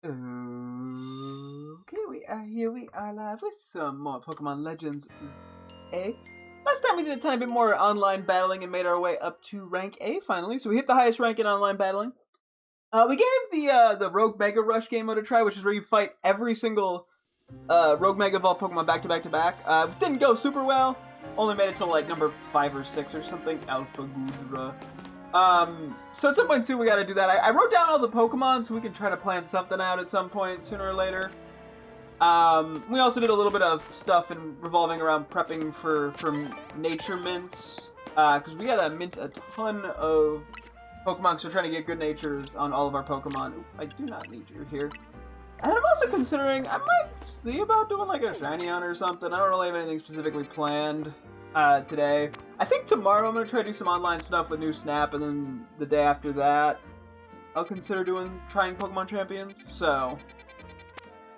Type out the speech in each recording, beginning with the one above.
Okay, we are here. We are live with some more Pokemon Legends A. Last time we did a tiny bit more online battling and made our way up to rank A finally. So we hit the highest rank in online battling. We gave the Rogue Mega Rush game mode a try, which is where you fight every single Rogue Mega Evolved Pokemon back to back to back. Didn't go super well. Only made it to like number 5 or 6 or something. Alpha Gudra. So at some point soon we gotta do that. I wrote down all the Pokemon so we can try to plan something out at some point sooner or later. We also did a little bit of stuff revolving around prepping for nature mints. Because we gotta mint a ton of Pokemon, so we're trying to get good natures on all of our Pokemon. Ooh, I do not need you here. And I'm also considering, I might see about doing like a shiny hunt or something. I don't really have anything specifically planned today. I think tomorrow I'm going to try to do some online stuff with New Snap, and then the day after that, I'll consider trying Pokemon Champions. So,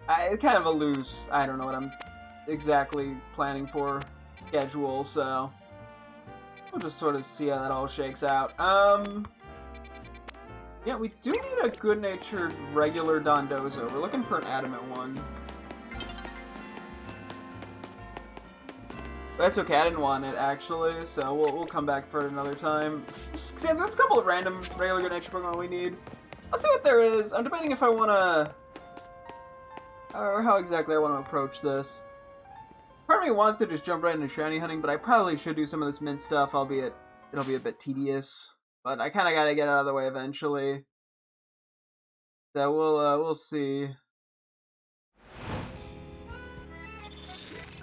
it's kind of a loose, I don't know what I'm exactly planning for schedule, so we'll just sort of see how that all shakes out. Yeah, we do need a good-natured regular Dondozo. We're looking for an adamant one. That's okay, I didn't want it, actually, so we'll come back for it another time. See, there's a couple of random, regular good-natured Pokemon we need. I'll see what there is. I'm debating if I want to... or how exactly I want to approach this. Part of me wants to just jump right into shiny hunting, but I probably should do some of this mint stuff, albeit it'll be a bit tedious. But I kind of got to get it out of the way eventually. So we'll see.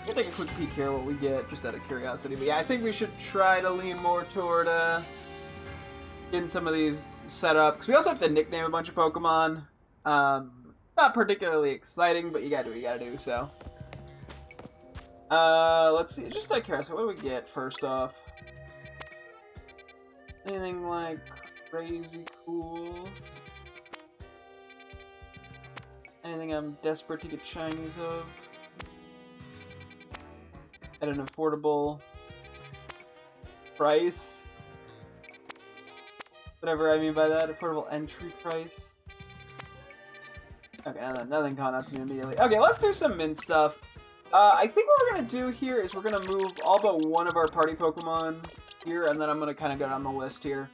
I'll take a quick peek here what we get, just out of curiosity. But yeah, I think we should try to lean more toward getting some of these set up. Because we also have to nickname a bunch of Pokemon. Not particularly exciting, but you gotta do what you gotta do, so. Let's see, just out of curiosity, what do we get first off? Anything like crazy cool? Anything I'm desperate to get shinies of? At an affordable price? Whatever I mean by that, affordable entry price. Okay, nothing caught up to me immediately. Okay, let's do some mint stuff. I think what we're going to do here is we're going to move all but one of our party Pokemon here, and then I'm going to kind of go down the list here.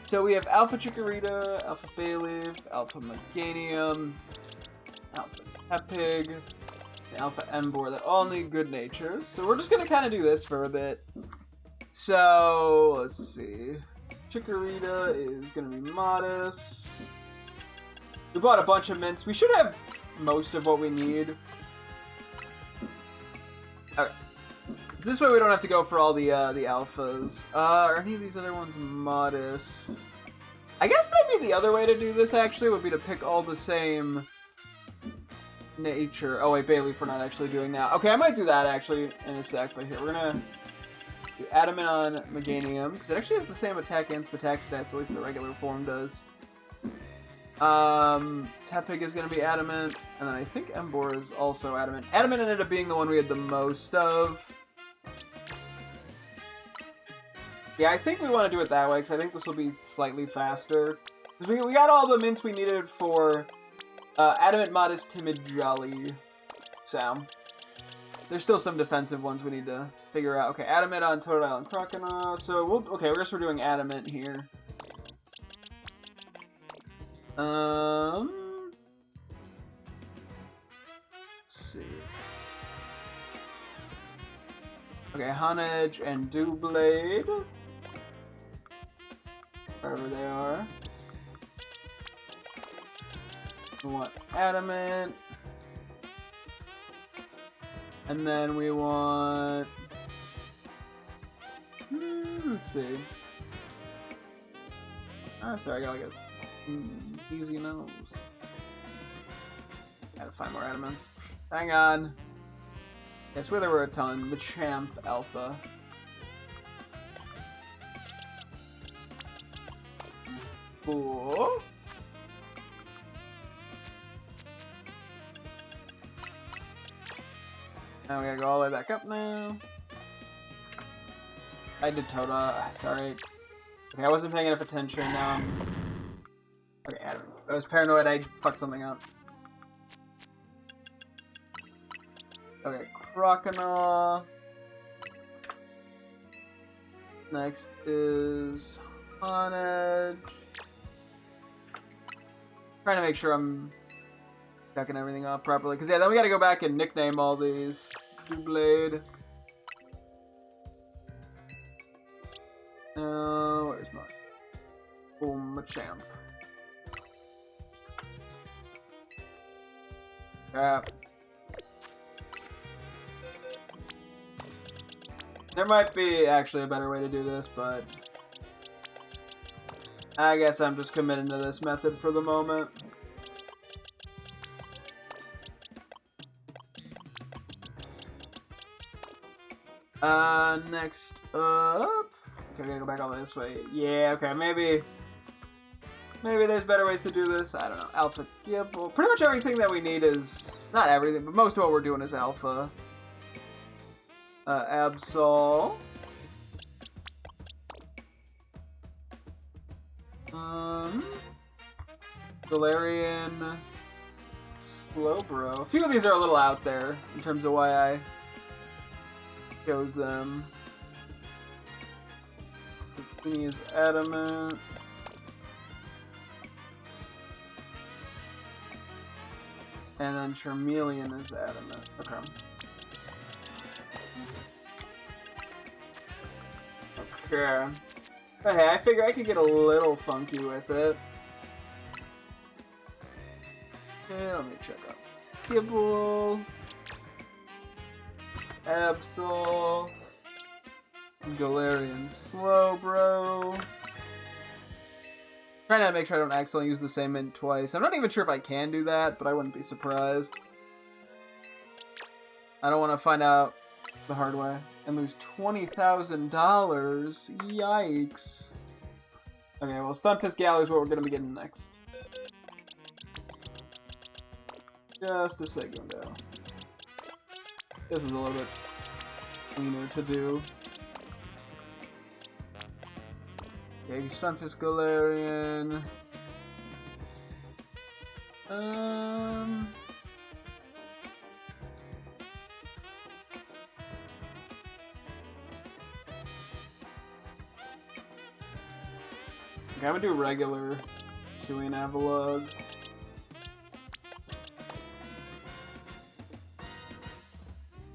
So we have Alpha Chikorita, Alpha Bayleaf, Alpha Meganium, Alpha Tepig, and Alpha Emboar that all need good natures. So we're just going to kind of do this for a bit. So, let's see. Chikorita is going to be modest. We bought a bunch of mints. We should have most of what we need. Okay. This way we don't have to go for all the alphas. Are any of these other ones modest? I guess that'd be the other way to do this, actually, would be to pick all the same nature. Oh, wait, Bayleaf we're not actually doing now. Okay, I might do that, actually, in a sec, but here, we're gonna do Adamant on Meganium, because it actually has the same attack and attack stats, at least the regular form does. Tepig is going to be Adamant, and then I think Emboar is also Adamant. Adamant ended up being the one we had the most of. Yeah, I think we want to do it that way, because I think this will be slightly faster. Because we got all the mints we needed for Adamant, Modest, Timid, Jolly. So, there's still some defensive ones we need to figure out. Okay, Adamant on Totodile and Croconaw. So, okay, I guess we're doing Adamant here. Let's see. Okay, Honedge and Doublade. Wherever they are. We want Adamant. And then we want... let's see. Oh, sorry, I gotta get... easy nose. Gotta find more Adamants. Hang on. I swear there were a ton. Machamp Alpha. Cool. Now we gotta go all the way back up now. I did Toda. Sorry. Okay, I wasn't paying enough attention now. Okay, I was paranoid I fucked something up. Okay, Croconaw. Next is Honedge. Trying to make sure I'm checking everything off properly. Because, yeah, then we got to go back and nickname all these. Blade. Where's my... Boom, Machamp. Yeah. There might be actually a better way to do this, but I guess I'm just committing to this method for the moment. Next up... Okay, I gotta go back all this way. Yeah, okay, maybe there's better ways to do this. I don't know. Alpha Gibble. Pretty much everything that we need is... Not everything, but most of what we're doing is Alpha. Absol. Galarian. Slowbro. A few of these are a little out there in terms of why I chose them. He is Adamant. And then Charmeleon is Adamant. Okay. Okay. But hey, I figure I could get a little funky with it. Okay, let me check out Gibble. Absol. Galarian Slowbro. Trying to make sure I don't accidentally use the same mint twice. I'm not even sure if I can do that, but I wouldn't be surprised. I don't want to find out the hard way and lose $20,000. Yikes. Okay, well, Stunfisk Galley is what we're going to be getting next. Just a Segundo. This is a little bit cleaner to do. Okay, Stunfisk Galarian. Okay, I'm gonna do regular Suing Avalugg.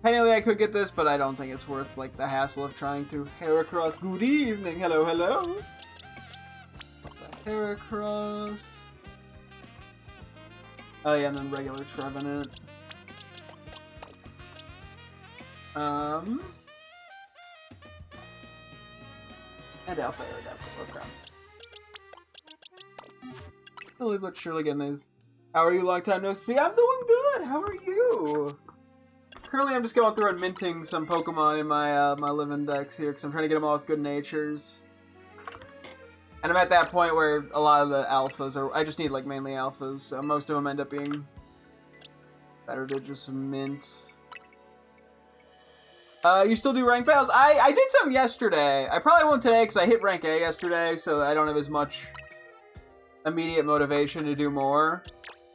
Technically I could get this, but I don't think it's worth like the hassle of trying to. Heracross, good evening, hello, hello. Heracross. Oh yeah, and then regular Trevenant. And Alpha Aerodactyl, okay. Slowly but surely getting these. How are you? Long time no see. I'm doing good. How are you? Currently, I'm just going through and minting some Pokemon in my my living decks here because I'm trying to get them all with good natures. And I'm at that point where a lot of the alphas are. I just need like mainly alphas. So most of them end up being better to just mint. You still do rank battles? I did some yesterday. I probably won't today because I hit rank A yesterday, so I don't have as much immediate motivation to do more.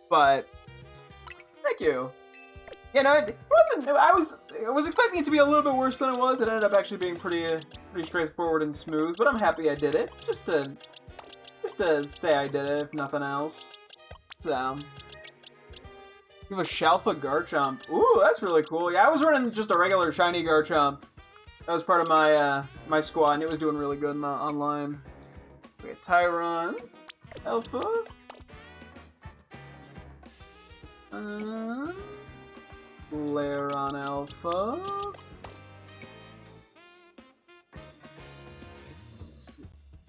But thank you. You know, it wasn't. I was expecting it to be a little bit worse than it was. It ended up actually being pretty straightforward and smooth. But I'm happy I did it. Just to say I did it, if nothing else. So. You have a Shalfa Garchomp. Ooh, that's really cool. Yeah, I was running just a regular shiny Garchomp. That was part of my my squad, and it was doing really good in the online. We got Tyron, Alpha. Lairon Alpha.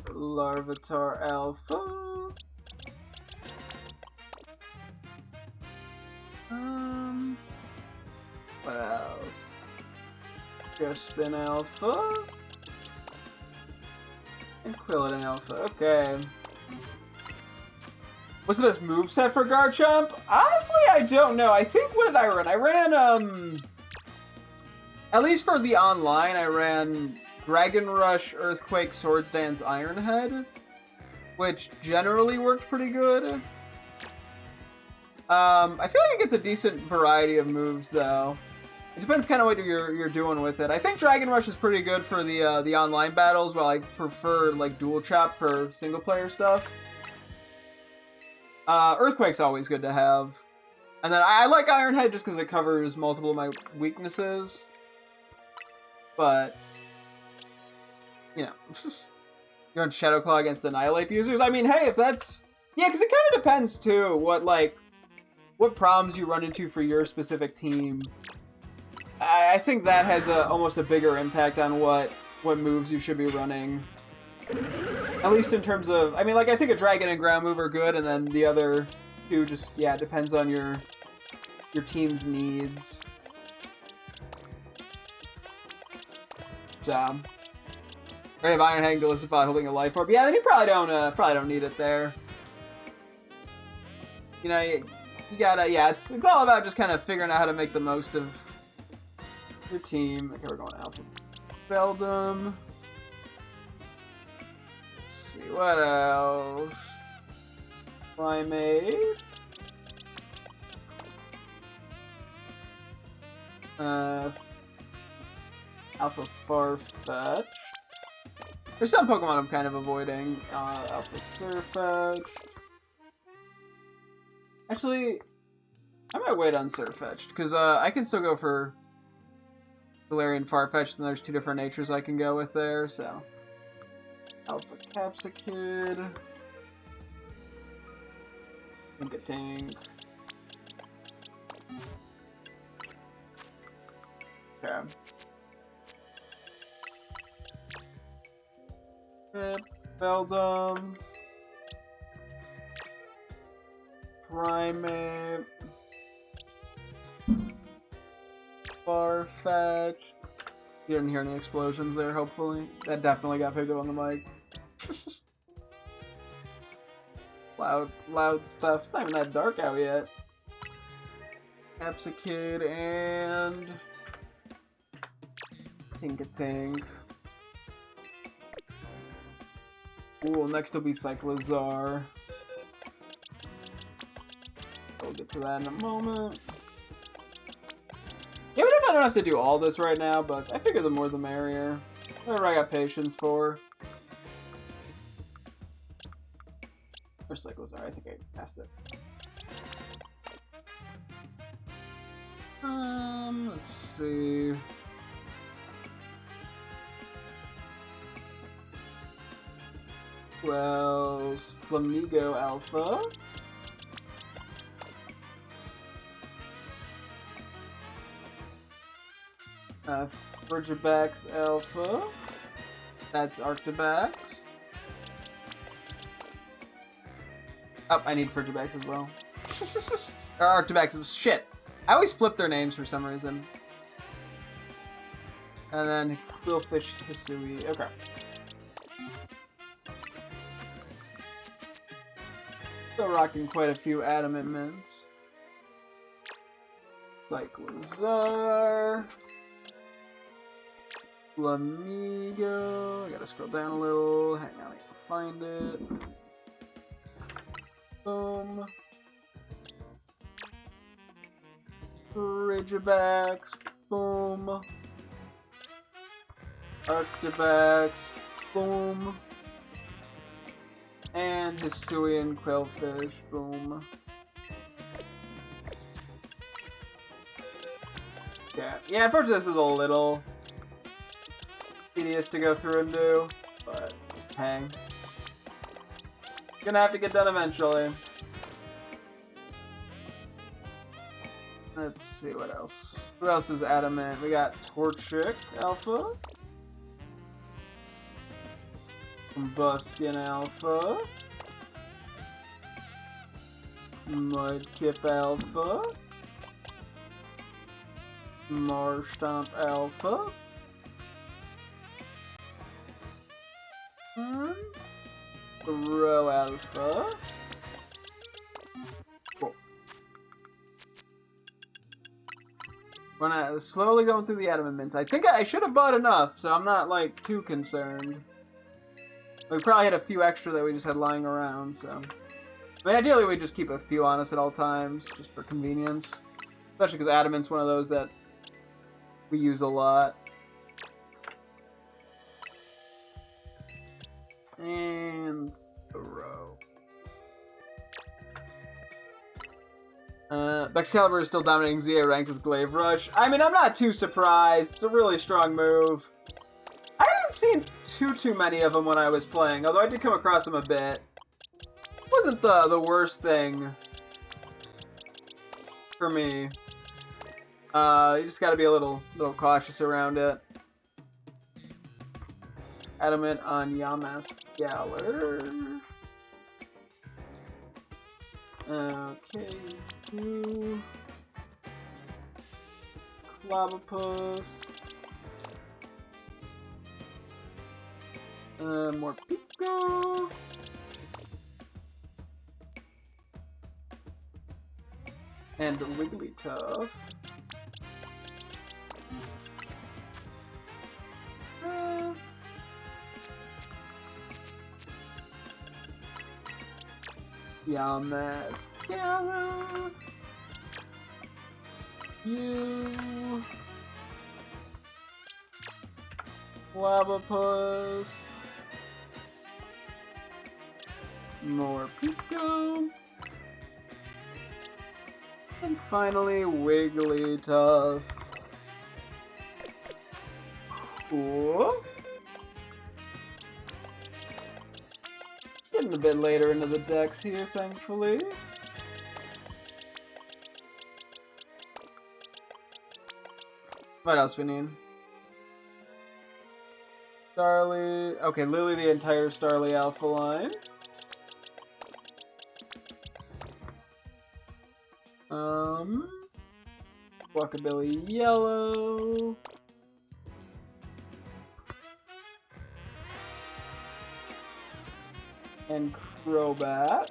Larvitar Alpha. What else? Spin Alpha. And Quilladin Alpha. Okay. What's the best moveset for Garchomp? Honestly, I don't know. I think, what did I run? I ran, at least for the online, I ran Dragon Rush, Earthquake, Swords Dance, Iron Head, which generally worked pretty good. I feel like it gets a decent variety of moves, though. It depends kind of what you're doing with it. I think Dragon Rush is pretty good for the online battles, while I prefer like Dual Chop for single player stuff. Earthquake's always good to have. And then I like Iron Head just because it covers multiple of my weaknesses. But, you know, you're on Shadow Claw against Annihilate users. I mean, hey, if that's... Yeah, because it kind of depends, too, what problems you run into for your specific team. I think that has almost a bigger impact on what moves you should be running. At least in terms of... I mean, like, I think a Dragon and Ground move are good, and then the other two just, yeah, it depends on your team's needs. So, I have Iron Head and Gallisify holding a life orb. Yeah, then you probably don't need it there. You know, you gotta, yeah, it's all about just kind of figuring out how to make the most of your team. Okay, we're going Alpha Beldum. Let's see, what else? Primate. Alpha Farfetch. There's some Pokemon I'm kind of avoiding. Alpha Surfetch. Actually, I might wait on Surfetched, because I can still go for Galarian Farfetch'd, and there's two different natures I can go with there, so... Alpha Capsicid. Tink-a-tink. Okay. Beldum. Primate. Farfetch. You didn't hear any explosions there, hopefully. That definitely got picked up on the mic. Loud stuff. It's not even that dark out yet. Capsicid and... Tink-a-tink. Ooh, next will be Cyclozar. We'll get to that in a moment. Even if I don't have to do all this right now, but I figure the more the merrier. Whatever I got patience for. Or Cyclozar, I think I passed it. Let's see. Well, Flamigo Alpha. Frigibax Alpha. That's Arctibax. Oh, I need Frigibax as well. Or Arctibax. Shit. I always flip their names for some reason. And then Quillfish Hisui. Okay. Still rocking quite a few Adamant Mints. Cyclozar. Flamigo. I gotta scroll down a little. Hang on, I can find it. Boom. Frigibax. Boom. Arctibax. Boom. And Hisuian Quillfish. Boom. Yeah. Yeah, unfortunately this is a little tedious to go through and do, but hang. Gonna have to get done eventually. Let's see what else. Who else is Adamant? We got Torchic Alpha. Combustion Alpha. Mudkip Alpha. Marstomp Alpha. Throw Alpha. Cool. We're slowly going through the Adamant Mints. I think I should have bought enough, so I'm not, like, too concerned. We probably had a few extra that we just had lying around, so... I mean, ideally we just keep a few on us at all times, just for convenience. Especially because Adamant's one of those that we use a lot. And throw. Excalibur is still dominating ZA ranked with Glaive Rush. I mean, I'm not too surprised. It's a really strong move. I haven't seen too many of them when I was playing, although I did come across them a bit. It wasn't the worst thing for me. You just gotta be a little cautious around it. Adamant on Yamaskaler. Okay, Clavipus. More Pico. And Wigglytuff. Yamaskaler. You. Clavipus. More Pico. And finally, Wigglytuff. Cool. Getting a bit later into the decks here, thankfully. What else we need? Starly. Okay, Lily, the entire Starly Alpha line. Rockabilly Yellow. And Crobat.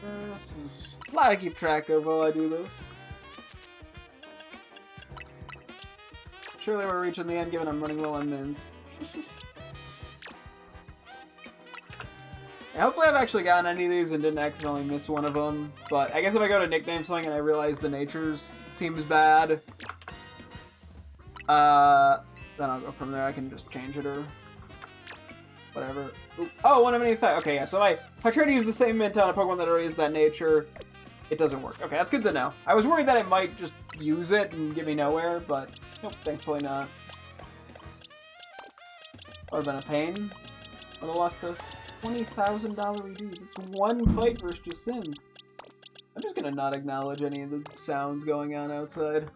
This is a lot to keep track of while I do this. Surely we're reaching the end given I'm running low on mins. Hopefully I've actually gotten any of these and didn't accidentally miss one of them. But I guess if I go to nickname something and I realize the natures seems bad, then I'll go from there. I can just change it or whatever. Oop. Oh, one of any effect. Okay, yeah. So if I try to use the same mint on a Pokemon that already has that nature, it doesn't work. Okay, that's good to know. I was worried that it might just use it and get me nowhere, but nope, thankfully not. Would have been a pain. Would have lost the $20,000 reduce. It's one fight versus Jacin. I'm just gonna not acknowledge any of the sounds going on outside.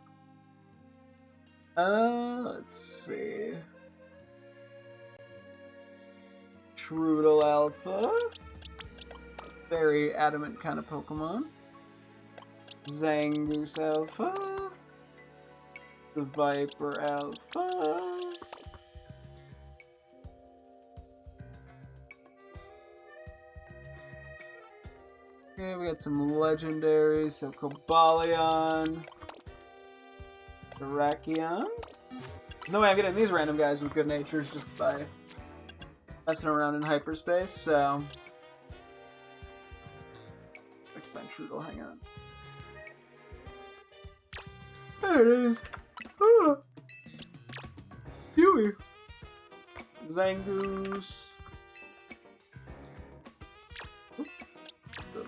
Let's see. Trudel Alpha. Very adamant kind of Pokemon. Zangoose Alpha. The Viper Alpha. Okay, we got some legendaries, so Cobalion, Terrakion. There's no way I'm getting these random guys with good natures just by messing around in hyperspace, so... Let's find Trudel, hang on. There it is! Ah! Huey! Zangoose.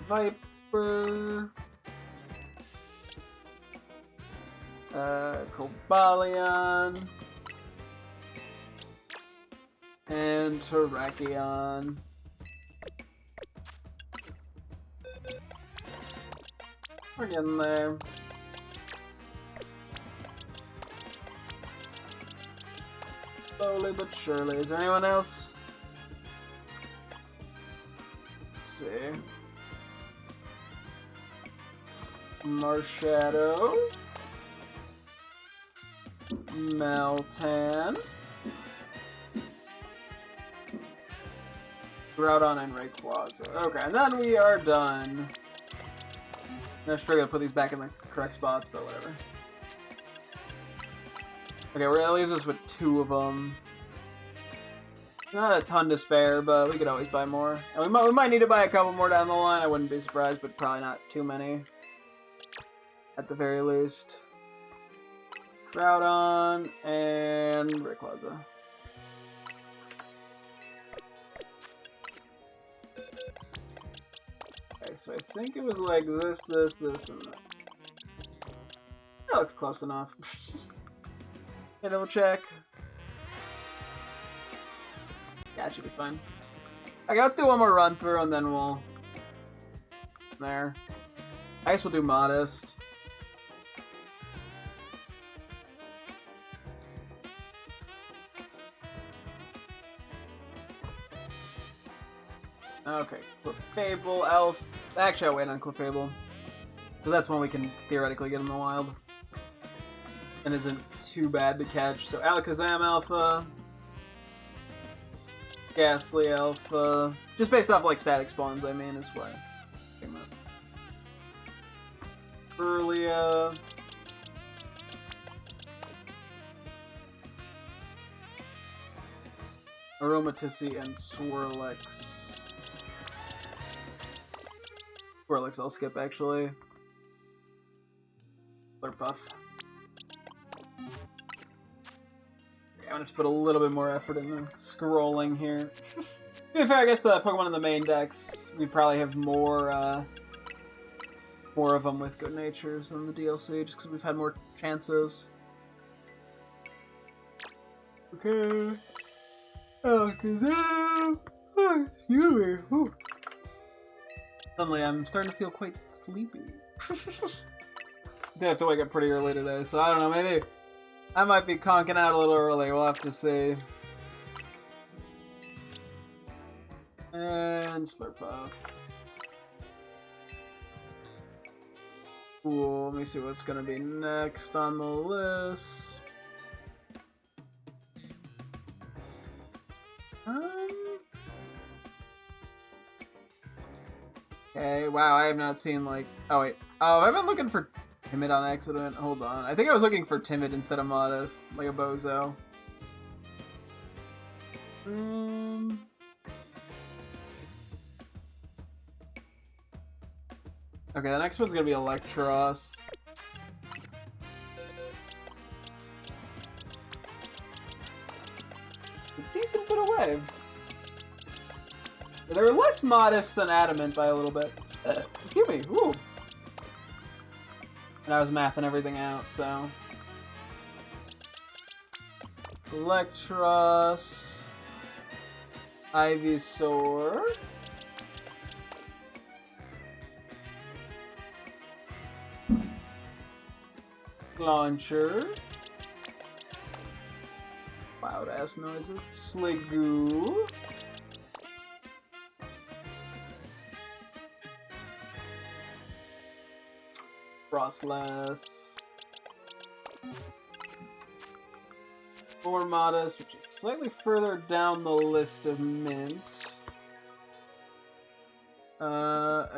Viper, Cobalion, and Terrakion. We're getting there. Slowly but surely. Is there anyone else? Let's see. Marshadow, Meltan, Groudon, and Rayquaza. Okay, and then we are done. I'm sure I gotta put these back in the correct spots, but whatever. Okay, that leaves us with 2 of them. Not a ton to spare, but we could always buy more. And we might need to buy a couple more down the line. I wouldn't be surprised, but probably not too many. at the very least. Groudon and Rayquaza. Okay, so I think it was like this, and that. That looks close enough. Okay, double check. Yeah, it should be fine. Okay, let's do one more run through and then we'll... There. I guess we'll do Modest. Okay, Clefable, Elf. Actually, I'll wait on Clefable. Because that's one we can theoretically get in the wild. And isn't too bad to catch. So Alakazam Alpha. Ghastly Alpha. Just based off like static spawns, I mean, is why I came up. Burlia. Aromatisse and Swirlix. Swirlix I'll skip actually. Slurpuff. I'm gonna have to put a little bit more effort in the scrolling here. To be fair, I guess the Pokemon in the main decks, we probably have more of them with good natures than the DLC, just because we've had more chances. Okay. Alakazam! Oh, excuse me. Suddenly, I'm starting to feel quite sleepy. Did have to wake up pretty early today, so I don't know, maybe I might be conking out a little early, we'll have to see. And Slurpuff. Cool, let me see what's gonna be next on the list. Okay, wow, I have not seen like... Oh wait, oh, I've been looking for Timid on accident. Hold on. I think I was looking for Timid instead of Modest, like a bozo. Okay, the next one's gonna be Electros. A decent bit away. They were less modest than Adamant by a little bit. Excuse me. Ooh. And I was mathing everything out, so... Electros... Ivysaur... Launcher... Loud ass noises... Sliggoo... Frostless. More Modest, which is slightly further down the list of mints.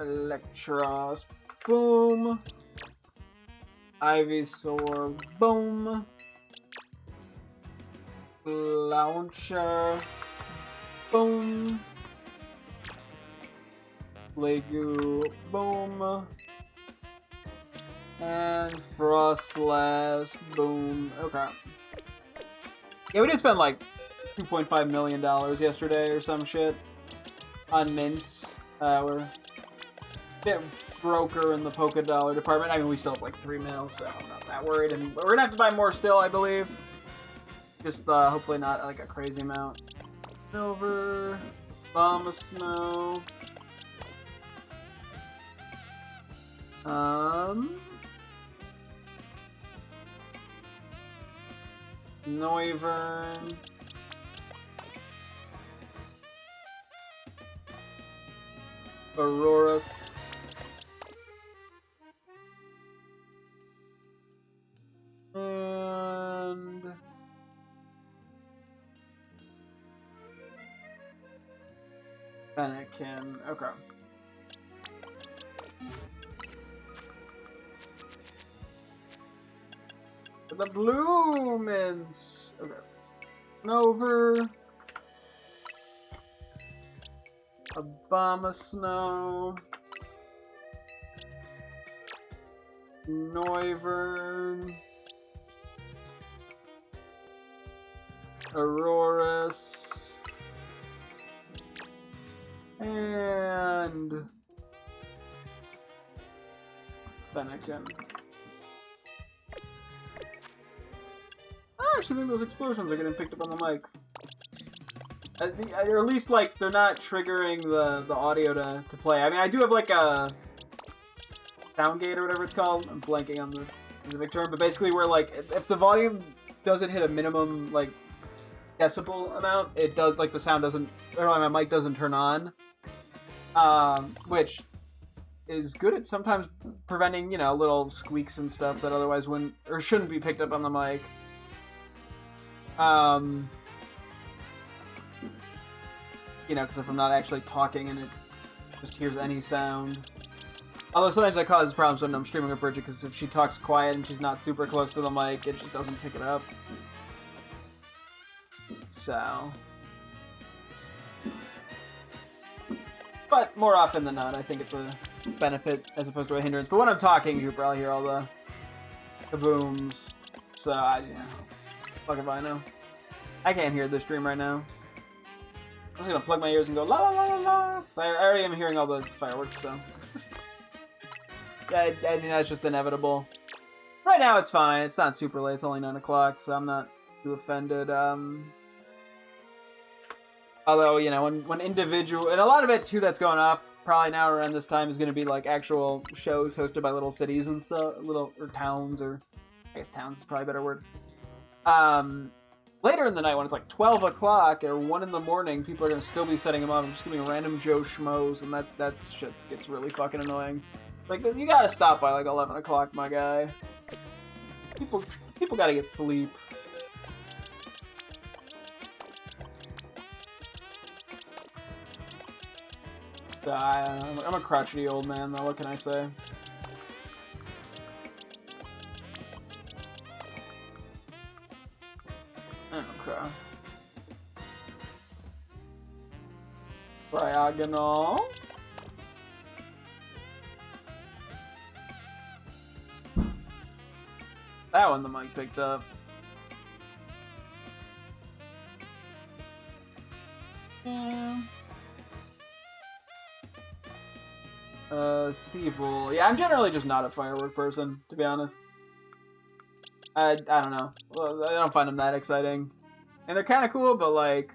Electros. Boom. Ivysaur. Boom. Launcher. Boom. Legu. Boom. And Frostless, boom. Okay. Yeah, we did spend like $2.5 million yesterday or some shit on mints. We're a bit broker in the Poké Dollar department. I mean, we still have like 3 mil, so I'm not that worried. And we're gonna have to buy more still, I believe. Just hopefully not like a crazy amount. Silver, Bombasnow. Noivern. Aurorus. And... Fennekin. Okay. The blue mints. Okay. Over. Abomasnow. Noivern, Aurorus, and Fennekin. I actually think those explosions are getting picked up on the mic. Or at least, like, they're not triggering the audio to play. I mean, I do have, like, a sound gate or whatever it's called. I'm blanking on the specific term. But basically, where, like, if the volume doesn't hit a minimum, like, decibel amount, it does, like, the sound doesn't, or my mic doesn't turn on. Which is good at sometimes preventing, you know, little squeaks and stuff that otherwise wouldn't, or shouldn't be picked up on the mic. You know, because if I'm not actually talking and it just hears any sound. Although sometimes that causes problems when I'm streaming with Bridget, because if she talks quiet and she's not super close to the mic, it just doesn't pick it up. So. But more often than not, I think it's a benefit as opposed to a hindrance. But when I'm talking, you probably hear all the kabooms. So, yeah. Fuck if I know. I can't hear the stream right now. I'm just gonna plug my ears and go la la la la la. So I already am hearing all the fireworks, so. Yeah, I mean, that's just inevitable. Right now it's fine. It's not super late. It's only 9 o'clock, so I'm not too offended. Although, you know, when individual... And a lot of it, too, that's going off probably now around this time is going to be, like, actual shows hosted by little cities and stuff. Or towns, or... I guess towns is probably a better word. Later in the night, when it's like 12 o'clock or 1 in the morning, people are going to still be setting them up. I'm just going to be random Joe Schmoes, and that shit gets really fucking annoying. Like, you gotta stop by like 11 o'clock, my guy. People gotta get sleep. I'm a crotchety old man, though. What can I say? Okay. Diagonal. That one the mic picked up. Yeah. Thievul. Yeah, I'm generally just not a firework person, to be honest. I don't know. Well, I don't find them that exciting. And they're kind of cool, but like...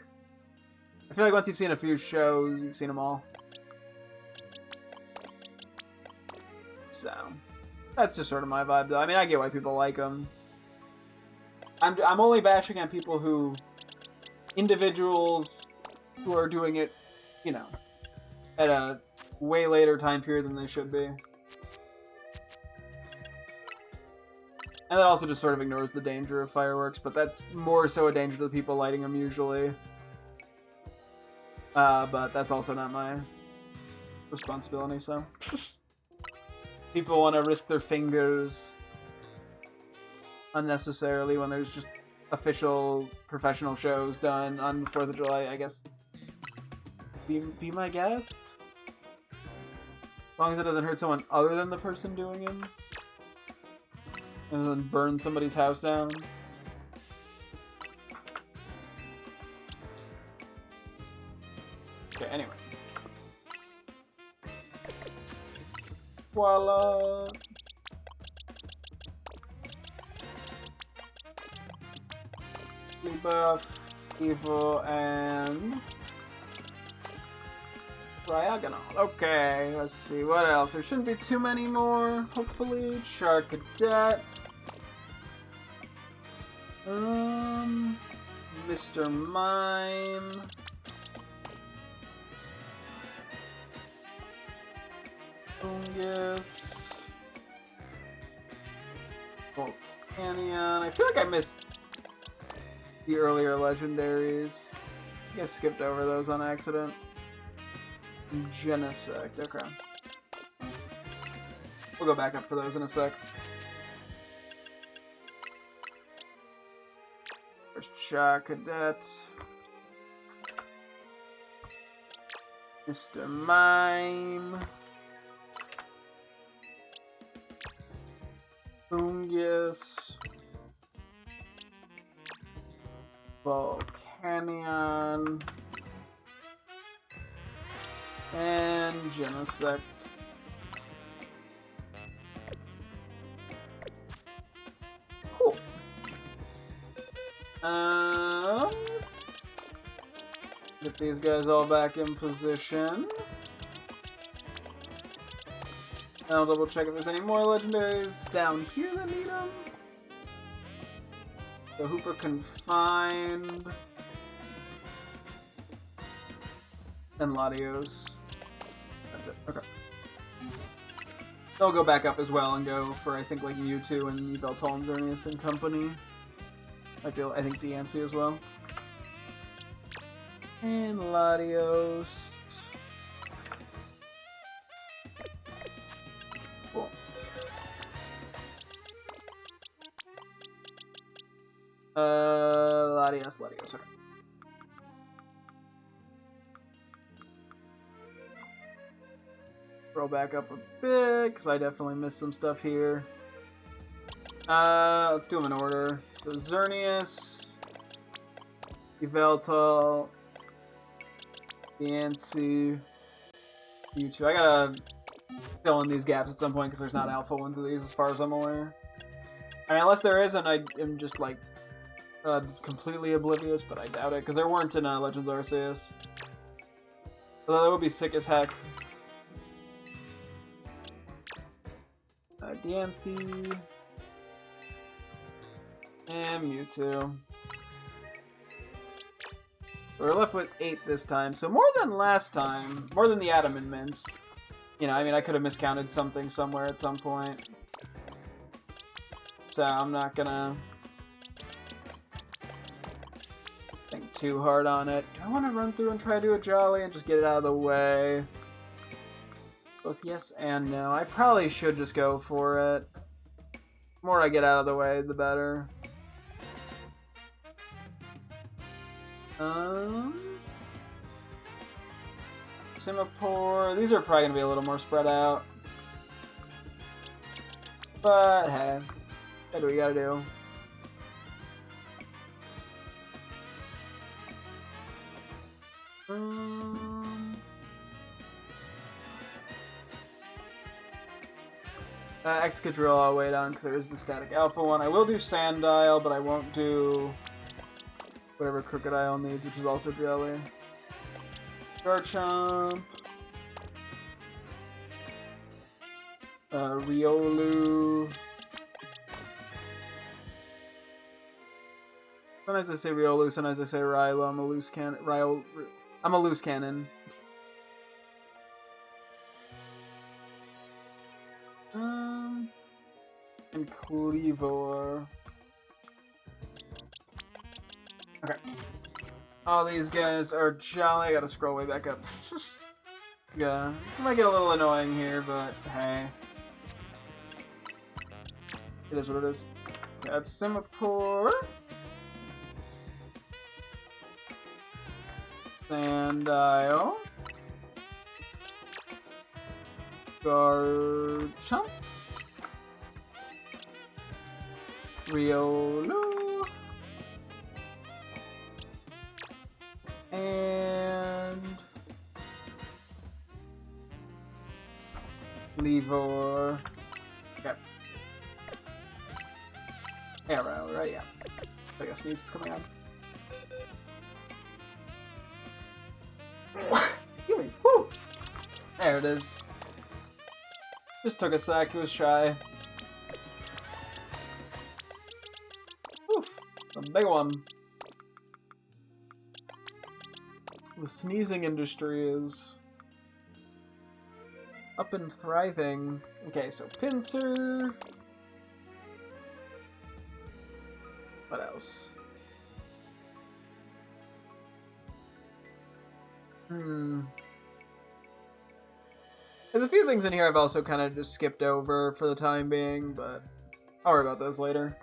I feel like once you've seen a few shows, you've seen them all. So... That's just sort of my vibe, though. I mean, I get why people like them. I'm only bashing on people who... Individuals who are doing it, you know, at a way later time period than they should be. And that also just sort of ignores the danger of fireworks, but that's more so a danger to the people lighting them usually. But that's also not my responsibility, so... People want to risk their fingers unnecessarily when there's just official, professional shows done on 4th of July, I guess. Be my guest? As long as it doesn't hurt someone other than the person doing it. And then burn somebody's house down. Okay, anyway. Voila! Buff, Evil, and... Diagonal. Okay, let's see, what else? There shouldn't be too many more, hopefully. Shark Cadet. Mr. Mime. Fungus. Volcanion. I feel like I missed the earlier legendaries. I think I skipped over those on accident. Genesect, okay. We'll go back up for those in a sec. There's Shark Cadet. Mr. Mime. Fungus. Volcanion. And Genesect. Cool. Get these guys all back in position. I'll double check if there's any more legendaries down here that need them. The Hooper Confined. And Latios. That's it. Okay. I'll go back up as well and go for, I think, like U2 and Yveltal and Xerneas and company. I think Diancie as well. And Latios. Cool. Latios, okay. Roll back up a bit, because I definitely missed some stuff here. Let's do them in order. So Xerneas, Yveltal, Diancie, U2. I gotta fill in these gaps at some point because there's not alpha ones of these as far as I'm aware. I mean, unless there is, and I am just like completely oblivious, but I doubt it because there weren't in Legends Arceus. Although that would be sick as heck. Diancie and Mewtwo. We're left with 8 this time, so more than last time, more than the Adamant Mints. You know, I mean, I could have miscounted something somewhere at some point. So I'm not gonna think too hard on it. Do I want to run through and try to do a Jolly and just get it out of the way? Both yes and no. I probably should just go for it. The more I get out of the way, the better. Simipour. These are probably going to be a little more spread out. But hey, what do we gotta do? Excadrill I'll wait on because there is the Static Alpha one. I will do Sandile, but I won't do whatever Crocodile needs, which is also Jelly. Garchomp. Riolu. Sometimes I say Riolu, sometimes I say Rilo. I'm a loose cannon. I'm a loose cannon. And Cleavor. Okay. All these guys are Jolly. I gotta scroll way back up. Yeah, it might get a little annoying here, but hey. It is what it is. Okay, that's Simipour. Sandile. Garchomp. Riolu. And Cleavor. Okay. Arrow, right? Yeah. I guess Sneeze is coming on. Excuse me. Woo! There it is. Just took a sec. He was shy. Oof. A big one. The sneezing industry is up and thriving. Okay, so Pinsir. What else? There's a few things in here I've also kind of just skipped over for the time being, but I'll worry about those later.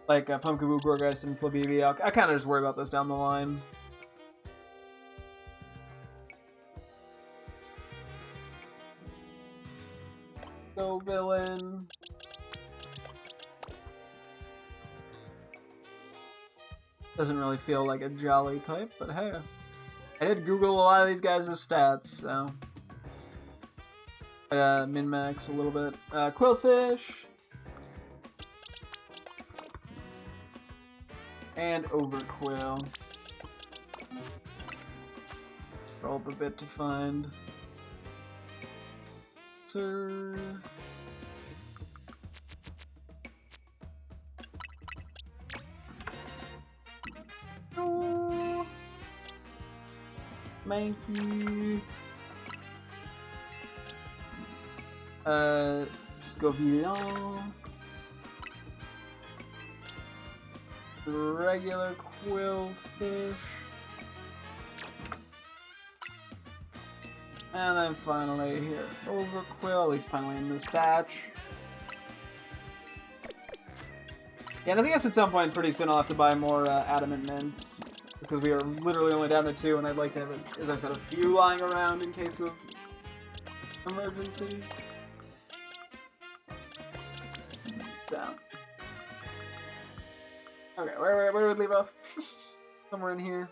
Like Pumpkaboo, Gorgeist, and Flabibi. I kind of just worry about those down the line. Go Villain. Doesn't really feel like a jolly type, but hey. I did Google a lot of these guys' stats, so... min-max a little bit. Quillfish. And Overquill. Roll up a bit to find. Sir. Oh. Mankey. Scovillain. Regular Quillfish. And then finally here, Overquill, at least finally in this batch. Yeah, and I guess at some point pretty soon I'll have to buy more Adamant Mints. Because we are literally only down to 2, and I'd like to have, as I said, a few lying around in case of emergency. Down. Okay, where would we leave off? Somewhere in here.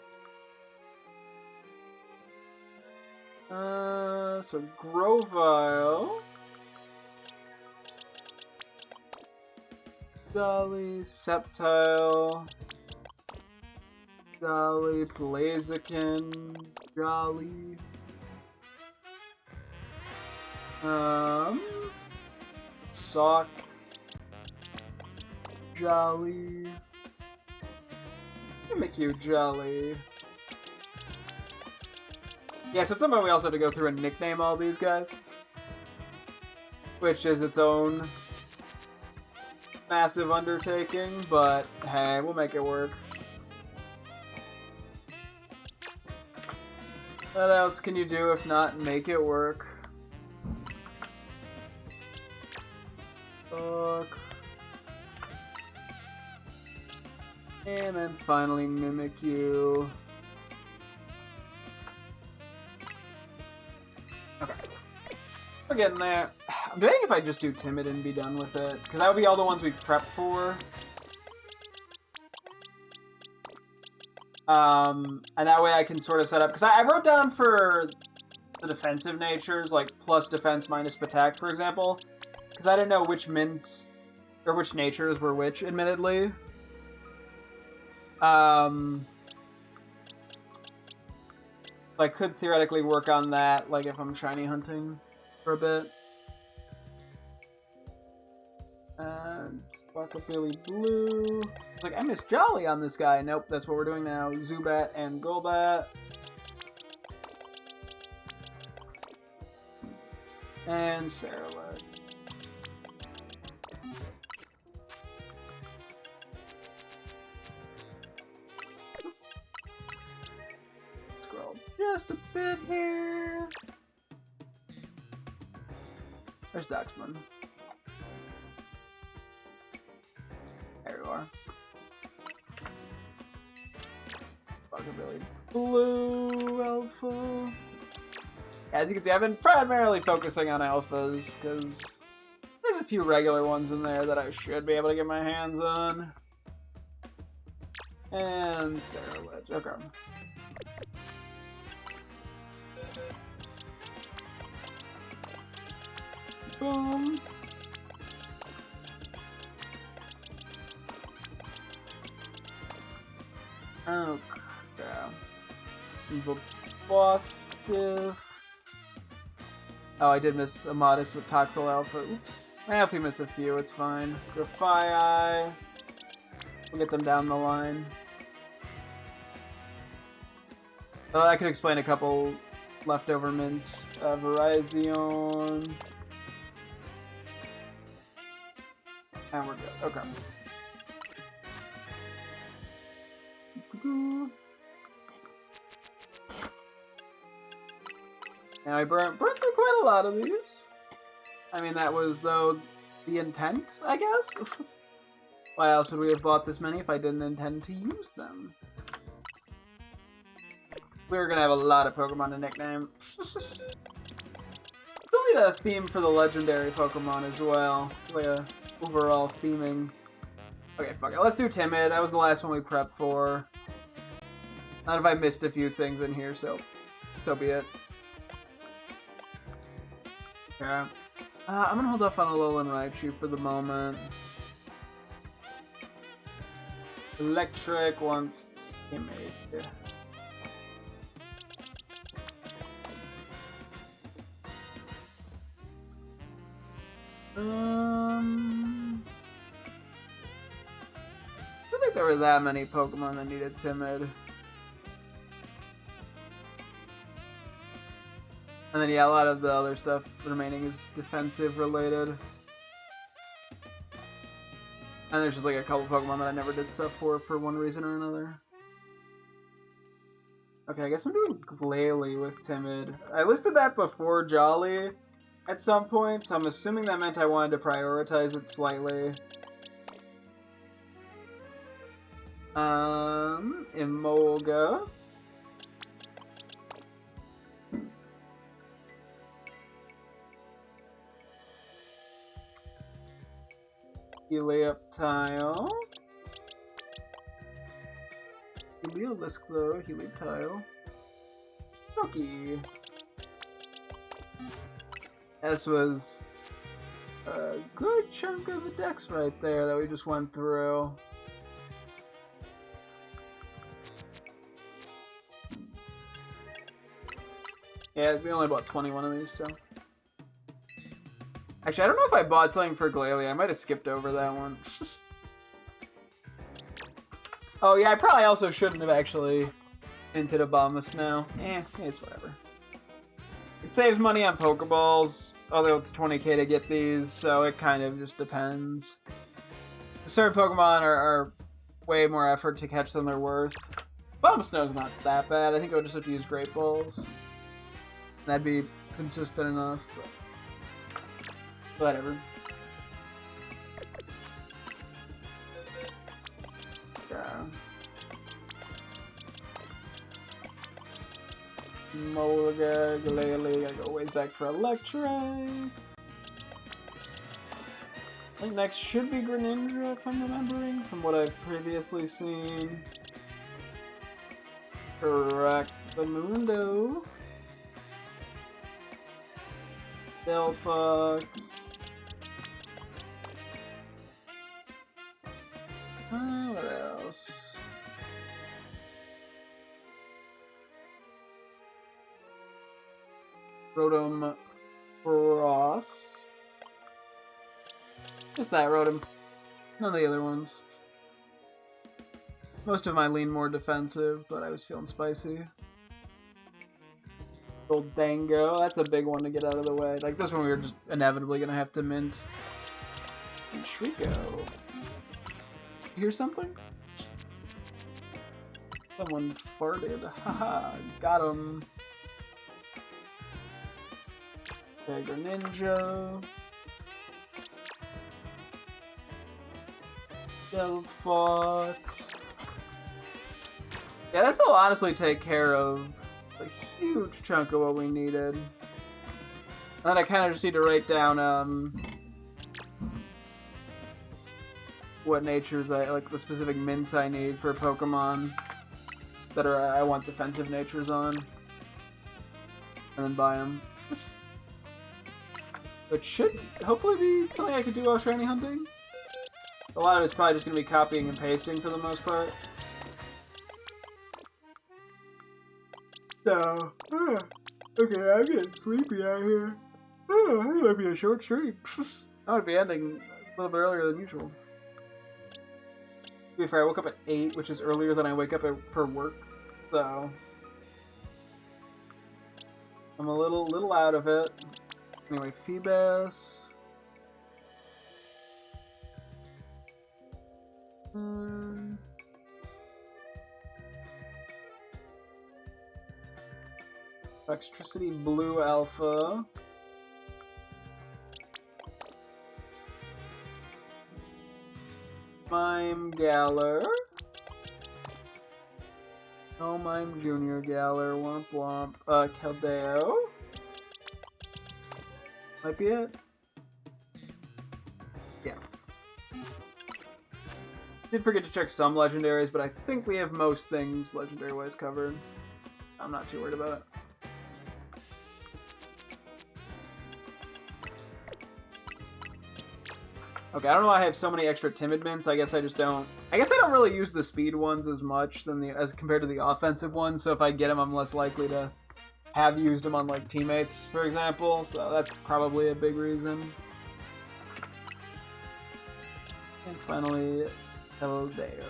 So Grovyle, Jolly, Sceptile, Jolly, Blaziken, Jolly, Sock, Jolly, Mimikyu, Jolly. Yeah, so at some point we also have to go through and nickname all these guys. Which is its own massive undertaking, but hey, we'll make it work. What else can you do if not make it work? Fuck. And then finally Mimikyu. Okay. We're getting there. I'm debating if I just do Timid and be done with it, because that would be all the ones we've prepped for. And that way I can sort of set up, because I wrote down for the defensive natures, like plus defense minus attack, for example, because I didn't know which mints, or which natures were which, admittedly. I could theoretically work on that, like if I'm shiny hunting for a bit. And Rockabilly Blue. It's like, I miss Jolly on this guy. Nope, that's what we're doing now. Zubat and Golbat. And Sarolet. Scroll just a bit here. There's Duxman. There you are. Rockabilly Blue Alpha. As you can see, I've been primarily focusing on alphas, because there's a few regular ones in there that I should be able to get my hands on. And Sarolet. Okay. Boom. Okay. Evil Boss Stiff. Oh, I did miss a Modest with Toxel Alpha. Oops. If we miss a few, it's fine. Grafii. We'll get them down the line. I could explain a couple leftover mints. Virizion. And we're good. Okay. Now I burnt through quite a lot of these. I mean, that was, though, the intent, I guess? Why else would we have bought this many if I didn't intend to use them? We were gonna have a lot of Pokemon to nickname. We'll need a theme for the legendary Pokemon as well. Like a overall theming. Okay, fuck it. Let's do Timid. That was the last one we prepped for. Not if I missed a few things in here, so be it. Yeah. I'm gonna hold off on Alolan Raichu for the moment. Electric wants Timid. I don't think there were that many Pokemon that needed Timid. And then, yeah, a lot of the other stuff remaining is defensive related. And there's just like a couple Pokemon that I never did stuff for one reason or another. Okay, I guess I'm doing Glalie with Timid. I listed that before Jolly at some point, so I'm assuming that meant I wanted to prioritize it slightly. Emolga. Helioptile. Heliolisklo, Helioptile. Chucky. This was a good chunk of the decks right there that we just went through. Yeah, we only bought 21 of these, so. Actually, I don't know if I bought something for Glalie. I might have skipped over that one. Oh, yeah, I probably also shouldn't have actually minted Abomasnow. It's whatever. It saves money on Pokeballs, although it's 20k to get these, so it kind of just depends. Certain Pokemon are way more effort to catch than they're worth. Abomasnow's not that bad. I think I would just have to use Great Balls. That'd be consistent enough, but whatever. Yeah. Molga, Glalie, I go ways back for Electric. I think next should be Greninja, if I'm remembering, from what I've previously seen. Correct. The Mundo. Delphox. What else? Rotom Frost. Just that Rotom. None of the other ones. Most of mine lean more defensive, but I was feeling spicy. Old Dango, that's a big one to get out of the way. Like this one we were just inevitably gonna have to mint. And Shriko. You hear something? Someone farted. Haha, got him. Tiger Ninja. Delphox. Yeah, this will honestly take care of a huge chunk of what we needed. And then I kind of just need to write down what natures like the specific mints I need for Pokemon that I want defensive natures on, and then buy them. Which should hopefully be something I could do while shiny hunting. A lot of it's probably just going to be copying and pasting for the most part. So, okay, I'm getting sleepy out here. This might be a short stream. I would be ending a little bit earlier than usual. To be fair, I woke up at 8, which is earlier than I wake up for work, so I'm a little out of it. Anyway, Feebas. Electricity Blue Alpha. Mime Galar. No Mime Junior Galar. Womp Womp. Keldeo. Might be it. Yeah. Did forget to check some legendaries, but I think we have most things legendary-wise covered. I'm not too worried about it. Okay, I don't know why I have so many extra timid mints. I guess I just don't. I guess I don't really use the speed ones as much as compared to the offensive ones. So if I get them, I'm less likely to have used them on like teammates, for example. So that's probably a big reason. And finally, Eldeo.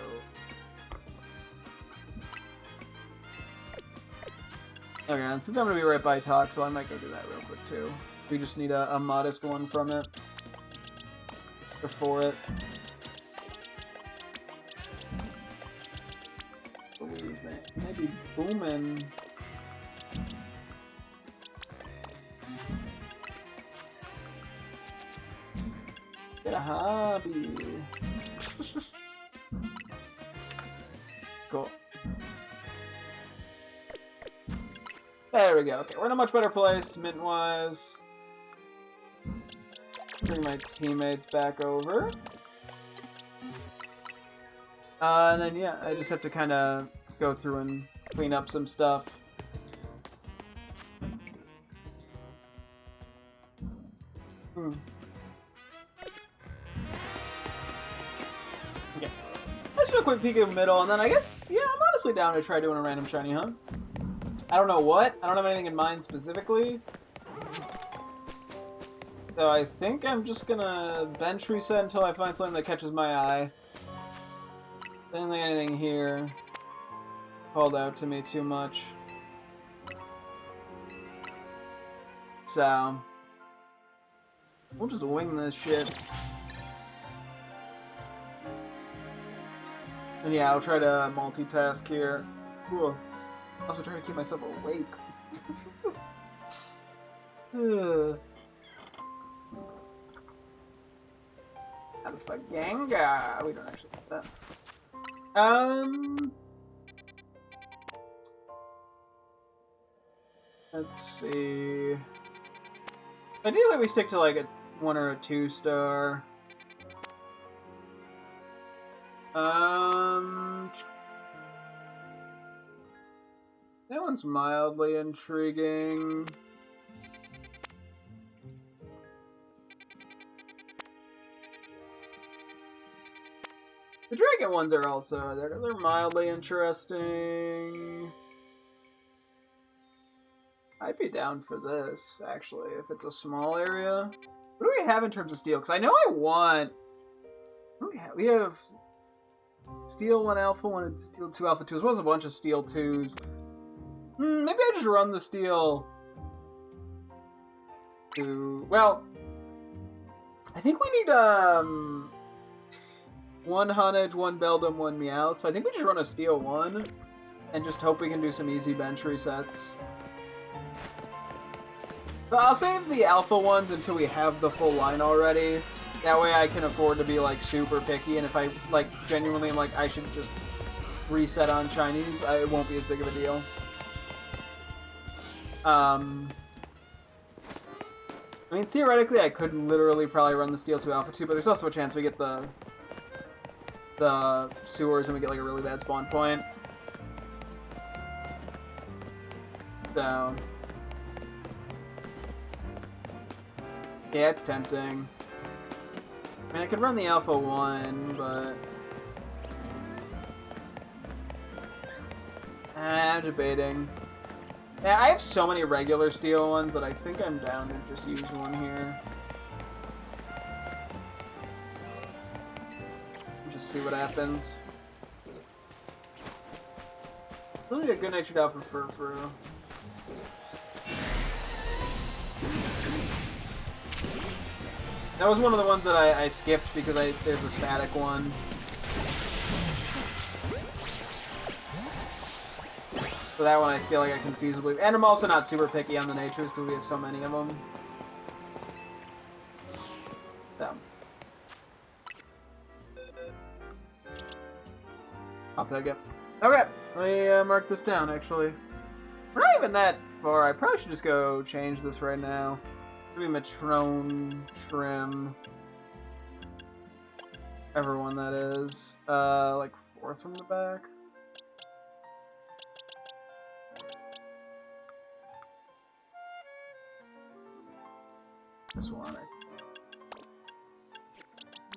Okay, and since I'm gonna be right by Talk, so I might go do that real quick too. We just need a modest one from it. For it. Please, man. Maybe booming. Get a hobby. Cool. There we go. Okay, we're in a much better place, mint-wise. Bring my teammates back over. And then, yeah, I just have to kind of go through and clean up some stuff. Okay. Let's do a quick peek in the middle, and then I guess, yeah, I'm honestly down to try doing a random shiny hunt. I don't know what. I don't have anything in mind specifically. So I think I'm just gonna bench reset until I find something that catches my eye. I don't think anything here called out to me too much. So we'll just wing this shit. And yeah, I'll try to multitask here. Ooh. Also try to keep myself awake. Alpha-Ganga. We don't actually have that. Let's see. Ideally, we stick to like a 1 or a 2 star. That one's mildly intriguing. The dragon ones are also they're mildly interesting. I'd be down for this actually if it's a small area. What do we have in terms of steel? Because I know I want. What do we have? We have steel 1 alpha 1 and steel 2 alpha 2 as well as a bunch of steel 2s. Maybe I just run the steel. Well, I think we need 1 Hunnage, 1 Beldum, 1 Meowth. So I think we just run a steel 1 and just hope we can do some easy bench resets. But I'll save the alpha ones until we have the full line already. That way I can afford to be like super picky, and if I like genuinely am like I should just reset on shinies, it won't be as big of a deal. I mean, theoretically, I could literally probably run the Steel 2 Alpha 2, but there's also a chance we get the sewers and we get like a really bad spawn point. So yeah, it's tempting. I mean, I could run the Alpha 1, but I'm debating. Yeah, I have so many regular steel ones that I think I'm down to just use one here. Just see what happens. Really a good natured alpha for That was one of the ones that I skipped because there's a static one. So that one I feel like I can feasibly... And I'm also not super picky on the natures because we have so many of them. So. I'll take it. Okay, let me mark this down, actually. We're not even that far. I probably should just go change this right now. Maybe Matrone Trim. Whichever one that is. Like 4th from the back. This one.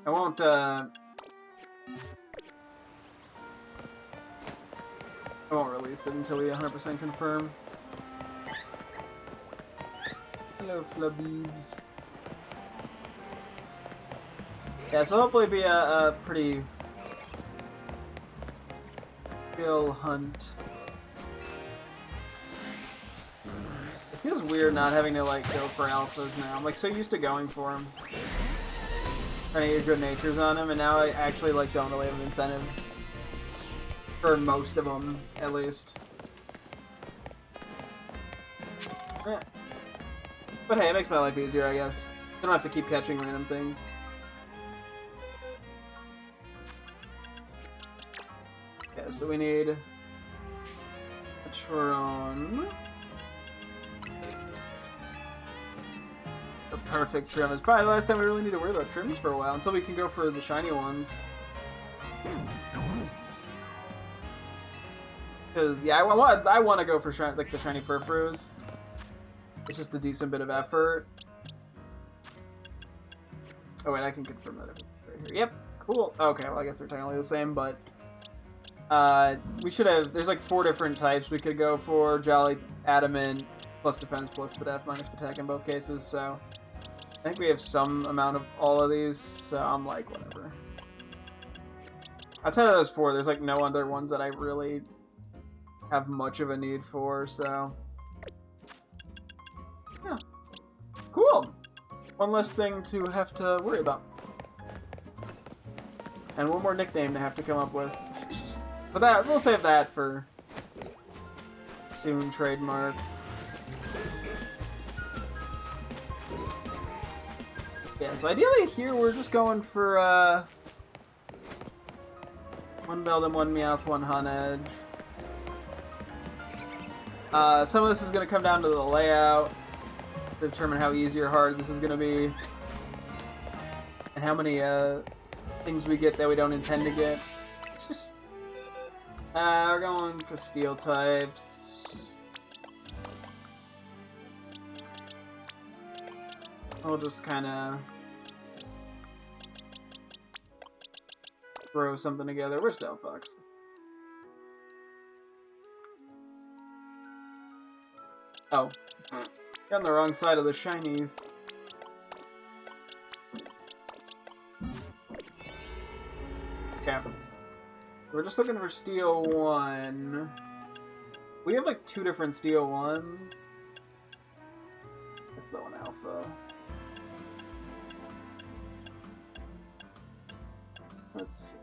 I won't, I won't release it until we 100% confirm. Hello, flubbies. Yeah, so hopefully be a pretty chill hunt. It feels weird not having to like go for alphas now. I'm like so used to going for them. Trying to get good natures on him, and now I actually like don't really have an incentive for most of them, at least. Eh. But hey, it makes my life easier, I guess. I don't have to keep catching random things. Okay, so we need a Tron. The perfect trim. It's probably the last time we really need to worry about trims for a while, until we can go for the shiny ones. Because, yeah, I want to go for like the shiny Furfroos. It's just a decent bit of effort. Oh wait, I can confirm that right here. Yep, cool. Okay, well I guess they're technically the same, but we should have. There's like 4 different types we could go for: Jolly, Adamant, plus Defense, plus Spadef, minus Attack in both cases. So I think we have some amount of all of these. So I'm like, whatever. Outside of those 4, there's like no other ones that I really have much of a need for. So. Yeah. Cool. One less thing to have to worry about. And one more nickname to have to come up with. But that we'll save that for soon trademark. Yeah, so ideally here we're just going for 1 Beldum, 1 Meowth, 1 Honedge. Some of this is going to come down to the layout. Determine how easy or hard this is going to be, and how many things we get that we don't intend to get. It's just we're going for steel types. We'll just kind of throw something together. Where's Delphox? Oh. On the wrong side of the shinies. Okay. We're just looking for Steel 1. We have like 2 different Steel 1. That's the one Alpha. Let's see.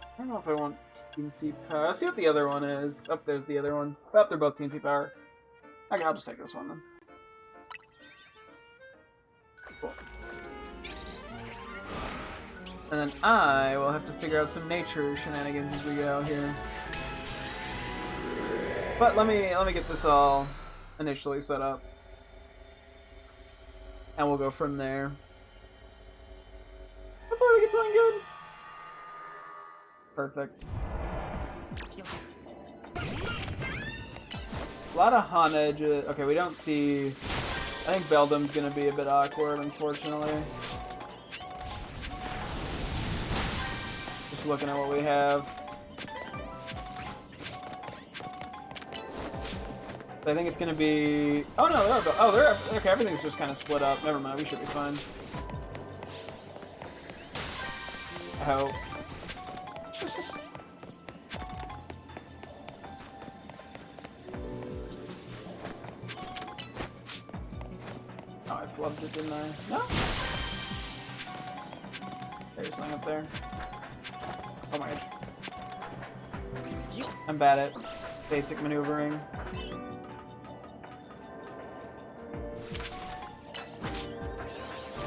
I don't know if I want Teensy Power. Let's see what the other one is. Up there's the other one. Oh, they're both Teensy Power. Okay, I'll just take this one then. Cool. And then I will have to figure out some nature shenanigans as we go here. But let me get this all initially set up. And we'll go from there. Hopefully we get something good. Perfect. A lot of Honedge. Okay, we don't see. I think Beldum's gonna be a bit awkward, unfortunately. Just looking at what we have. I think it's gonna be. Oh no, there are. Oh, there are. Okay, everything's just kind of split up. Never mind, we should be fine. I hope. Oh, I flubbed it, didn't I? No? There's something up there. Oh my gosh. I'm bad at basic maneuvering.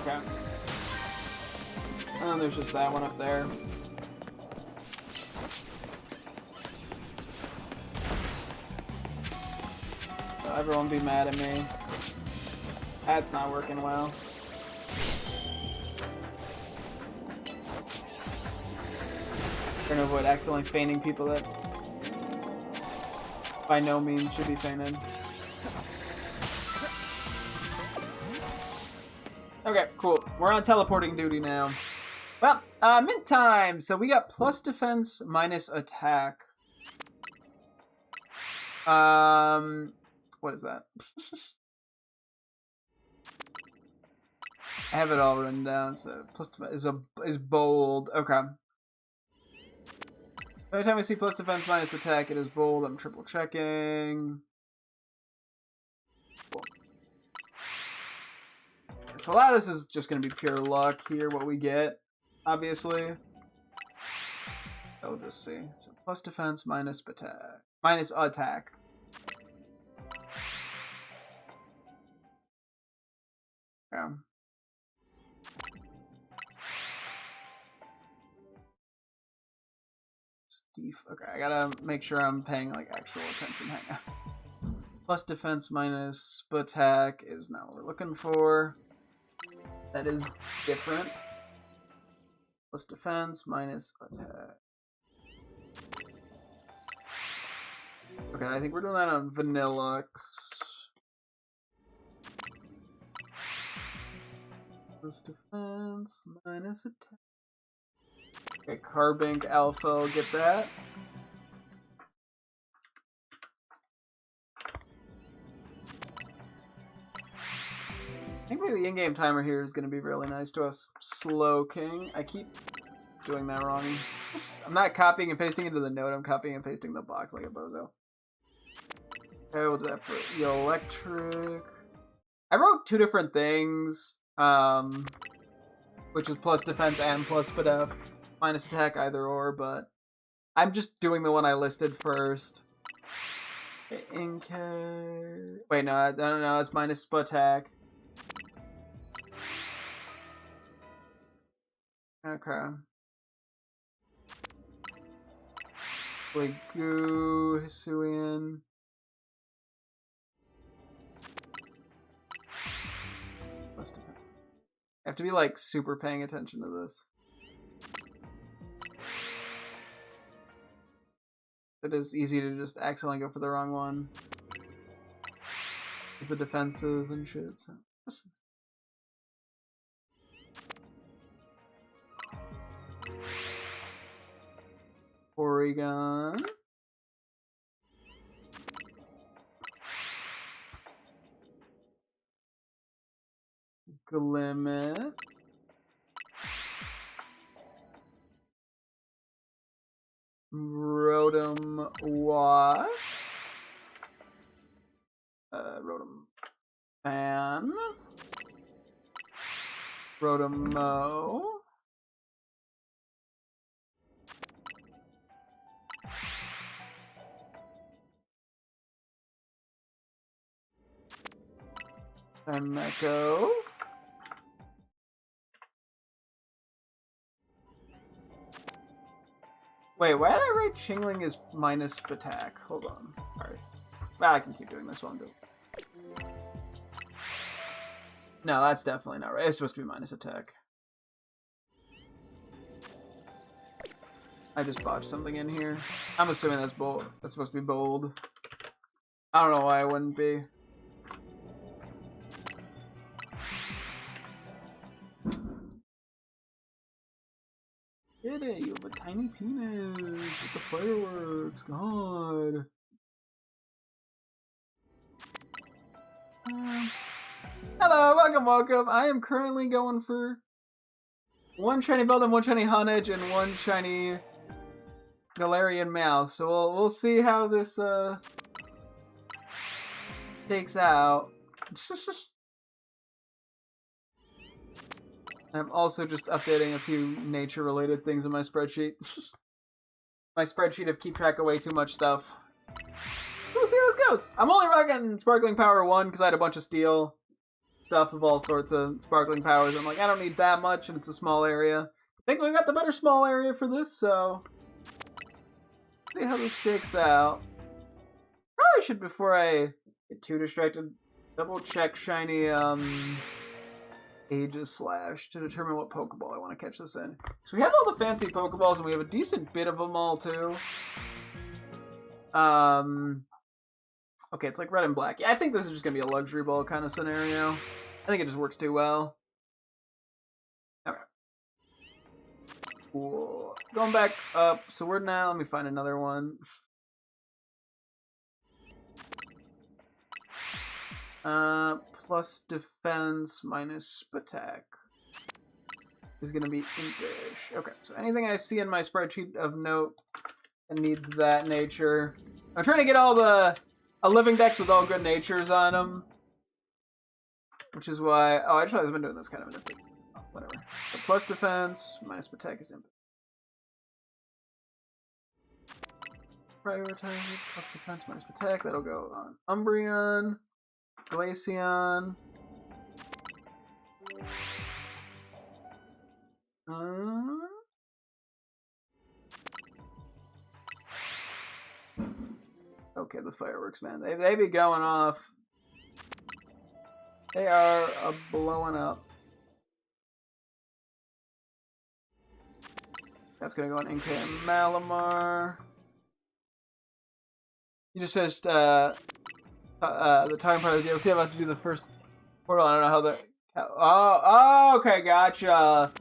Okay. And then there's just that one up there. So everyone be mad at me. That's not working well. Trying to avoid accidentally feigning people that by no means should be feigted. Okay, cool. We're on teleporting duty now. Well, mint time! So we got plus defense, minus attack. What is that? I have it all written down, so plus defense is bold. Okay. Every time we see plus defense, minus attack, it is bold. I'm triple checking. Cool. So a lot of this is just going to be pure luck here, what we get, obviously. We'll just see. So plus defense, minus attack. Minus attack. Yeah. Okay, I gotta make sure I'm paying like actual attention. Hang on. Plus defense minus attack is not what we're looking for. That is different. Plus defense minus attack. Okay, I think we're doing that on Vanillux. Plus defense minus attack. Okay, Carbink Alpha, I'll get that. I think maybe the in-game timer here is going to be really nice to us. Slow King. I keep doing that wrong. I'm not copying and pasting into the note, I'm copying and pasting the box like a bozo. Okay, we'll do that for the electric. I wrote two different things, which was plus defense and plus def. Minus attack either or, but I'm just doing the one I listed first. Wait, no, it's minus attack. Okay. Goo, Hisuian. I have to be like super paying attention to this. It is easy to just accidentally go for the wrong one. With the defenses and shit. So. Porygon. Glimmet. Rotom Wash. Rotom Fan. Rotom-Mow. Echo. Wait, why did I write Chingling as minus attack? Hold on. Alright. I can keep doing this while I'm doing it. No, that's definitely not right. It's supposed to be minus attack. I just botched something in here. I'm assuming that's bold. That's supposed to be bold. I don't know why it wouldn't be. Get it, you have a tiny penis with the fireworks. God. Hello, welcome. I am currently going for one shiny Beldum, one shiny Honedge, and one shiny Galarian Mouth. So we'll see how this takes out. I'm also just updating a few nature-related things in my spreadsheet. My spreadsheet of keep track of way too much stuff. We'll see how this goes. I'm only rocking Sparkling Power 1 because I had a bunch of steel stuff of all sorts of Sparkling Powers. I'm like, I don't need that much, and it's a small area. I think we got the better small area for this, so... see how this shakes out. Probably should, before I get too distracted, Double check shiny Aegis Slash to determine what Pokeball I want to catch this in. So we have all the fancy Pokeballs, and we have a decent bit of them all too. Okay, it's like red and black. Yeah, I think this is just gonna be a luxury ball kind of scenario. I think it just works too well. Okay. Cool. Going back up. So we're now. Let me find another one. Plus defense minus attack is going to be impish. Okay, so anything I see in my spreadsheet of note that needs that nature. I'm trying to get all a living dex with all good natures on them. Which is why... Oh, actually, I've been doing this kind of in a big... Oh, whatever. So plus defense minus attack is impish. Prioritize plus defense minus attack. That'll go on Umbreon. Glaceon. Okay, the fireworks, man. They be going off. They are blowing up. That's gonna go on NK and Malamar. You just finished the time part of the DLC. I'm about to do the first portal. I don't know how the... Oh, okay, gotcha.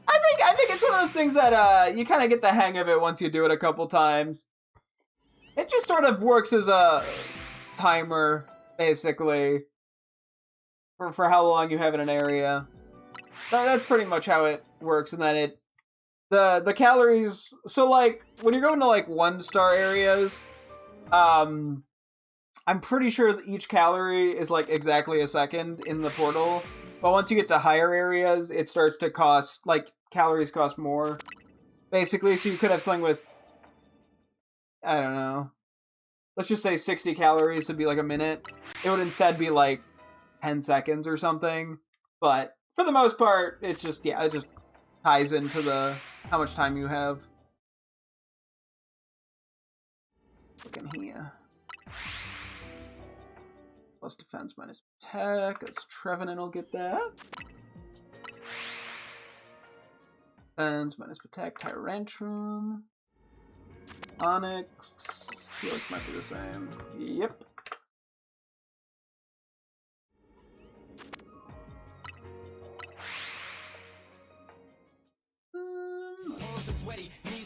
I think it's one of those things that you kind of get the hang of it once you do it a couple times. It just sort of works as a timer, basically, for how long you have in an area. That's pretty much how it works, and then the calories. So like when you're going to like 1-star areas, I'm pretty sure that each calorie is like exactly a second in the portal. But once you get to higher areas, it starts to cost, like, calories cost more. Basically, so you could have something with, I don't know, let's just say 60 calories would be like a minute. It would instead be like 10 seconds or something. But for the most part, it's just, yeah, it just ties into how much time you have. Look in here. Plus defense minus attack. That's Trevenant will get that. Defense minus attack. Tyrantrum. Onyx. Helix might be the same. Yep.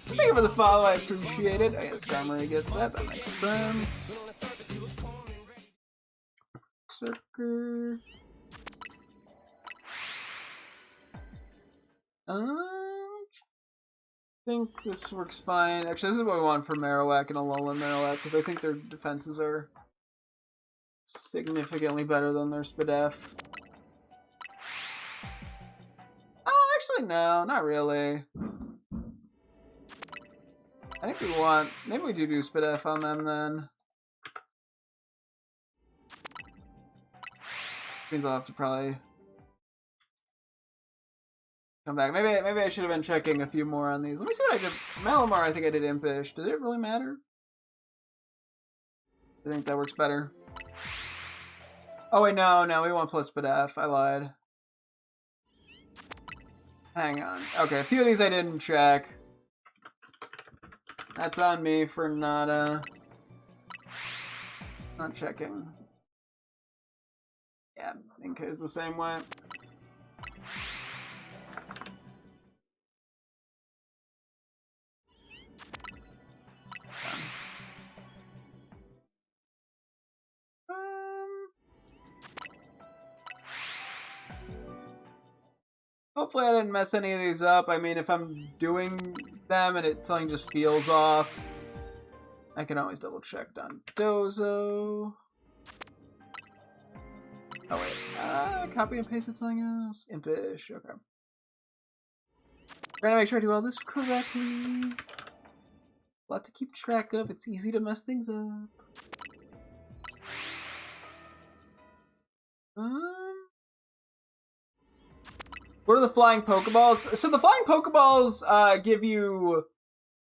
Thank you for the follow. I appreciate it. I guess Skarmory gets that. That makes sense. Circle. I think this works fine. Actually, this is what we want for Marowak and Alolan Marowak, because I think their defenses are significantly better than their Spadef. Oh, actually, no, not really. I think we want... Maybe we do Spadef on them, then. Means I'll have to probably come back. Maybe I should have been checking a few more on these. Let me see what I did. Malamar, I think I did Impish. Does it really matter? I think that works better. Oh wait, no, we want plus Spadef. I lied. Hang on. Okay, a few of these I didn't check. That's on me for not checking. Yeah, Inca is the same way. Hopefully I didn't mess any of these up. I mean, if I'm doing them and something just feels off, I can always double check on Dozo. Oh wait, copy and paste something else. Impish, okay. Trying to make sure I do all this correctly. A lot to keep track of. It's easy to mess things up. What are the flying Pokeballs? So the flying Pokeballs give you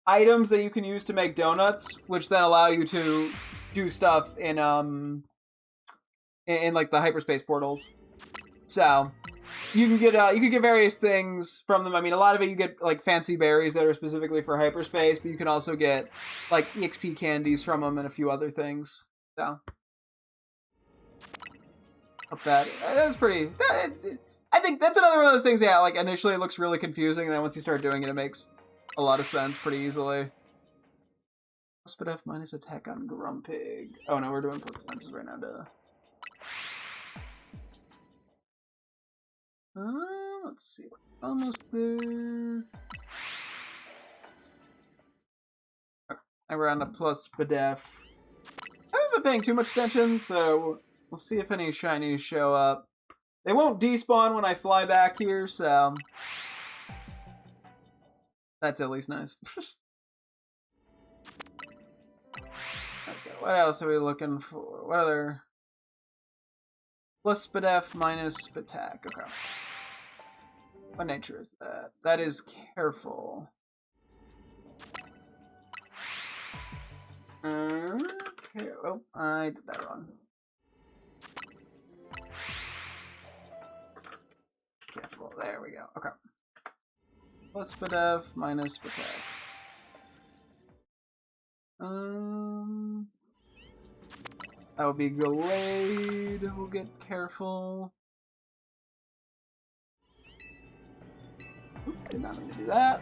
items that you can use to make donuts, which then allow you to do stuff in in like the hyperspace portals. So you can get various things from them. I mean, a lot of it you get like fancy berries that are specifically for hyperspace, but you can also get like EXP candies from them and a few other things. So that's pretty. I think that's another one of those things. Yeah, like initially it looks really confusing, and then once you start doing it, it makes a lot of sense pretty easily. Plus but F minus attack on Grumpig. Oh no, we're doing plus defenses right now. Duh. Let's see. We're almost there. Okay. And we're on to plus BDF. I haven't been paying too much attention, so we'll see if any shinies show up. They won't despawn when I fly back here, so that's at least nice. Okay, what else are we looking for? What other? Plus BDF minus attack. Okay. What nature is that? That is careful. Okay. Oh, I did that wrong. Careful. There we go. Okay. Plus BDF minus attack. That will be Glade. We'll get careful. Oop, did not mean to do that.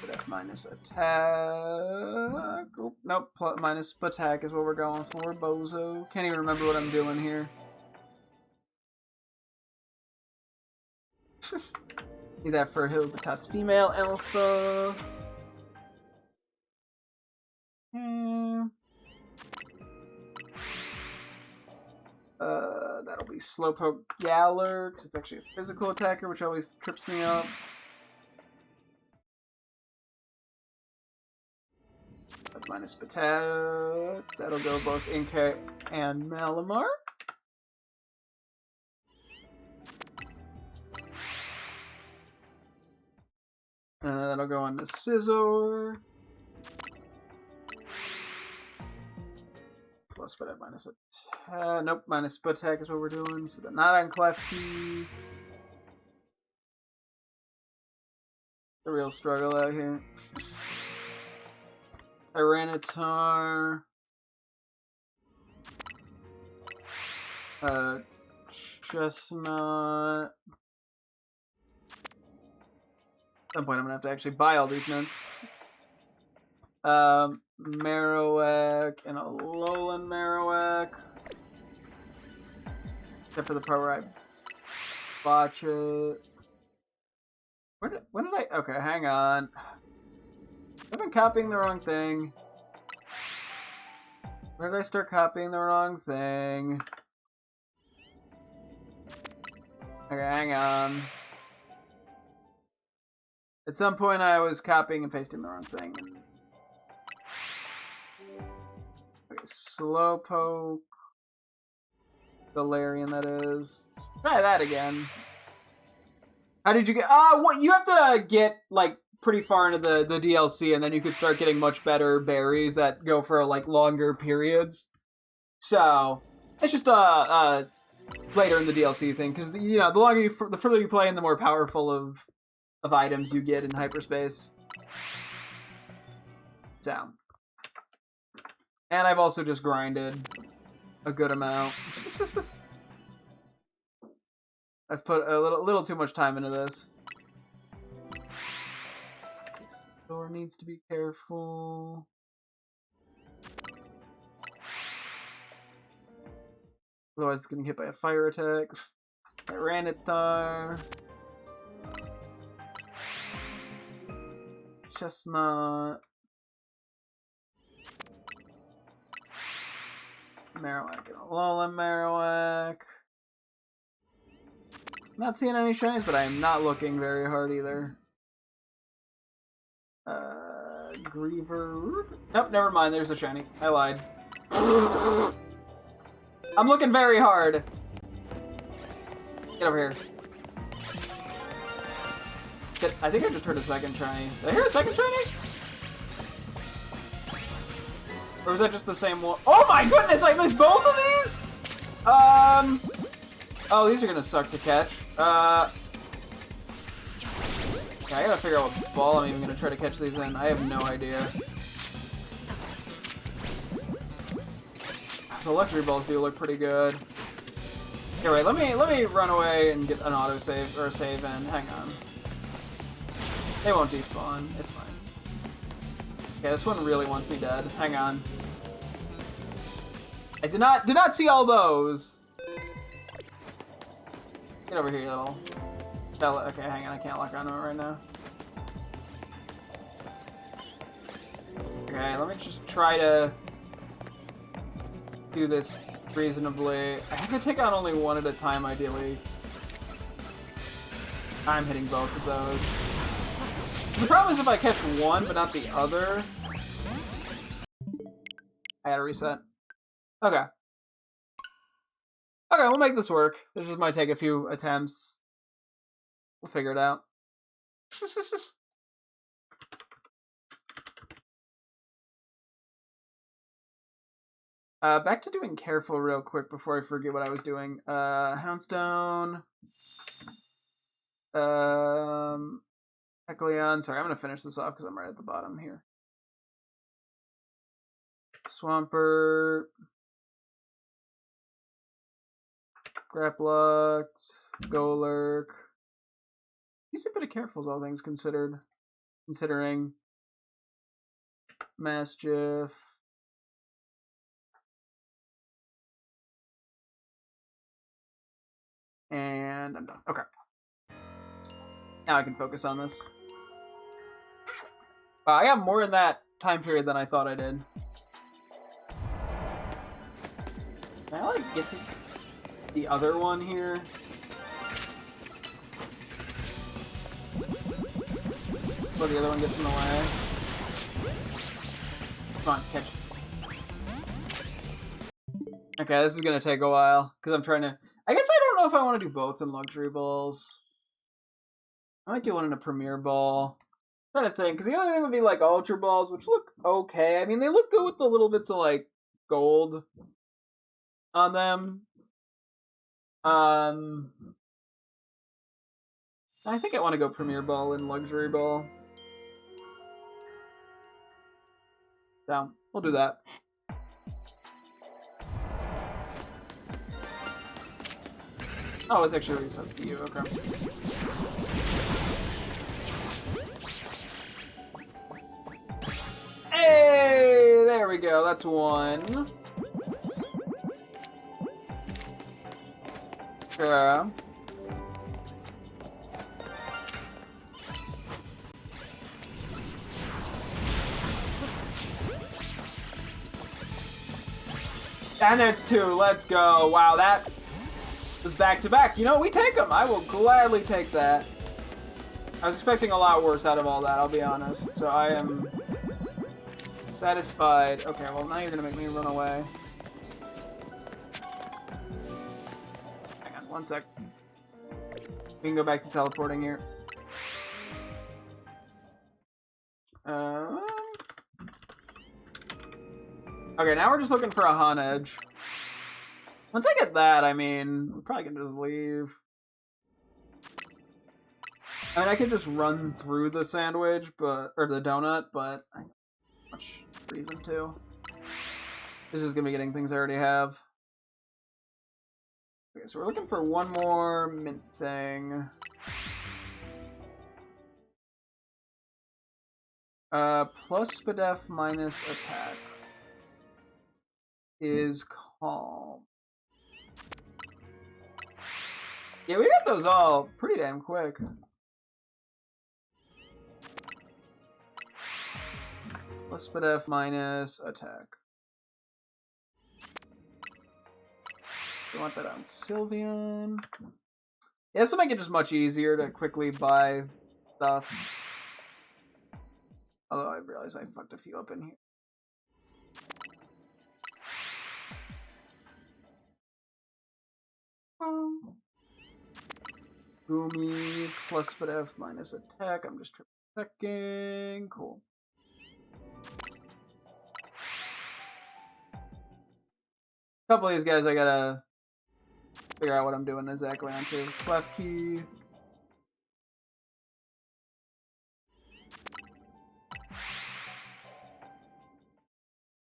BDF minus attack. Oop, nope, minus attack is what we're going for. Bozo. Can't even remember what I'm doing here. Need that for Hilbitas female alpha. That'll be Slowpoke Galler, because it's actually a physical attacker, which always trips me up. Minus Patat. That'll go both Inkay and Malamar. That'll go on to Scizor. Plus Patat minus attack. Nope, minus attack is what we're doing. So they're not on Klefki. The real struggle out here. Tyranitar. Chestnut. At some point I'm gonna have to actually buy all these mints. Marowak and a Alolan Marowak. Except for the part where I botch it. When did I? Okay, hang on. I've been copying the wrong thing. Where did I start copying the wrong thing? Okay, hang on. At some point I was copying and pasting the wrong thing. Okay, Slowpoke. Galarian, that is. Let's try that again. How did you get... what? You have to get, like, pretty far into the DLC, and then you could start getting much better berries that go for, like, longer periods. So, it's just, later in the DLC thing, because, you know, the further you play and the more powerful of items you get in hyperspace. So. And I've also just grinded a good amount. I've put a little too much time into this. This door needs to be careful. Otherwise it's getting hit by a fire attack. Tyranitar. Chestnut. Marowak and Alolan Marowak. Not seeing any shinies, but I am not looking very hard either. Griever. Nope, never mind. There's a shiny. I lied. I'm looking very hard. Get over here. I think I just heard a second shiny. Did I hear a second shiny? Or is that just the same one? Oh my goodness, I missed both of these? Oh, these are gonna suck to catch. Okay, I gotta figure out what ball I'm even gonna try to catch these in. I have no idea. The luxury balls do look pretty good. Okay, wait, let me run away and get an autosave or a save in. Hang on. They won't despawn. It's fine. Okay, this one really wants me dead. Hang on. I did not see all those. Get over here, you little. Okay, hang on. I can't lock onto it right now. Okay, let me just try to do this reasonably. I have to take on only one at a time, ideally. I'm hitting both of those. The problem is if I catch one but not the other. I gotta reset. Okay. Okay, we'll make this work. This just might take a few attempts. We'll figure it out. Back to doing careful real quick before I forget what I was doing. Houndstone. Hecleon. Sorry, I'm gonna finish this off because I'm right at the bottom here. Swampert. Graplux. Golurk. He's a bit of careful, all things considered. Considering Mastiff. And I'm done. Okay. Now I can focus on this. Wow, I got more in that time period than I thought I did. Can I, like, get to the other one here? Before the other one gets in the way. Come on, catch. Okay, this is gonna take a while, because I'm trying to... I guess I don't know if I want to do both in luxury balls. I might do one in a premier ball. I'm trying to think, because the other thing would be like ultra balls, which look okay. I mean, they look good with the little bits of like gold on them. I think I want to go premier ball and luxury ball. So we'll do that. Oh, it's actually reset for you. Okay. Hey, there we go. That's one. Yeah. And there's two. Let's go. Wow, that was back to back. You know, we take them. I will gladly take that. I was expecting a lot worse out of all that, I'll be honest. So I am satisfied. Okay, well, now you're going to make me run away. Hang on, one sec. We can go back to teleporting here. Okay, now we're just looking for a Han Edge. Once I get that, I mean, I'm probably gonna just leave. I mean, I could just run through the sandwich, or the donut, but I don't have much reason to. This is gonna be getting things I already have. Okay, so we're looking for one more mint thing. Plus Spadef minus attack is calm. Yeah, we got those all pretty damn quick. Plus Spadef minus attack. You want that on Sylveon? Yeah, this will make it just much easier to quickly buy stuff. Although I realize I fucked a few up in here. Gumi plus Spadef minus attack. I'm just triple checking. Cool. A couple of these guys I gotta figure out what I'm doing exactly onto. Left key.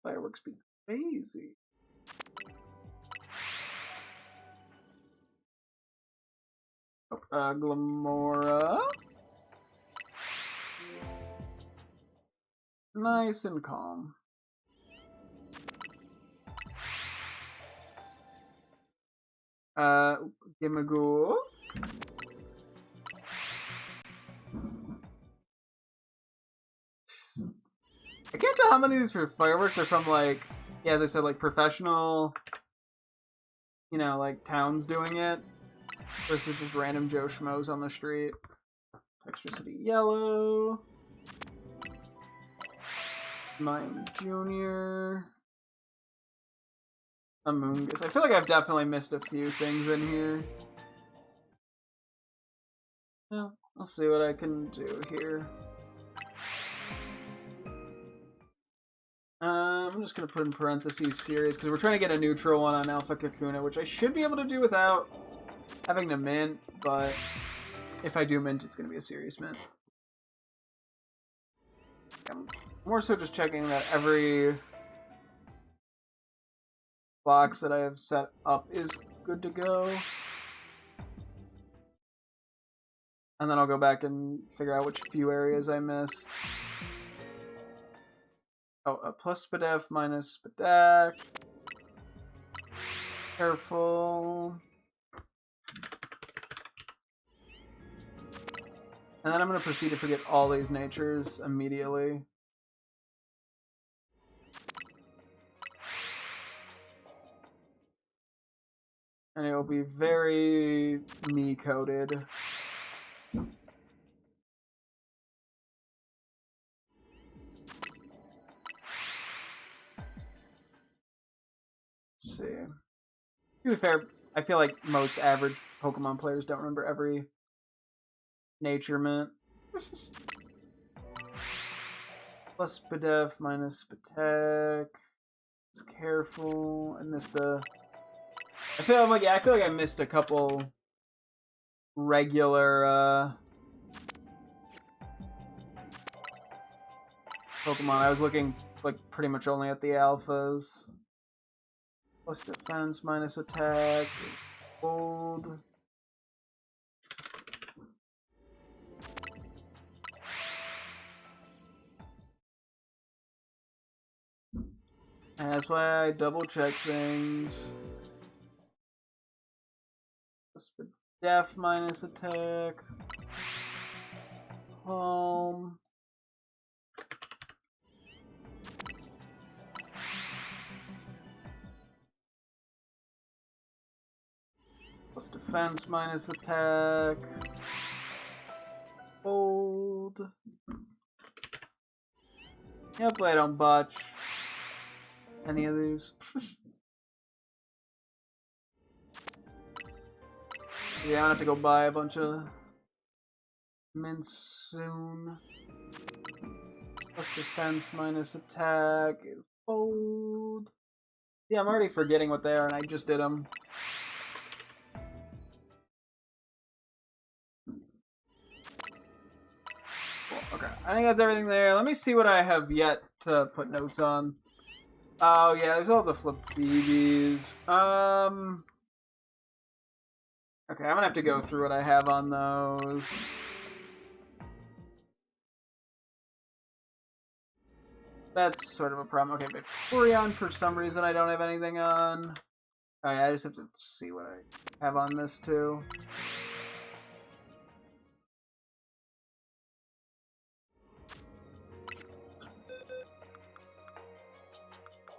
Fireworks be crazy. Glamora. Nice and calm. Gimmaghoul. I can't tell how many of these for fireworks are from, like, yeah, as I said, like, professional, you know, like, towns doing it, versus just random Joe Schmoes on the street. Textricity yellow. Mime Jr. Amoongus. I feel like I've definitely missed a few things in here. Yeah, I'll see what I can do here. I'm just going to put in parentheses series, because we're trying to get a neutral one on Alpha Kakuna, which I should be able to do without having to mint, but if I do mint, it's going to be a serious mint. I'm more so just checking that every box that I have set up is good to go. And then I'll go back and figure out which few areas I miss. Oh, a plus Spadef minus Spadak. Careful. And then I'm going to proceed to forget all these natures immediately. And it will be very me-coded. Let's see. To be fair, I feel like most average Pokemon players don't remember every nature mint. Plus Spadef minus Spatek. It's careful. I missed a... I feel like I missed a couple regular Pokemon. I was looking like pretty much only at the alphas. Plus defense minus attack. Hold. And that's why I double check things. Def minus attack. Home. Plus defense minus attack. Hold. Yep, I don't botch any of these. Yeah, I have to go buy a bunch of mints soon. Plus defense minus attack is hold. Yeah, I'm already forgetting what they are, and I just did them. Cool. Okay, I think that's everything there. Let me see what I have yet to put notes on. Oh yeah, there's all the flip BBs. Okay, I'm gonna have to go through what I have on those. That's sort of a problem. Okay, Vaporeon, for some reason I don't have anything on. Oh yeah, I just have to see what I have on this too.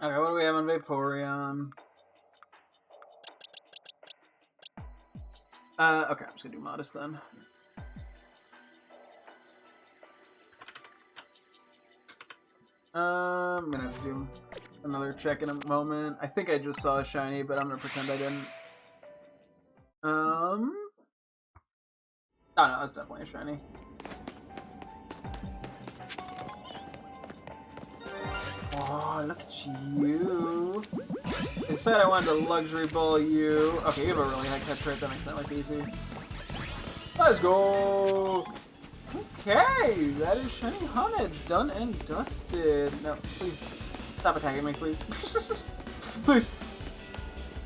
Okay, what do we have on Vaporeon? Okay, I'm just gonna do Modest then. I'm gonna have to do another check in a moment. I think I just saw a shiny, but I'm gonna pretend I didn't. Oh no, that's definitely a shiny. Oh, look at you. I said I wanted to luxury ball you. Okay, you have a really high catch rate. That makes that look easy. Let's go. Okay, that is Shiny Honedge done and dusted. No, please stop attacking me, please. Please.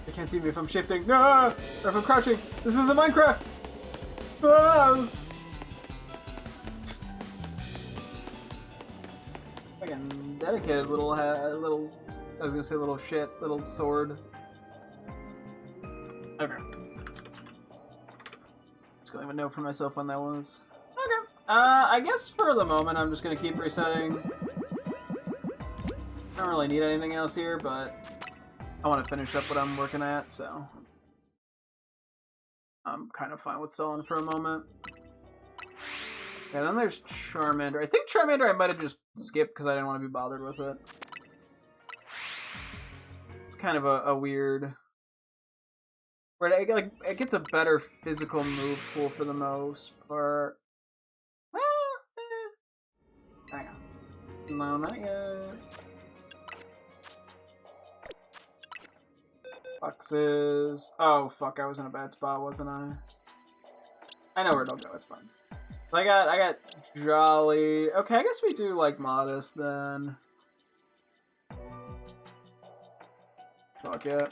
They can't see me if I'm shifting. No, or if I'm crouching. This isn't Minecraft. Oh. Fucking dedicated little, I was gonna say little shit, little sword. Okay. Just gonna even know for myself when that was. Okay. I guess for the moment I'm just gonna keep resetting. I don't really need anything else here, but I want to finish up what I'm working at, so I'm kind of fine with stalling for a moment. Yeah, then there's Charmander. I think Charmander I might have just skipped because I didn't want to be bothered with it. It's kind of a weird... Where it gets a better physical move pool for the most part. Hang on. No, not yet. Foxes. Oh, fuck, I was in a bad spot, wasn't I? I know where it'll go, it's fine. I got Jolly. Okay, I guess we do like Modest then. Fuck it.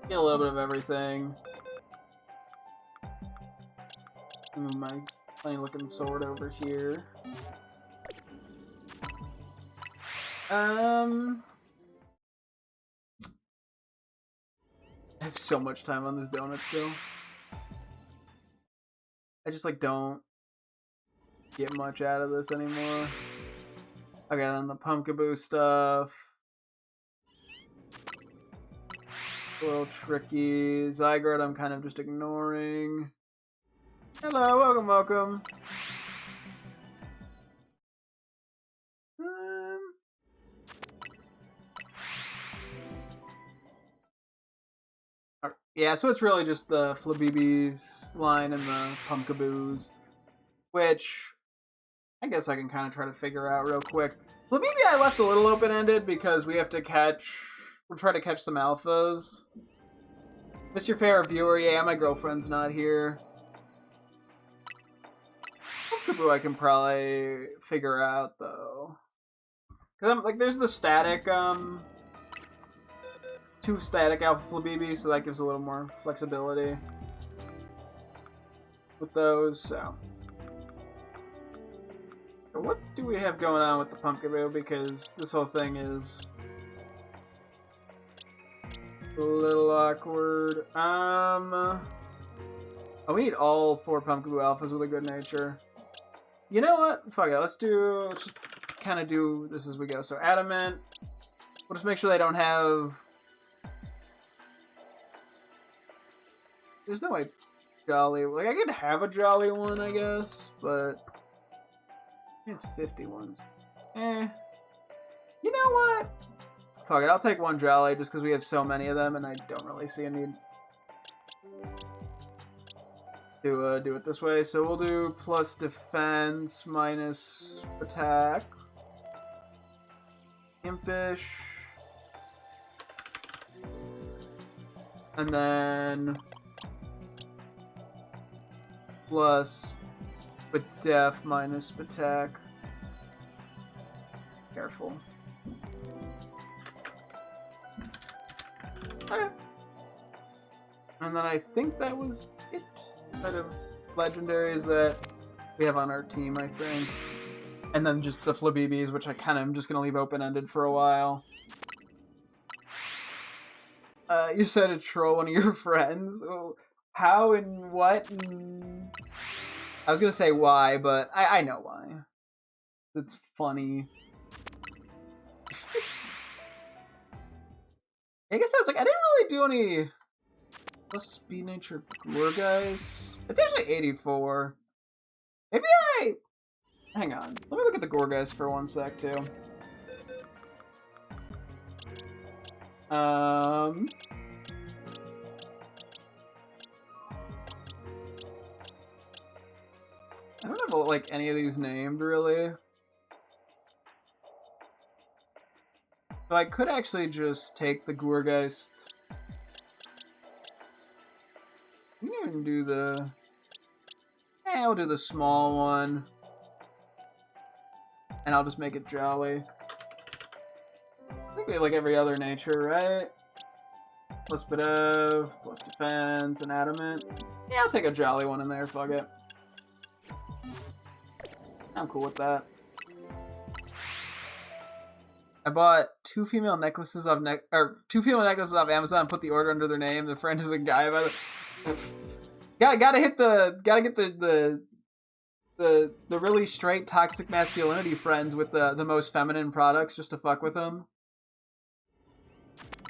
Get a little bit of everything. Move my funny looking sword over here. I have so much time on this donut still. I just like don't get much out of this anymore. Okay, then the Pumpkaboo stuff. A little tricky. Zygarde I'm kind of just ignoring. Hello, welcome, welcome. Yeah, so it's really just the Flabébé's line and the Pumpkaboos, which I guess I can kind of try to figure out real quick. Flabébé I left a little open-ended because we have to we'll try to catch some alphas. Miss your favorite viewer? Yeah, my girlfriend's not here. Pumpkaboo I can probably figure out, though. Because I'm like, there's the static, 2 static alpha Flabébé, so that gives a little more flexibility with those, so. But what do we have going on with the Pumpkaboo? Because this whole thing is a little awkward. Oh, we need all 4 Pumpkaboo alphas with a good nature. You know what? Fuck it, let's just kind of do this as we go. So Adamant, we'll just make sure they don't have... There's no way Jolly... Like, I could have a Jolly one, I guess, but... It's 50 ones. Eh. You know what? Fuck it, I'll take 1 Jolly just because we have so many of them and I don't really see a need to do it this way. So we'll do plus defense minus attack. Impish. And then plus def minus attack. Careful. Okay. And then I think that was it. Kind of legendaries that we have on our team, I think. And then just the Flabébés, which I kind of am just going to leave open-ended for a while. You said to troll one of your friends. How and what? I was going to say why, but I know why. It's funny. I guess I was like, I didn't really do any plus speed nature gore guys. It's actually 84. Maybe hang on. Let me look at the gore guys for 1 sec too. I don't have like any of these named really. So I could actually just take the Gourgeist. We can even do the... I'll do the small one. And I'll just make it jolly. I think we have like every other nature, right? Plus Bedev, plus defense, and adamant. Yeah, I'll take a jolly one in there, fuck it. I'm cool with that. I bought two female necklaces off Amazon. Put the order under their name. The friend is a guy. Gotta get the really straight toxic masculinity friends with the most feminine products just to fuck with them.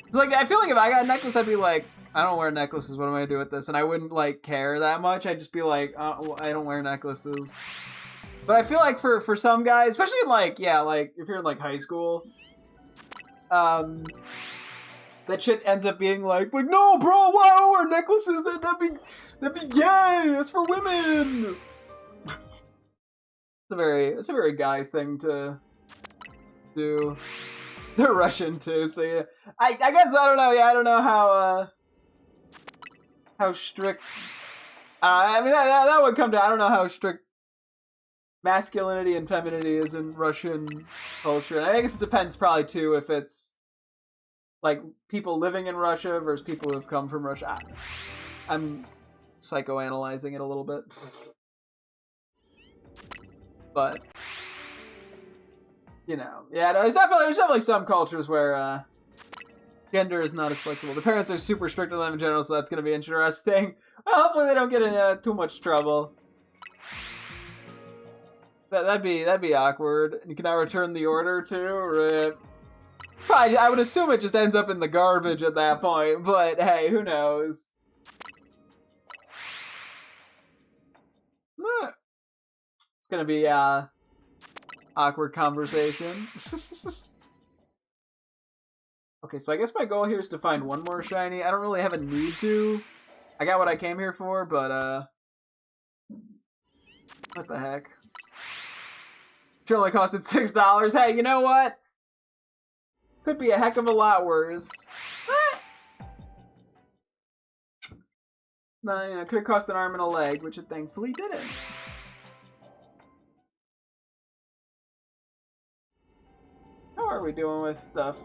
It's like I feel like if I got a necklace, I'd be like, I don't wear necklaces. What am I gonna do with this? And I wouldn't like care that much. I'd just be like, I don't wear necklaces. But I feel like for some guys, especially in like if you're in like high school. That shit ends up being like no, bro, why don't wear necklaces? That'd be gay. It's for women. It's a very guy thing to do. They're Russian too, so yeah. I guess I don't know. Yeah, I don't know how strict. I mean that would come to. I don't know how strict masculinity and femininity is in Russian culture. I guess it depends probably too if it's like people living in Russia versus people who have come from Russia. I'm psychoanalyzing it a little bit. But you know, yeah, there's definitely some cultures where gender is not as flexible. The parents are super strict on them in general, so that's gonna be interesting. Well, hopefully they don't get in too much trouble. That'd be awkward. You can now return the order too. Rip. Probably, I would assume it just ends up in the garbage at that point. But hey, who knows? It's gonna be awkward conversation. Okay, so I guess my goal here is to find one more shiny. I don't really have a need to. I got what I came here for, but what the heck? It only costed $6. Hey, you know what? Could be a heck of a lot worse. No, you know, it could have cost an arm and a leg, which it thankfully didn't. How are we doing with stuff?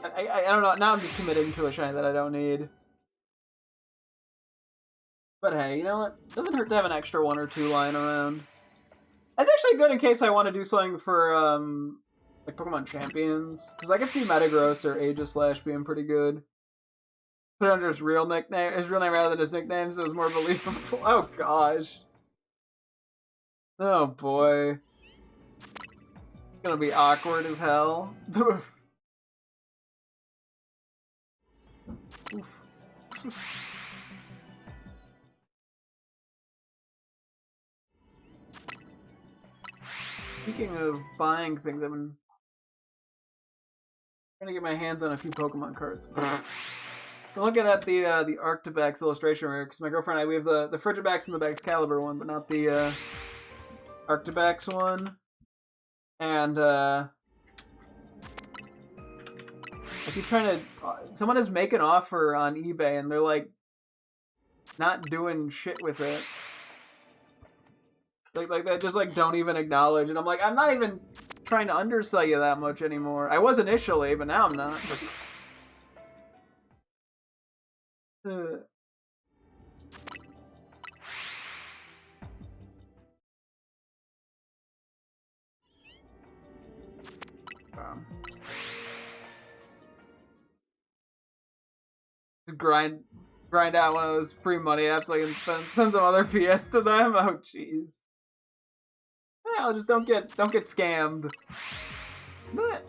I don't know. Now I'm just committing to a shiny that I don't need. But hey, you know what? Doesn't hurt to have an extra one or two lying around. That's actually good in case I want to do something for like Pokemon Champions, because I could see Metagross or Aegislash being pretty good. Put it under his real name rather than his nickname, so it was more believable. Oh gosh. Oh boy. It's gonna be awkward as hell. Oof. Speaking of buying things, I've been trying to get my hands on a few Pokemon cards. I'm looking at the Arctibax illustration rare, because my girlfriend and I, we have the Frigibax and the Baxcalibur one, but not the Arctibax one. And I keep trying to... someone is making an offer on eBay, and they're like not doing shit with it. Like they just like don't even acknowledge, and I'm like, I'm not even trying to undersell you that much anymore. I was initially, but now I'm not. Grind out one of those free money apps so I can send some other PS to them. Oh jeez. No, just don't get scammed. But...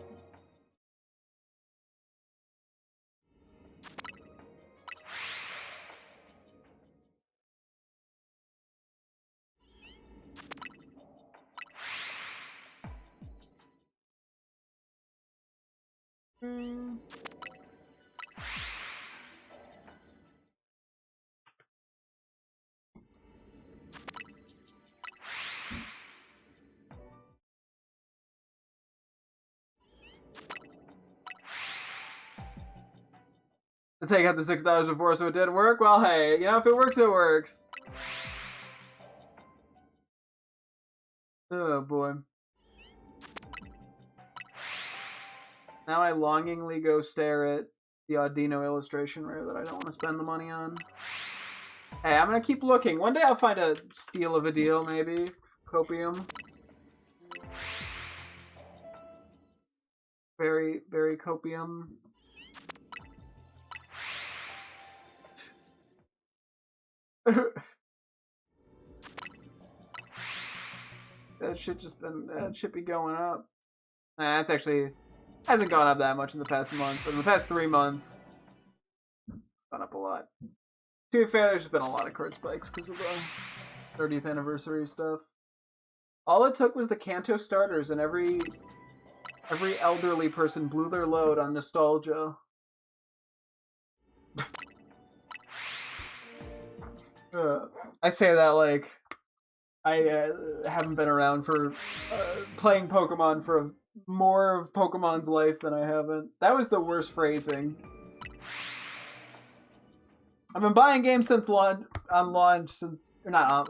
Let's say I got the $6 before, so it didn't work. Well, hey, you know, if it works, it works. Oh boy. Now I longingly go stare at the Audino illustration rare that I don't want to spend the money on. Hey, I'm gonna keep looking. One day I'll find a steal of a deal, maybe. Copium. Very, very copium. That should be going up. Nah, it's actually hasn't gone up that much in the past month, but in the past 3 months, it's gone up a lot. To be fair, there's been a lot of card spikes because of the 30th anniversary stuff. All it took was the Kanto starters, and every elderly person blew their load on nostalgia. I say that like I haven't been around for playing Pokemon for more of Pokemon's life than I haven't. That was the worst phrasing. I've been buying games since launch, since or not on.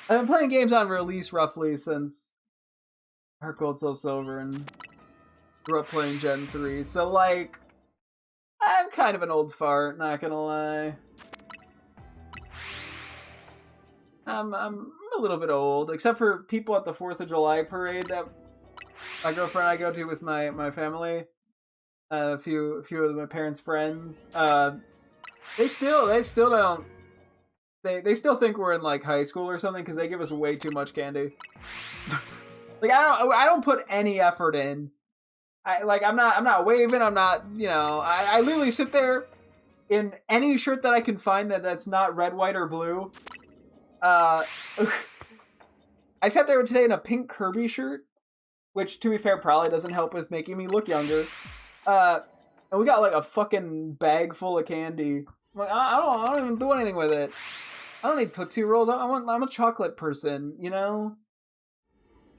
I've been playing games on release roughly since Heart Gold, Soul Silver, and grew up playing Gen 3. So like, I'm kind of an old fart, not gonna lie. I'm a little bit old, except for people at the 4th of July parade that my girlfriend and I go to with my family. A few of my parents' friends. They still don't. They still think we're in like high school or something because they give us way too much candy. Like I don't put any effort in. I'm not waving. I'm not, you know. I literally sit there in any shirt that I can find that's not red, white, or blue. I sat there today in a pink Kirby shirt, which, to be fair, probably doesn't help with making me look younger. And we got like a fucking bag full of candy. I'm like, I don't even do anything with it. I don't need Tootsie Rolls. I'm a chocolate person, you know?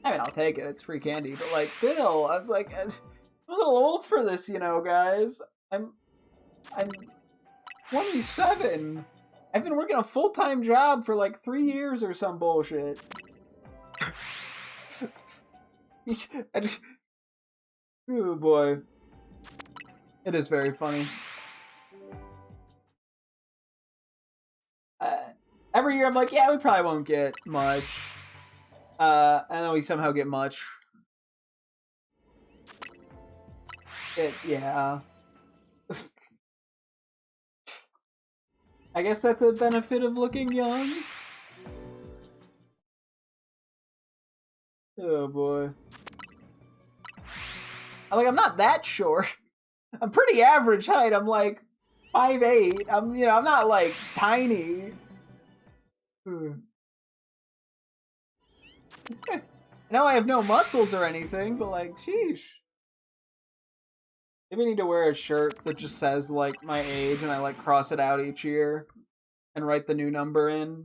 I mean, I'll take it. It's free candy. But, like, still, I was like, I'm a little old for this, you know, guys. I'm 27. I've been working a full-time job for, like, 3 years or some bullshit. Oh, boy. It is very funny. Every year I'm like, yeah, we probably won't get much. And then we somehow get much. Yeah. I guess that's a benefit of looking young. Oh boy. I'm not that short. I'm pretty average height. I'm like 5'8". I'm not like tiny. Now I have no muscles or anything, but like, sheesh. Maybe I need to wear a shirt that just says like my age and I like cross it out each year and write the new number in.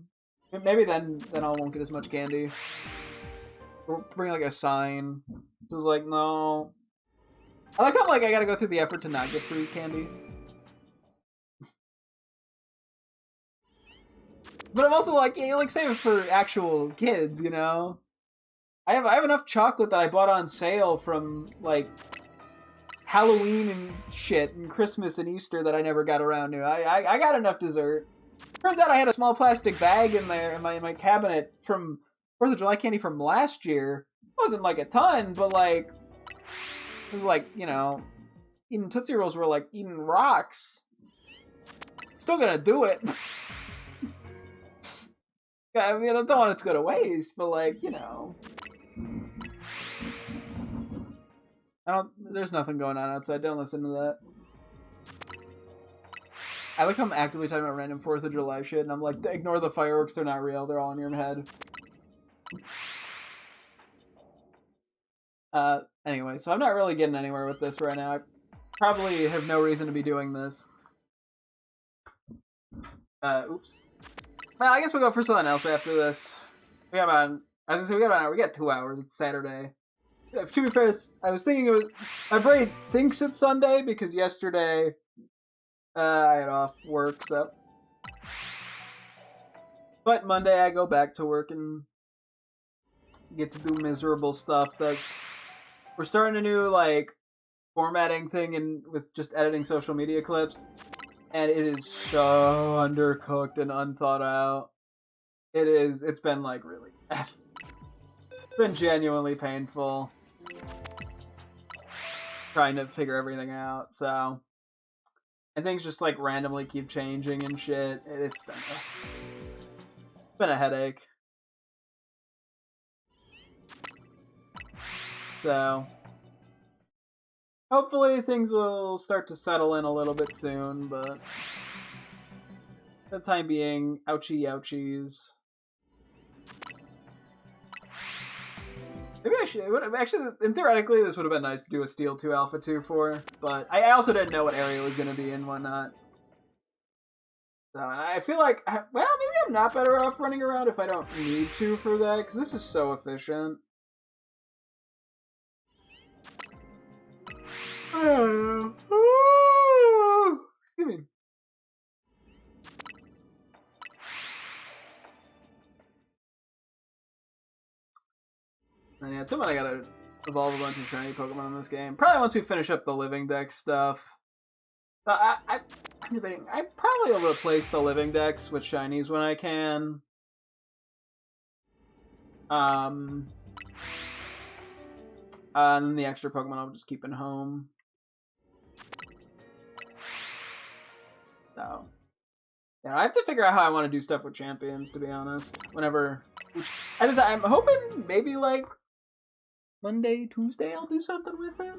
Maybe then I won't get as much candy. Or bring like a sign. This is like, no. I like how like I gotta go through the effort to not get free candy. But I'm also like, yeah, like save it for actual kids, you know? I have enough chocolate that I bought on sale from like Halloween and shit and Christmas and Easter that I never got around to. I got enough dessert. Turns out I had a small plastic bag in there in my cabinet from 4th of July candy from last year. It wasn't like a ton, but like it was like, you know, eating Tootsie Rolls were like eating rocks. Still gonna do it. I mean, I don't want it to go to waste, but like, you know. There's nothing going on outside. Don't listen to that. I like how I'm actively talking about random 4th of July shit, and I'm like, ignore the fireworks, they're not real, they're all in your head. Anyway, so I'm not really getting anywhere with this right now. I probably have no reason to be doing this. Oops. Well, I guess we'll go for something else after this. We got about, as I said, we got about an hour. We got 2 hours. It's Saturday. To be fair, I was thinking it was, my brain thinks it's Sunday because yesterday I had off work, so. But Monday I go back to work and get to do miserable stuff. We're starting a new like formatting thing and with just editing social media clips, and it is so undercooked and unthought out. It's been like really bad. It's been genuinely painful trying to figure everything out, so. And things just like randomly keep changing and shit. It's been a headache. So hopefully things will start to settle in a little bit soon, but for the time being, ouchie ouchies. Maybe I should. Actually, and theoretically, this would have been nice to do a Steel 2 Alpha 2 for, but I also didn't know what area it was going to be and whatnot. So I feel like, well, maybe I'm not better off running around if I don't need to for that, because this is so efficient. Excuse me. And yeah, at some point I gotta evolve a bunch of shiny Pokemon in this game. Probably once we finish up the Living Dex stuff. I'm debating. I probably will replace the Living Dex with shinies when I can. And then the extra Pokemon I'll just keep in home. So, yeah, I have to figure out how I want to do stuff with champions, to be honest. Whenever, I'm hoping maybe like Monday, Tuesday, I'll do something with it.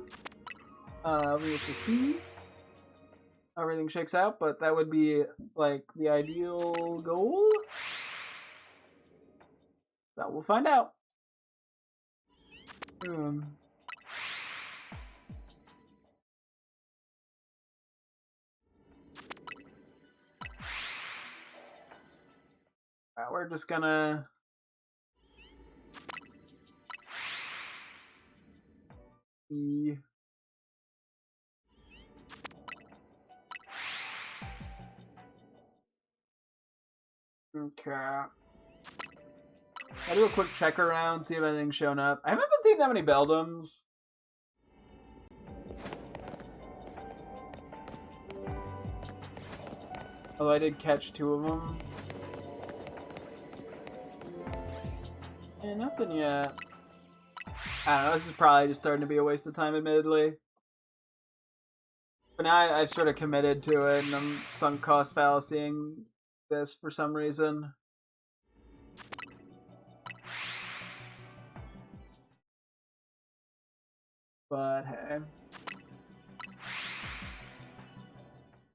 We have to see how everything shakes out, but that would be like the ideal goal. So we'll find out. We're just gonna okay. I'll do a quick check around, see if anything's shown up. I haven't been seeing that many Beldums. Although I did catch 2 of them. And nothing yet. I don't know, this is probably just starting to be a waste of time, admittedly. But now I've sort of committed to it, and I'm sunk cost fallacying this for some reason. But hey.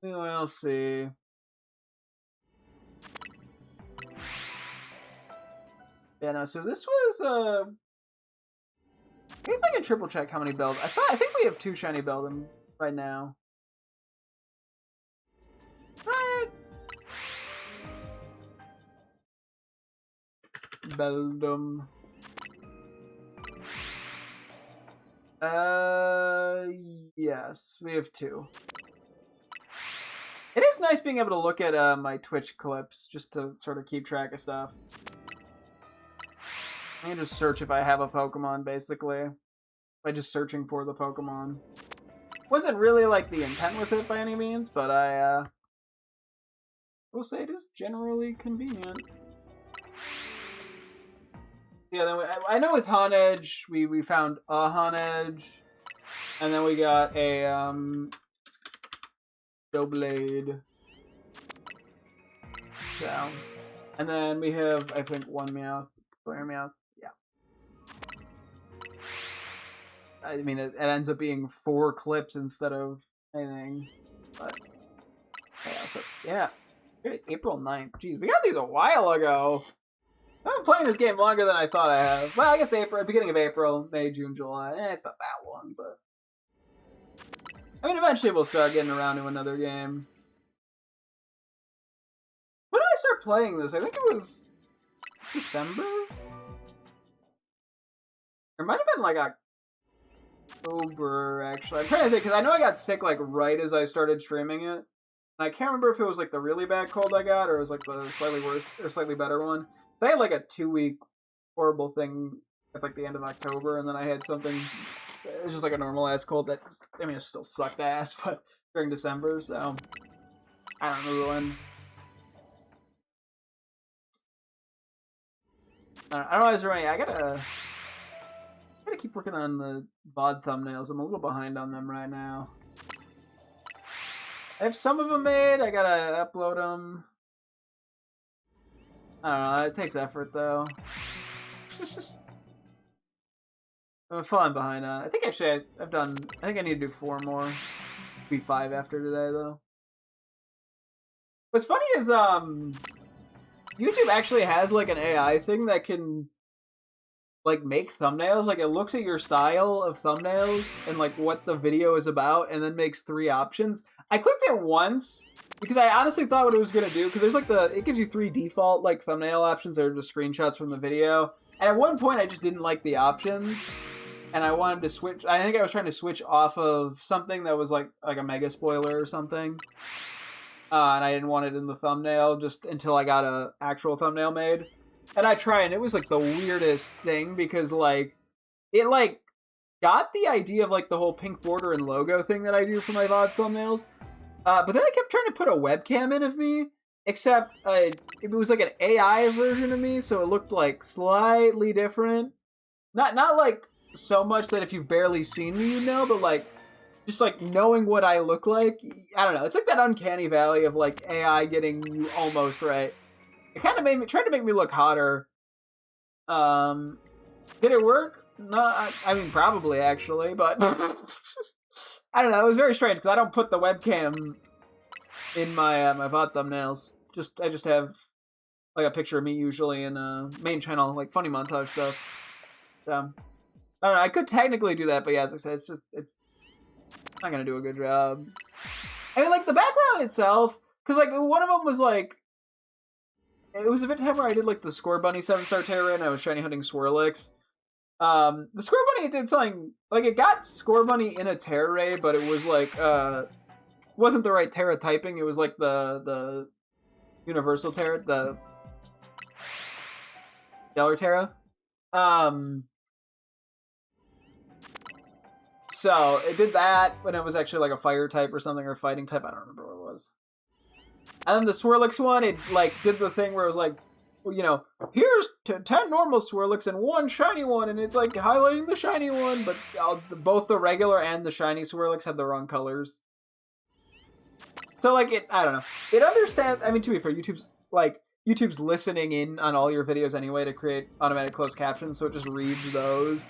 We'll see. Yeah, no, so this was, I guess I can triple check how many Beldum. I think we have 2 shiny Beldum right now. Right. Beldum. Yes, we have 2. It is nice being able to look at my Twitch clips just to sort of keep track of stuff. I can just search if I have a Pokemon, basically. By just searching for the Pokemon. Wasn't really like the intent with it by any means, but I will say it is generally convenient. Yeah, then I know with Honedge, we found a Honedge, and then we got a Doublade. So, and then we have, I think, 1 Meowth, Flare Meowth. Yeah. I mean, it ends up being 4 clips instead of anything, but yeah. So yeah, April 9th. Jeez, we got these a while ago. I've been playing this game longer than I thought I have. Well, I guess beginning of April, May, June, July. It's not that long, but I mean, eventually we'll start getting around to another game. When did I start playing this? I think it was December? It might have been like October, actually. I'm trying to think, because I know I got sick like right as I started streaming it. I can't remember if it was like the really bad cold I got or it was like the slightly worse or slightly better one. So I had like a 2-week horrible thing at like the end of October, and then I had something. It was just like a normal ass cold that I mean it still sucked ass, but during December. So I don't know when. I don't know. I was right. I gotta keep working on the VOD thumbnails. I'm a little behind on them right now. I have some of them made. I gotta upload them. I don't know. It takes effort though. I'm falling behind on. I think actually I've done. I think I need to do 4 more. Be 5 after today though. What's funny is YouTube actually has like an AI thing that can like make thumbnails. Like it looks at your style of thumbnails and like what the video is about, and then makes 3 options. I clicked it once because I honestly thought what it was gonna do, because there's like it gives you 3 default like thumbnail options that are just screenshots from the video. And at one point I just didn't like the options, and I wanted to switch. I think I was trying to switch off of something that was like a mega spoiler or something. And I didn't want it in the thumbnail just until I got a actual thumbnail made. And I tried, and it was like the weirdest thing, because like it like got the idea of like the whole pink border and logo thing that I do for my VOD thumbnails. But then I kept trying to put a webcam in of me, except it was like an AI version of me, so it looked like slightly different. Not like so much that if you've barely seen me, you know, but like just like knowing what I look like. I don't know. It's like that uncanny valley of like AI getting you almost right. It kind of tried to make me look hotter. Did it work? No, I mean probably actually, but I don't know. It was very strange because I don't put the webcam in my my VOD thumbnails. I just have like a picture of me usually in main channel, like funny montage stuff. So I don't know. I could technically do that, but yeah, as I said, it's not gonna do a good job. I mean, like the background itself, because like one of them was like, it was a bit time where I did like the Score Bunny 7-star terror, and I was shiny hunting Swirlix. The Score Bunny, it did something like it got Score Bunny in a terror ray, but it was like wasn't the right Terra typing. It was like the Universal Terra, the Stellar Terra. So it did that when it was actually like a fire type or something, or a fighting type. I don't remember what it was. And then the Swirlix one, it like did the thing where it was like, well, you know, here's 10 normal Swirlix and 1 shiny one, and it's like highlighting the shiny one, but both the regular and the shiny Swirlix have the wrong colors. So like I don't know. It understands. I mean, to be fair, YouTube's listening in on all your videos anyway to create automatic closed captions, so it just reads those.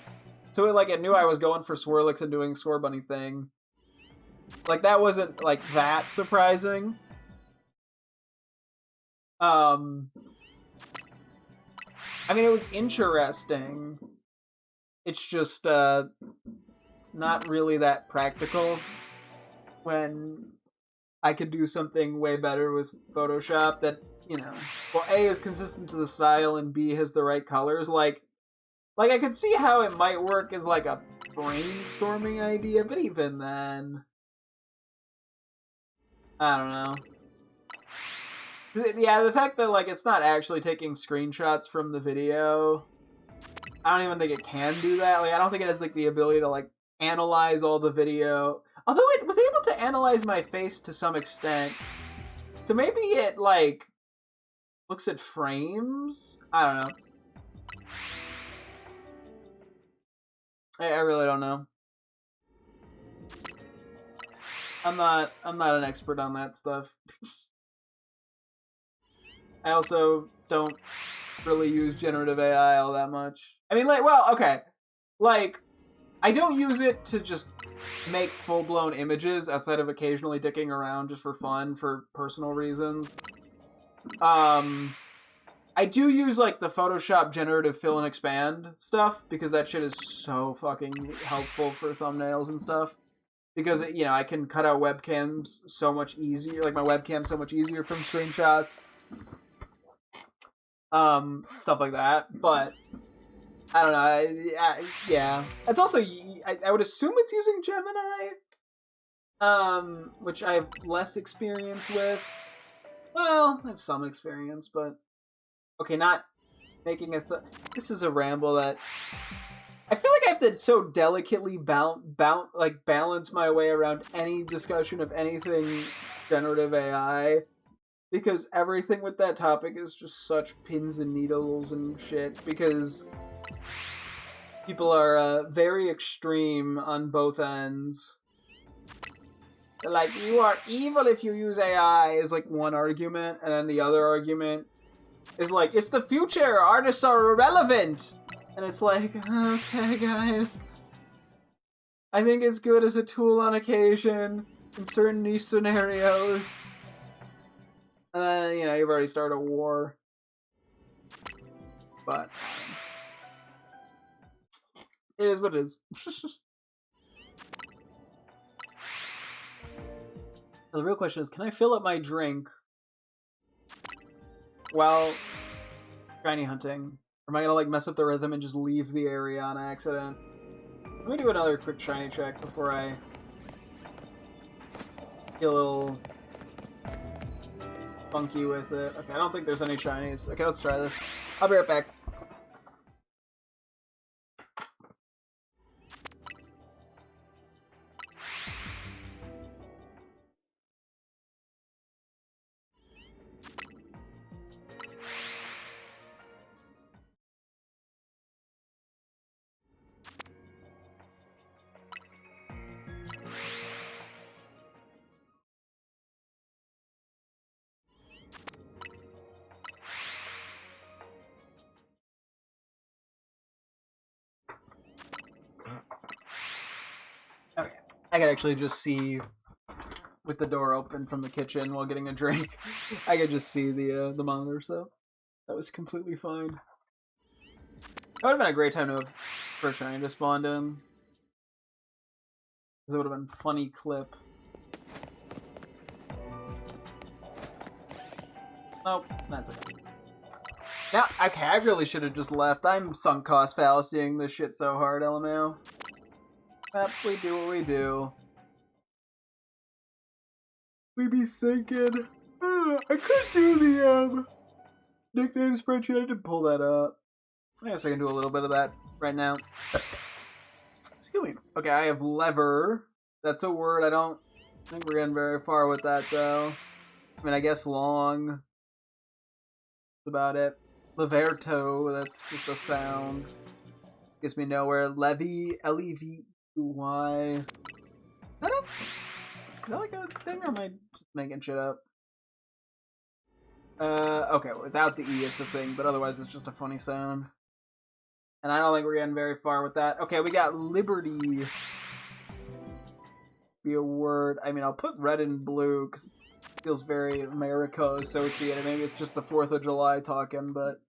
So it knew I was going for Swirlix and doing Score Bunny thing. Like that wasn't like that surprising. I mean, it was interesting. It's just not really that practical when I could do something way better with Photoshop that, you know, well, A, is consistent to the style, and B, has the right colors. Like I could see how it might work as like a brainstorming idea, but even then, I don't know. Yeah, the fact that like it's not actually taking screenshots from the video, I don't even think it can do that. Like I don't think it has like the ability to like analyze all the video. Although it was able to analyze my face to some extent. So maybe it like looks at frames? I don't know. I really don't know. I'm not an expert on that stuff. I also don't really use generative AI all that much. I mean, like, well, okay. Like, I don't use it to just make full-blown images outside of occasionally dicking around just for fun, for personal reasons. I do use, like, the Photoshop generative fill and expand stuff, because that shit is so fucking helpful for thumbnails and stuff. Because, you know, I can cut out webcams so much easier, like, my webcam's so much easier from screenshots. Stuff like that, but I don't know. Yeah, it's also I would assume it's using Gemini, which I have less experience with. Well, I have some experience, but okay, not making a. This is a ramble that I feel like I have to so delicately balance my way around any discussion of anything generative AI because everything with that topic is just such pins and needles and shit because people are very extreme on both ends. Like, you are evil if you use AI is like one argument, and then the other argument is like, it's the future, artists are irrelevant. And it's like, okay, guys. I think it's good as a tool on occasion in certain niche scenarios. You know, you've already started a war. But it is what it is. The real question is, can I fill up my drink while shiny hunting? Or am I gonna like mess up the rhythm and just leave the area on accident? Let me do another quick shiny check before I get a little funky with it. Okay, I don't think there's any shinies. Okay, let's try this. I'll be right back. Okay, I can actually just see with the door open from the kitchen while getting a drink. I could just see the monitor, so that was completely fine. That would have been a great time to have first shiny to spawned in. Because it would have been a funny clip. Nope, that's okay. Now, okay, I really should have just left. I'm sunk cost fallacying this shit so hard, LMAO. Yep, we do what we do. We be sinking. I could do the nickname spreadsheet. I did pull that up. I guess I can do a little bit of that right now. Excuse me. Okay, I have lever. That's a word. I don't think we're getting very far with that, though. I mean, I guess long. That's about it. Leverto, that's just a sound. Gets me nowhere. Levy, Levy. Is that like a thing, or am I just making shit up? Okay, without the E it's a thing, but otherwise it's just a funny sound. And I don't think we're getting very far with that. Okay, we got liberty. Be a word. I mean, I'll put red and blue, because it feels very America associated. Maybe it's just the 4th of July talking, but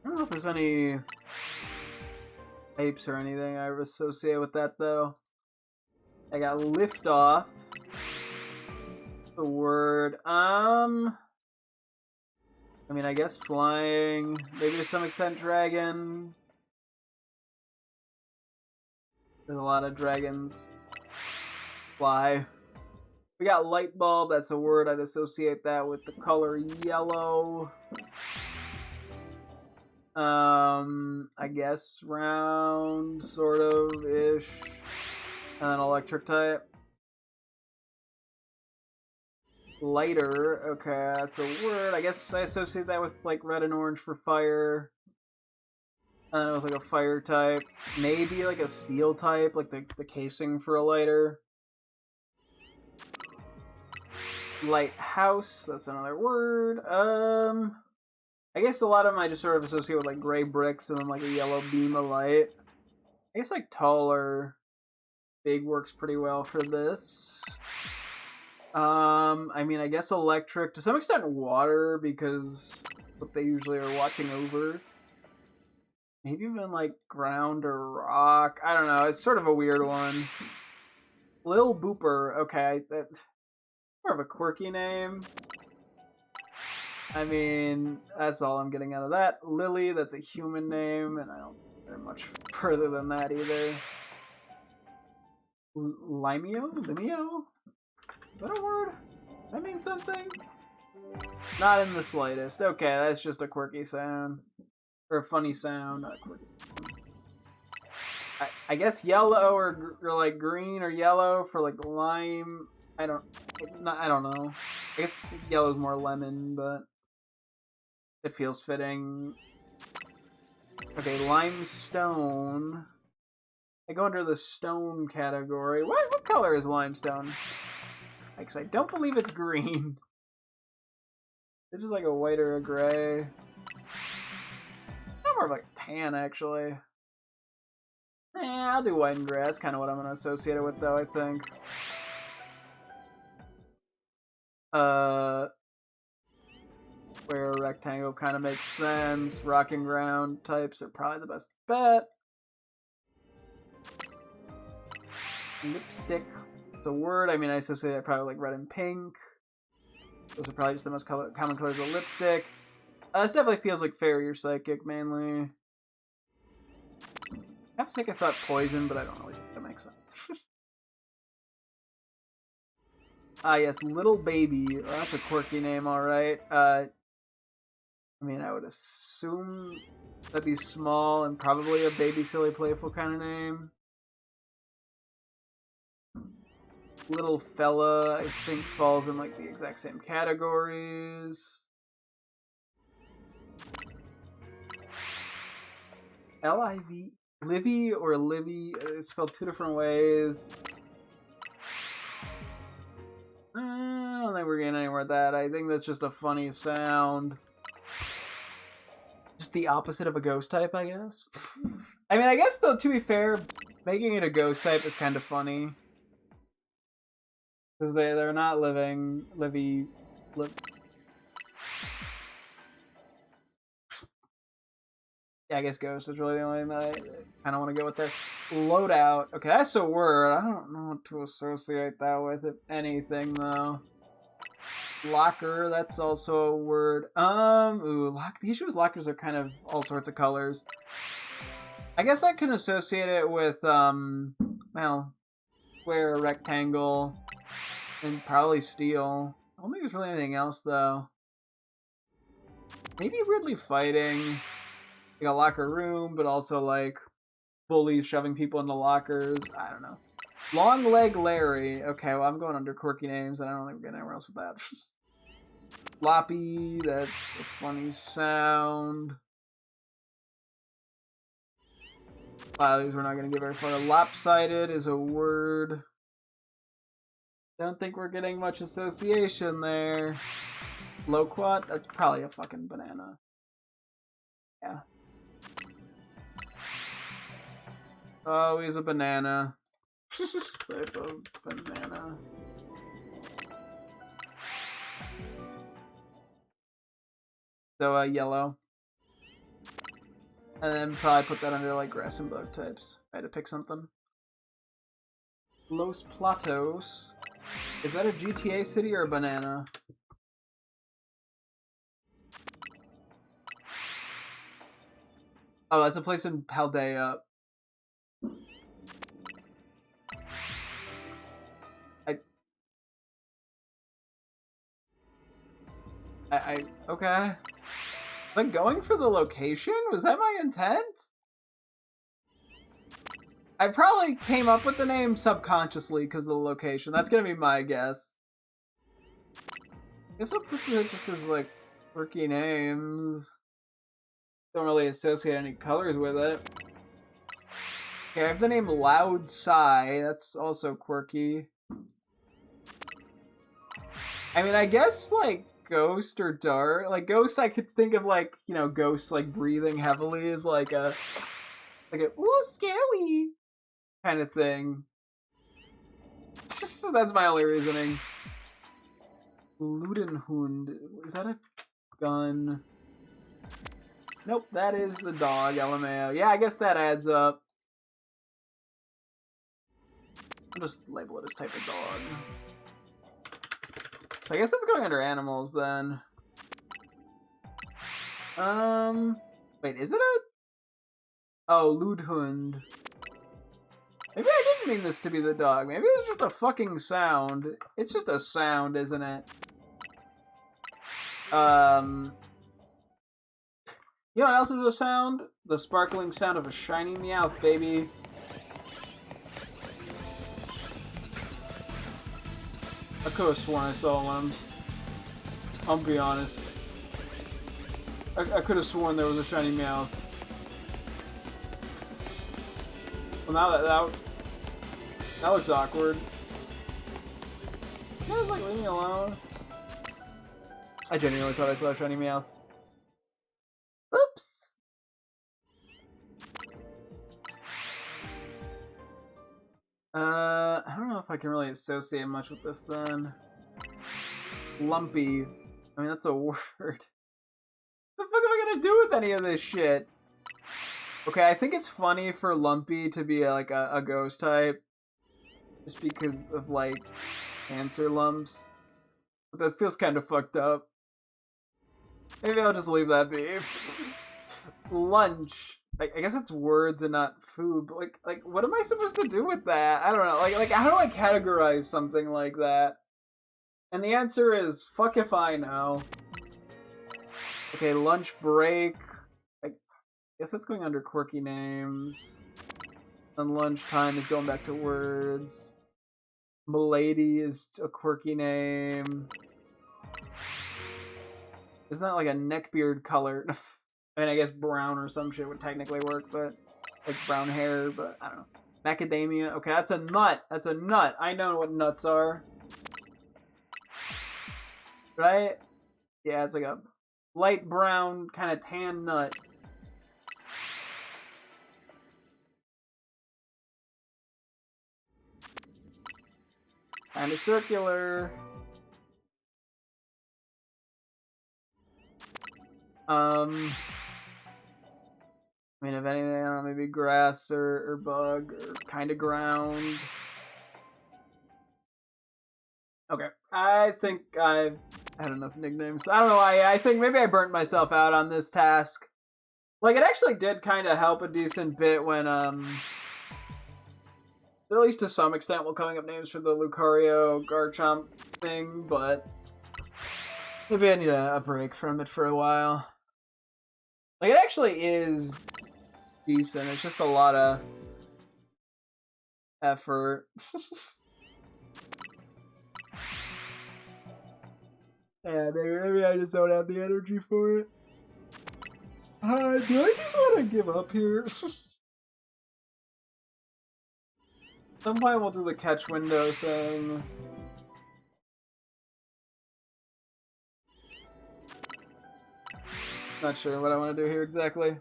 I don't know if there's any apes or anything I associate with that, though. I got liftoff. The word. I mean, I guess flying. Maybe to some extent dragon. There's a lot of dragons fly. We got light bulb. That's a word. I'd associate that with the color yellow. I guess round, sort of, ish. And then electric type. Lighter, okay, that's a word. I guess I associate that with like red and orange for fire. I don't know, with like a fire type. Maybe like a steel type, like the casing for a lighter. Lighthouse, that's another word. I guess a lot of them I just sort of associate with like gray bricks and then like a yellow beam of light. I guess like tall or big works pretty well for this. I mean, I guess electric, to some extent water, because what they usually are watching over. Maybe even like ground or rock. I don't know, it's sort of a weird one. Lil Booper, okay, that's more of a quirky name. I mean, that's all I'm getting out of that. Lily, that's a human name, and I don't get much further than that either. Limeo? Limeo? Is that a word? Does that mean something? Not in the slightest. Okay, that's just a quirky sound. Or a funny sound, not quirky. I guess yellow or like green or yellow for like lime. I don't know. I guess yellow's more lemon, but it feels fitting. Okay, limestone. I go under the stone category. What color is limestone? Because I don't believe it's green. It's just like a white or a gray. More of like tan, actually. I'll do white and gray. That's kind of what I'm going to associate it with, though, I think. Where a rectangle kind of makes sense. Rocking ground types are probably the best bet. Lipstick. It's a word. I mean, I associate it probably like red and pink. Those are probably just the most common colors of lipstick. This definitely feels like fairy or psychic, mainly. I have a second thought poison, but I don't really think that makes sense. Yes, Little Baby. Oh, that's a quirky name, alright. I mean, I would assume that'd be small and probably a baby, silly, playful kind of name. Little Fella, I think, falls in like the exact same categories. L-I-V, Livy or Livy, it's spelled two different ways. I don't think we're getting anywhere with that. I think that's just a funny sound. Just the opposite of a ghost type, I guess. I mean, I guess, though, to be fair, making it a ghost type is kind of funny. Because they're not living... Yeah, I guess ghost is really the only thing that I kind of want to go with there. Loadout. Okay, that's a word. I don't know what to associate that with, if anything, though. Locker, that's also a word. The issue is lockers are kind of all sorts of colors. I guess I can associate it with, well, square, rectangle, and probably steel. I don't think there's really anything else, though. Maybe weirdly fighting. Like a locker room, but also, like, bullies shoving people into lockers. I don't know. Long Leg Larry. Okay, well, I'm going under quirky names, and I don't think we're getting anywhere else with that. Floppy, that's a funny sound. Wow, these we're not going to get very far. Lopsided is a word. Don't think we're getting much association there. Loquat, that's probably a fucking banana. Yeah. Oh, he's a banana. Type of banana. So, yellow. And then probably put that under, like, grass and bug types. I had to pick something. Los Platos. Is that a GTA city or a banana? Oh, that's a place in Paldea. Okay. Like, going for the location? Was that my intent? I probably came up with the name subconsciously because of the location. That's gonna be my guess. I guess I'll put it just as, like, quirky names. Don't really associate any colors with it. Okay, I have the name Loud Sigh. That's also quirky. I mean, I guess, like, Ghost or Dart. Like, Ghost, I could think of, like, you know, ghosts, like, breathing heavily as, like a, ooh, scary kind of thing. That's my only reasoning. Ludenhund. Is that a gun? Nope, that is the dog, LMAO. Yeah, I guess that adds up. I'll just label it as type of dog. So I guess that's going under animals, then. Wait, is it a... Oh, Ludhund. Maybe I didn't mean this to be the dog. Maybe it's just a fucking sound. It's just a sound, isn't it? You know what else is a sound? The sparkling sound of a shiny Meowth, baby. I could have sworn I saw one. I'll be honest. I could have sworn there was a shiny Meowth. Well, now that looks awkward. You guys like leave me alone? I genuinely thought I saw a shiny Meowth. Oops. I don't know if I can really associate much with this then. Lumpy. I mean, that's a word. What the fuck am I gonna do with any of this shit? Okay, I think it's funny for Lumpy to be like a ghost type. Just because of like cancer lumps. But that feels kind of fucked up. Maybe I'll just leave that be. Lunch. I guess it's words and not food, but like what am I supposed to do with that? I don't know. Like how do I categorize something like that? And the answer is fuck if I know. Okay, lunch break. I guess that's going under quirky names. And lunchtime is going back to words. Milady is a quirky name. Isn't that like a neckbeard color? I mean, I guess brown or some shit would technically work, but like brown hair, but I don't know. Macadamia. Okay, that's a nut. That's a nut. I know what nuts are. Right? Yeah, it's like a light brown, kind of tan nut. Kind of circular. I mean, if anything, I don't know, maybe grass or bug or kind of ground. Okay, I think I've had enough nicknames. I don't know why. I think maybe I burnt myself out on this task. Like, it actually did kind of help a decent bit when, at least to some extent, while coming up names for the Lucario Garchomp thing, but maybe I need a break from it for a while. Like, it actually is decent. It's just a lot of effort. Yeah, maybe I just don't have the energy for it. Do I just want to give up here? Some point we'll do the catch window thing. Not sure what I want to do here exactly.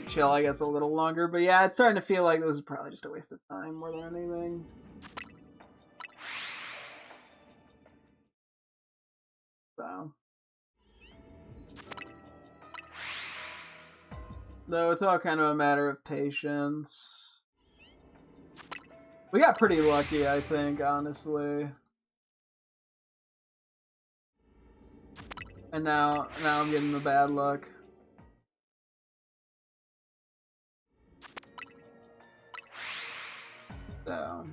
Chill, I guess, a little longer, but yeah, it's starting to feel like this is probably just a waste of time more than anything. So. No, it's all kind of a matter of patience. We got pretty lucky, I think, honestly. And now I'm getting the bad luck. So.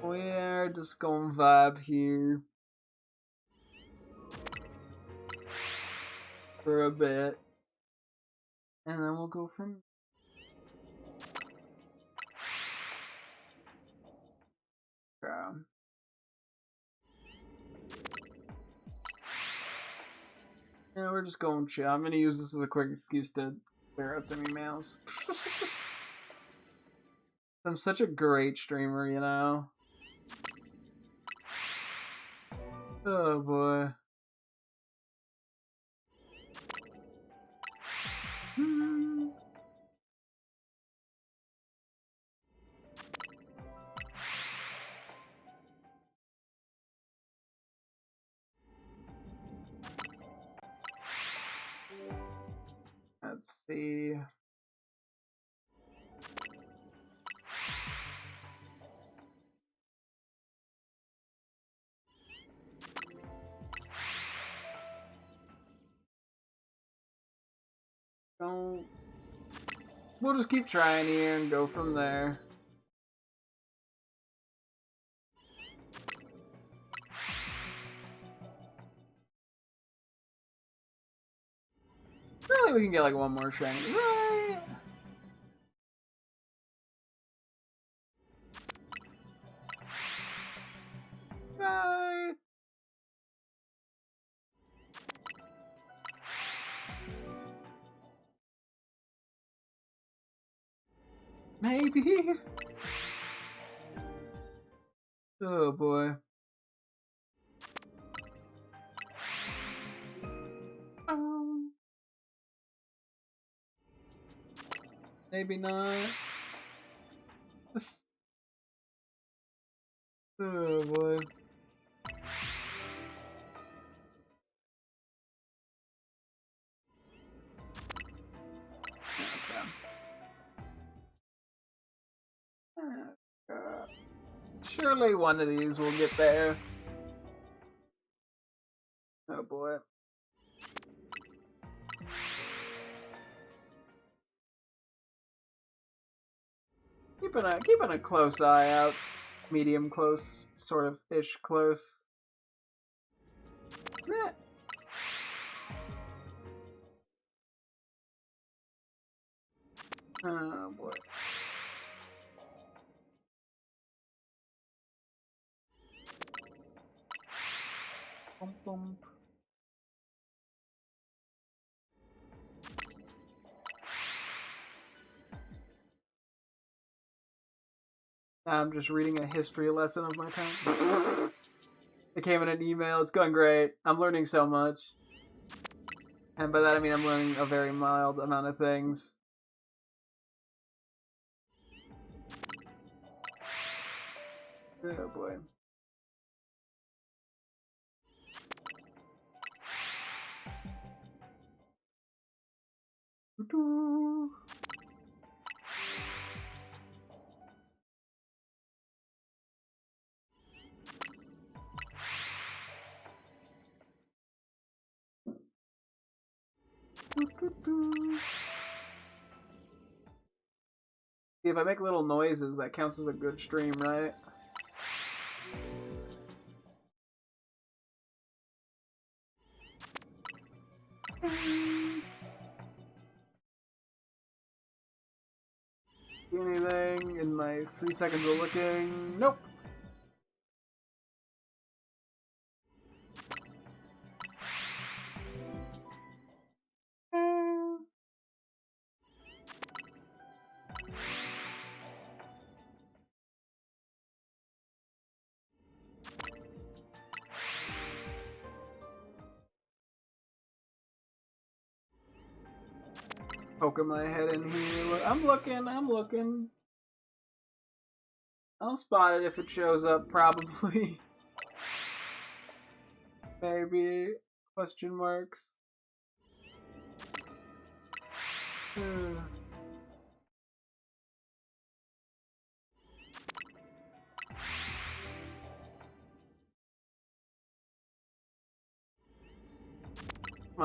We're just gonna vibe here. For a bit. And then we'll go from... Yeah, we're just going chill. I'm gonna use this as a quick excuse to clear out some emails. I'm such a great streamer, you know? Oh boy. Let's see. We'll just keep trying here and go from there. Really, we can get like one more shiny, right? Right. Maybe. Oh boy. Maybe not. Oh boy. Okay. Surely one of these will get there. Oh boy. Keeping a close eye out. Medium close, sort of ish close. Yeah. Oh boy. Bump, bump. I'm just reading a history lesson of my time. It came in an email. It's going great. I'm learning so much. And by that I mean I'm learning a very mild amount of things. Oh boy. See, if I make little noises, that counts as a good stream, right? Anything in my 3 seconds of looking? Nope. Poking my head in here. I'm looking. I'll spot it if it shows up, probably. Maybe. Question marks. Come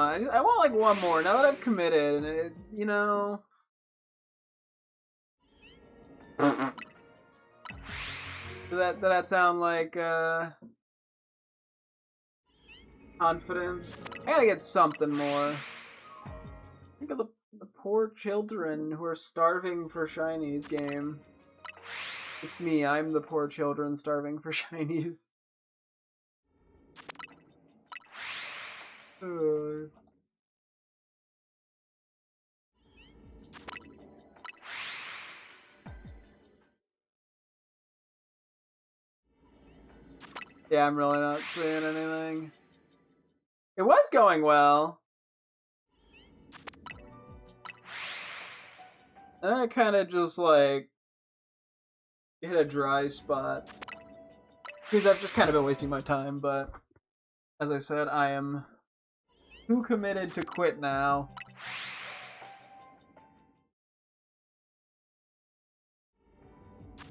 on, I want like one more now that I've committed, and it, you know. Did that sound like confidence? I gotta get something more. Think of the poor children who are starving for shinies game. It's me, I'm the poor children starving for shinies. Yeah, I'm really not seeing anything. It was going well. And then I kind of just like hit a dry spot. Because I've just kind of been wasting my time, but as I said, I am too committed to quit now.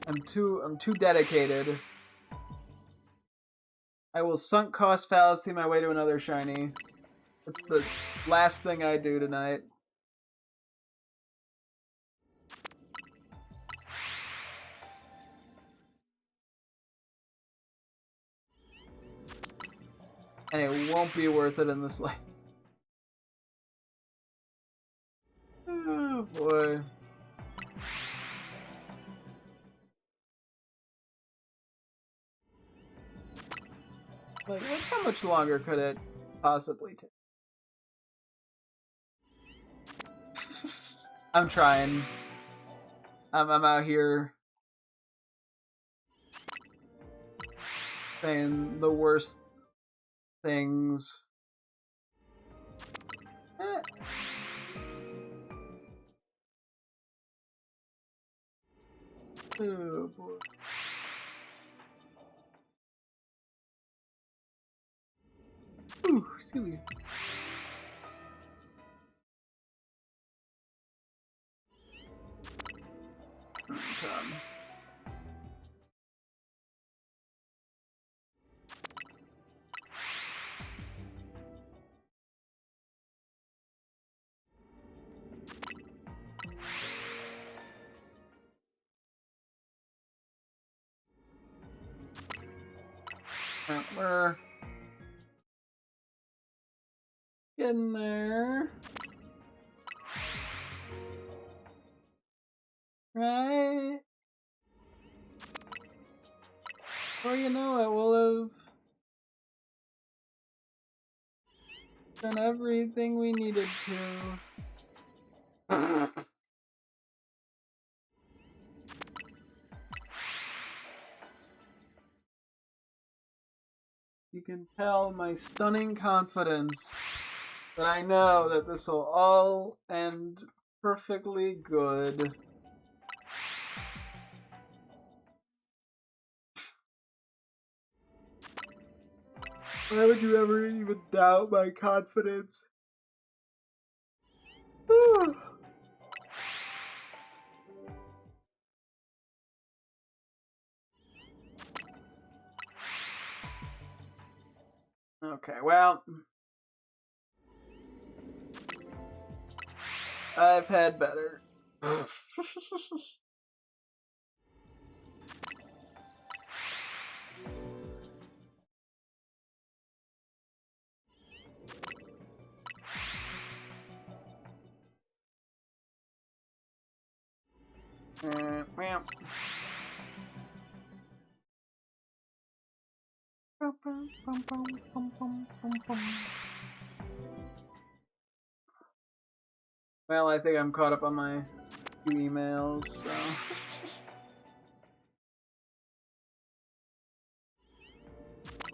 I'm too dedicated. I will sunk cost fallacy my way to another shiny. That's the last thing I do tonight. And it won't be worth it in this life. Oh boy. Like, how much longer could it possibly take? I'm trying. I'm out here saying the worst things. Oh boy. Ooh, silly. Come. We're getting there. Right? Before you know it, we'll have done everything we needed to. You can tell my stunning confidence that I know that this will all end perfectly good. Why would you ever even doubt my confidence? Okay, well, I've had better. Well. Well, I think I'm caught up on my few emails, so.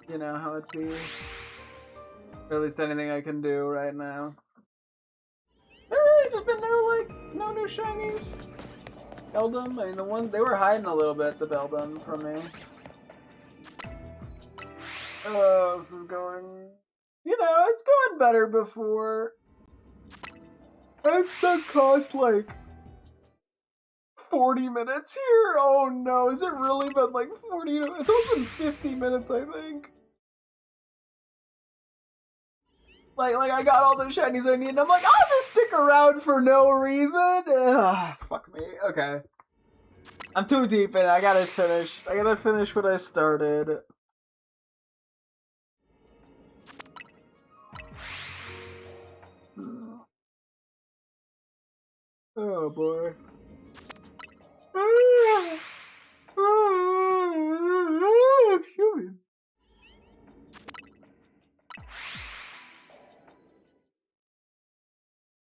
You know how it be. Or at least anything I can do right now. There really just been no new shinies. Beldum, I mean they were hiding a little bit, the Beldum, from me. Oh, this is going. You know, it's going better before. I've sunk cost like 40 minutes here. Oh no, is it really been like 40? It's only been 50 minutes, I think. Like I got all the shinies I need, and I'm like, I'll just stick around for no reason. Ugh, fuck me. Okay. I'm too deep in it. I gotta finish what I started. Oh boy. Human.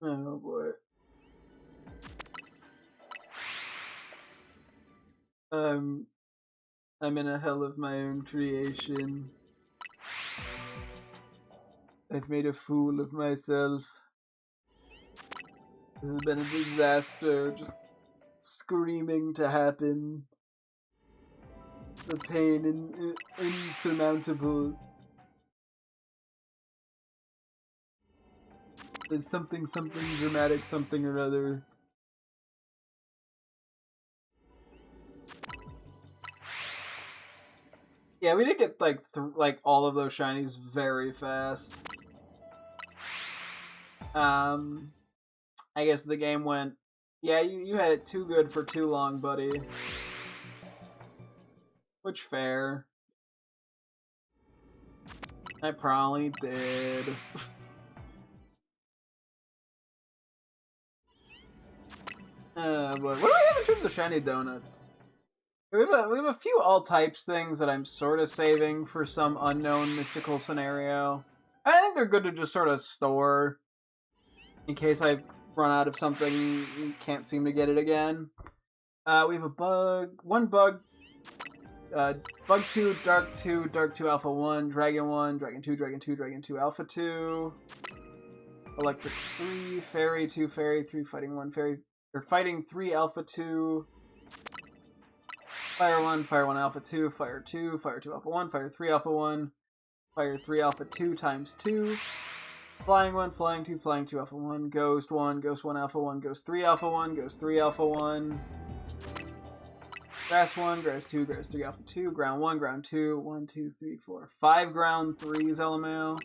Oh boy. I'm in a hell of my own creation. I've made a fool of myself. This has been a disaster, just screaming to happen. The pain insurmountable. There's something dramatic, something or other. Yeah, we did get like all of those shinies very fast. I guess the game went. Yeah, you had it too good for too long, buddy. Which fair. I probably did. But what do we have in terms of shiny donuts? We have a few all types things that I'm sort of saving for some unknown mystical scenario. I think they're good to just sort of store in case I run out of something and can't seem to get it again. We have one bug, bug 2, dark 2, dark 2 alpha 1, dragon 2, dragon 2, dragon 2 alpha 2, electric 3, fairy 2, fairy 3, fighting 1, fairy, or fighting 3 alpha 2, fire 1 alpha 2, fire 2 alpha 1, fire 3 alpha 1, fire 3 alpha 2 times 2, flying 1, flying 2 alpha 1, ghost 1 alpha 1, ghost 3 alpha 1, ghost 3 alpha 1, grass 1, grass 2, grass 3 alpha 2, ground 1, ground 2, 1, 2, 3, 4, 5 ground 3s LMAO,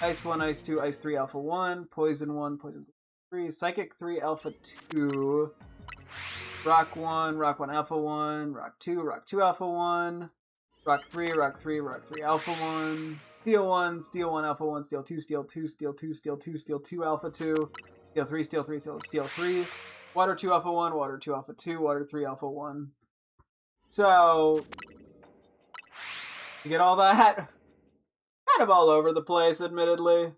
ice 1, ice 2, ice 3 alpha 1, poison 1, poison 3, psychic 3 alpha 2, rock 1 alpha 1, rock 2 alpha 1, rock 3 alpha 1, steel 1 alpha 1, steel 2 steel 2 steel 2 steel 2 steel 2 alpha 2, steel 3 steel 3, water 2 alpha 1, water 2 alpha 2, water 3 alpha 1. So you get all that kind of all over the place, admittedly.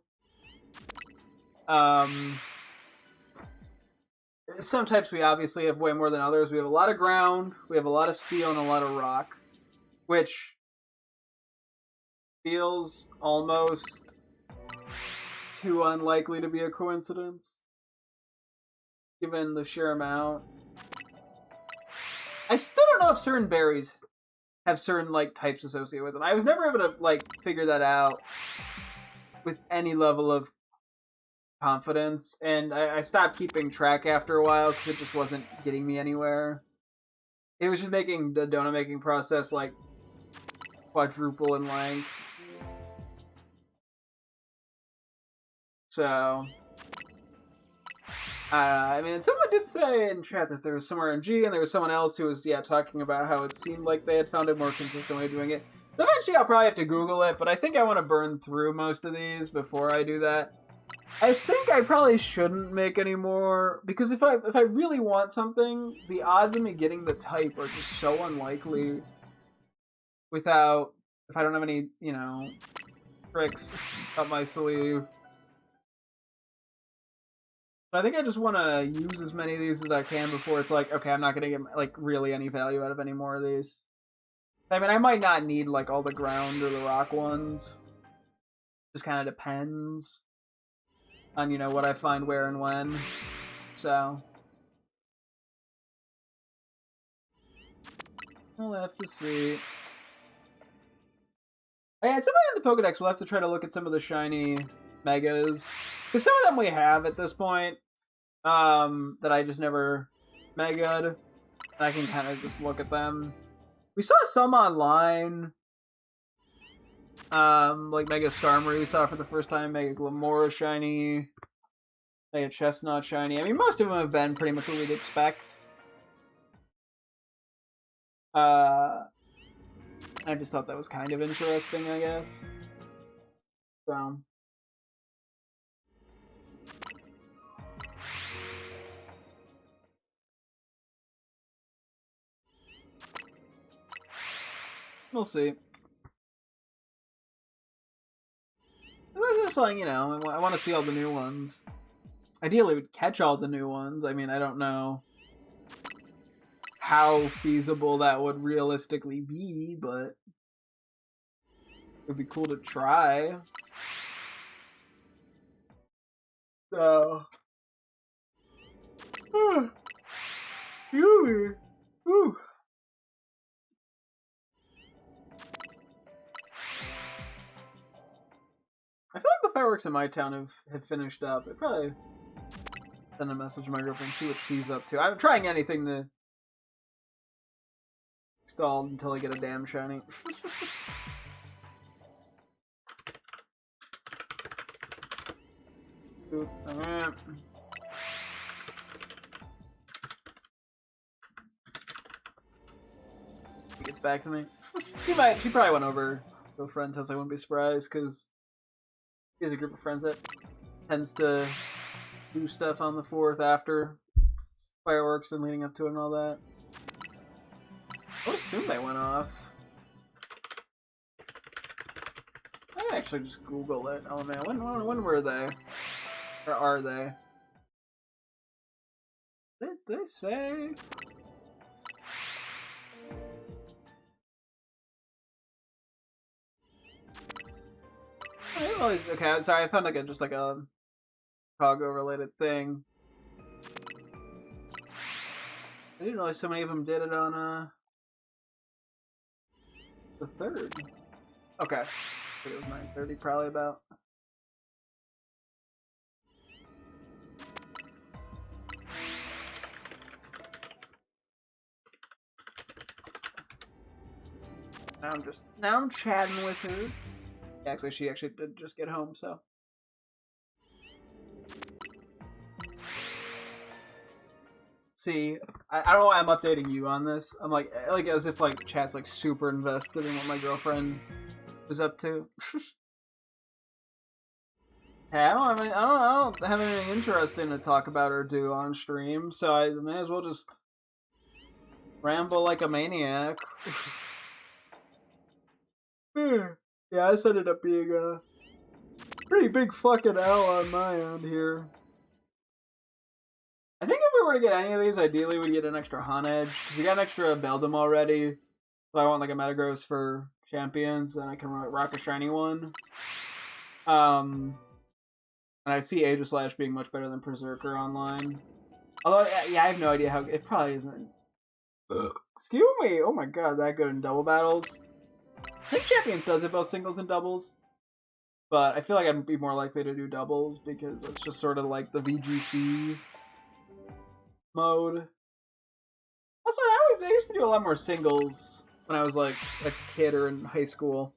Some types we obviously have way more than others. We have a lot of ground, we have a lot of steel, and a lot of rock, which feels almost too unlikely to be a coincidence, given the sheer amount. I still don't know if certain berries have certain like types associated with them. I was never able to like figure that out with any level of confidence, and I stopped keeping track after a while because it just wasn't getting me anywhere. It was just making the donut making process like quadruple in length. So I mean, someone did say in chat that there was some RNG, and there was someone else who was talking about how it seemed like they had found a more consistent way of doing it. Eventually, I'll probably have to Google it, but I think I want to burn through most of these before I do that. I think I probably shouldn't make any more, because if I really want something, the odds of me getting the type are just so unlikely if I don't have any, tricks up my sleeve. I think I just want to use as many of these as I can before it's like, okay, I'm not going to get like really any value out of any more of these. I mean, I might not need like all the ground or the rock ones. Just kind of depends on, what I find where and when. So we'll have to see. Yeah, somebody in the Pokedex will have to try to look at some of the shiny megas. Because some of them we have at this point, that I just never mega'd. And I can kind of just look at them. We saw some online, like Mega Starmie we saw for the first time, Mega Glamora shiny, Mega Chestnut shiny. I mean, most of them have been pretty much what we'd expect. I just thought that was kind of interesting, I guess. So we'll see. It's just like, I want to see all the new ones. Ideally, we'd catch all the new ones. I mean, I don't know how feasible that would realistically be, but it would be cool to try. So, Ooh. I feel like the fireworks in my town have finished up. I probably send a message to my girlfriend, see what she's up to. I'm trying anything to stall until I get a damn shiny. He gets back to me. She probably went over to a friend's house, I wouldn't be surprised, because he has a group of friends that tends to do stuff on the 4th after fireworks and leading up to it and all that. I would assume they went off. I can actually just Google it. Oh man, when were they? Or are they? Did they say? I didn't realize. Okay, sorry. I found like just like a Chicago related thing. I didn't realize so many of them did it on the 3rd. Okay, I think it was 9:30 probably about. Now I'm chatting with her. Actually, she actually did just get home, so. See, I don't know why I'm updating you on this. I'm like as if like chat's like super invested in what my girlfriend was up to. Hey, I don't have anything interesting to talk about or do on stream, so I may as well just ramble like a maniac. Yeah, this ended up being a pretty big fucking L on my end here. I think if we were to get any of these, ideally we'd get an extra Hunt Edge, because we got an extra Beldum already. So I want like a Metagross for champions, and I can rock a shiny one. And I see Aegislash being much better than Berserker online. Although, yeah, I have no idea how... It probably isn't. Excuse me! Oh my god, that good in double battles. I think Champions does it both singles and doubles. But I feel like I'd be more likely to do doubles, because it's just sort of like the VGC mode. Also, I used to do a lot more singles when I was like a kid or in high school.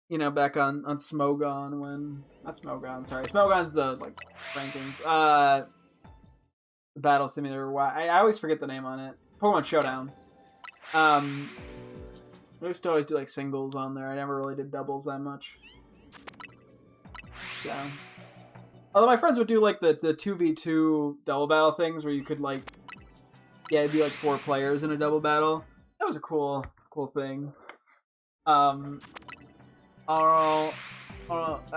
You know, back on Smogon when... Not Smogon, sorry. Smogon's the, like, rankings. Battle Simulator. I always forget the name on it. Pokemon Showdown. I used to always do, like, singles on there. I never really did doubles that much. So... Although my friends would do, like, the 2v2 double battle things where you could, like... Yeah, it'd be, like, 4 players in a double battle. That was a cool thing. I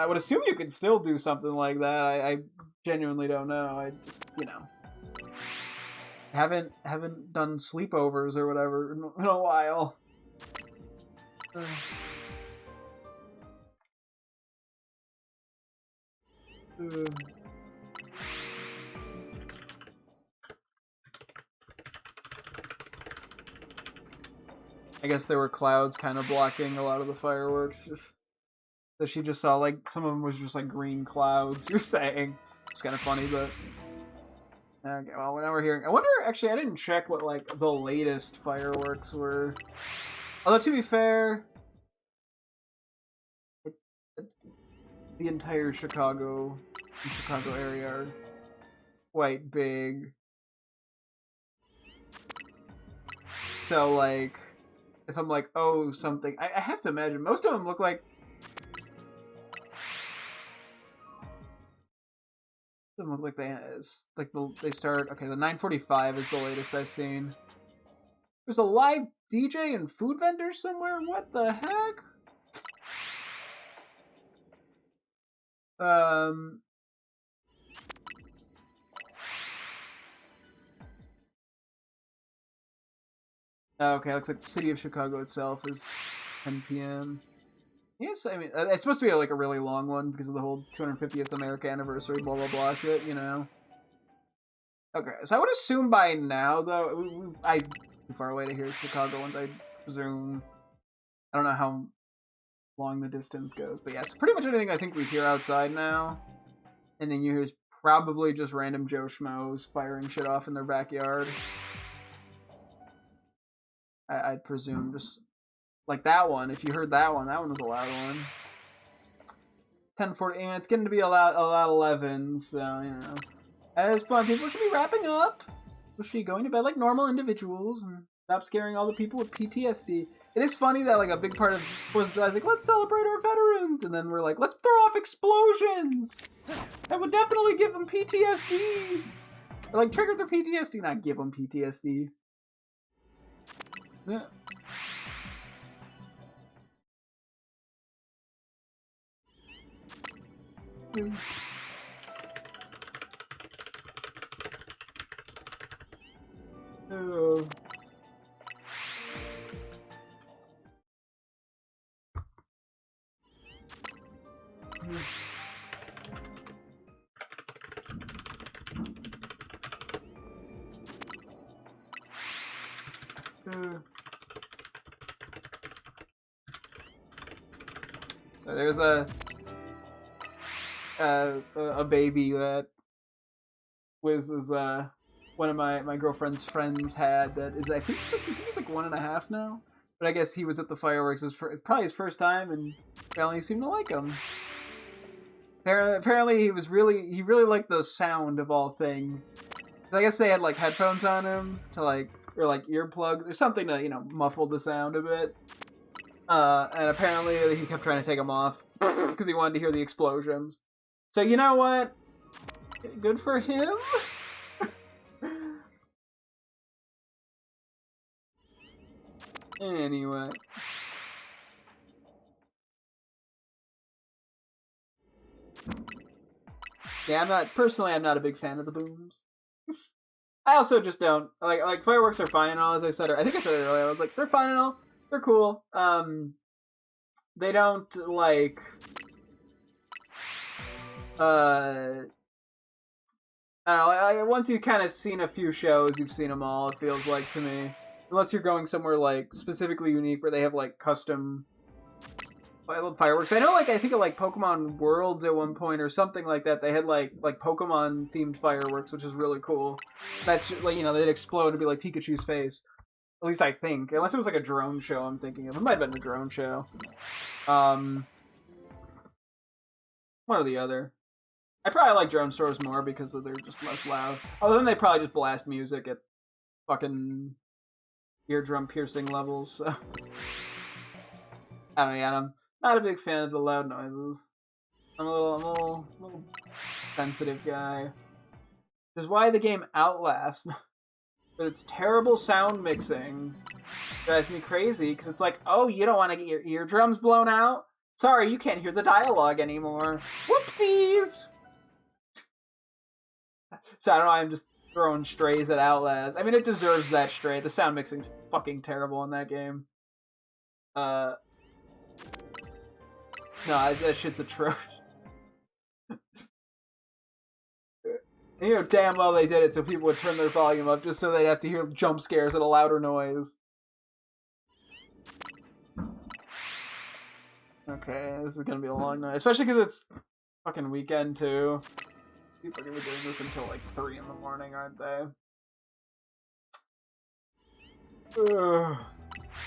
would assume you could still do something like that. I genuinely don't know. I just, you know, haven't done sleepovers or whatever in a while. I guess there were clouds kind of blocking a lot of the fireworks. Just that she just saw, like, some of them was just like green clouds. You're saying it's kind of funny, but okay. Well, now we're hearing. I wonder. Actually, I didn't check what like the latest fireworks were. Although to be fair, the entire Chicago area are quite big. So like, if I'm like, oh, something, I have to imagine most of them look like. Doesn't look like they start. Okay, the 9:45 is the latest I've seen. There's a live DJ and food vendor somewhere. What the heck? Okay, looks like the city of Chicago itself is 10 p.m. Yes, I mean, it's supposed to be like a really long one because of the whole 250th America anniversary, blah, blah, blah shit, you know? Okay, so I would assume by now, though, I'm too far away to hear Chicago ones, I presume. I don't know how long the distance goes, but yes, pretty much anything I think we hear outside now. And then you hear probably just random Joe Schmoes firing shit off in their backyard. I'd presume just... Like that one, if you heard that one was a loud one. 10:40, and it's getting to be a lot 11, so, you know. At this point, people should be wrapping up. We should be going to bed like normal individuals and stop scaring all the people with PTSD. It is funny that like a big part of 4th of July is like, let's celebrate our veterans, and then we're like, let's throw off explosions. That would definitely give them PTSD. Or like trigger their PTSD, not give them PTSD. Yeah. Oh. So there's a baby that was one of my girlfriend's friends had that is I think he's like 1.5 now, but I guess he was at the fireworks probably his first time and family seemed to like him. Apparently he really liked the sound of all things. I guess they had like headphones on him to like or like earplugs or something to muffle the sound a bit. And apparently he kept trying to take them off because he wanted to hear the explosions. So you know what? Good for him. Anyway. Yeah, I'm not a big fan of the booms. I also just don't like fireworks are fine and all, as I said. I think I said it earlier. I was like, they're fine and all. They're cool. They don't like. I don't know. Once you've kind of seen a few shows, you've seen them all. It feels like to me, unless you're going somewhere like specifically unique where they have like custom fireworks. I know, like I think of like Pokemon Worlds at one point or something like that. They had like Pokemon themed fireworks, which is really cool. That's just, like they'd explode and be like Pikachu's face. At least I think, unless it was like a drone show. I'm thinking of it might have been a drone show. One or the other. I probably like drone shows more because they're just less loud. Other than they probably just blast music at fucking eardrum piercing levels. So I don't know. Yeah, I'm not a big fan of the loud noises. I'm a little sensitive guy. This is why the game Outlast, with its terrible sound mixing, drives me crazy. Because it's like, oh, you don't want to get your eardrums blown out? Sorry, you can't hear the dialogue anymore. Whoopsies! So I don't know, I'm just throwing strays at Outlast. I mean, it deserves that stray. The sound mixing's fucking terrible in that game. No, that shit's atrocious. And damn well they did it so people would turn their volume up just so they'd have to hear jump scares at a louder noise. Okay, this is gonna be a long night. Especially because it's fucking weekend, too. People are gonna be doing this until like 3 in the morning, aren't they? Ugh.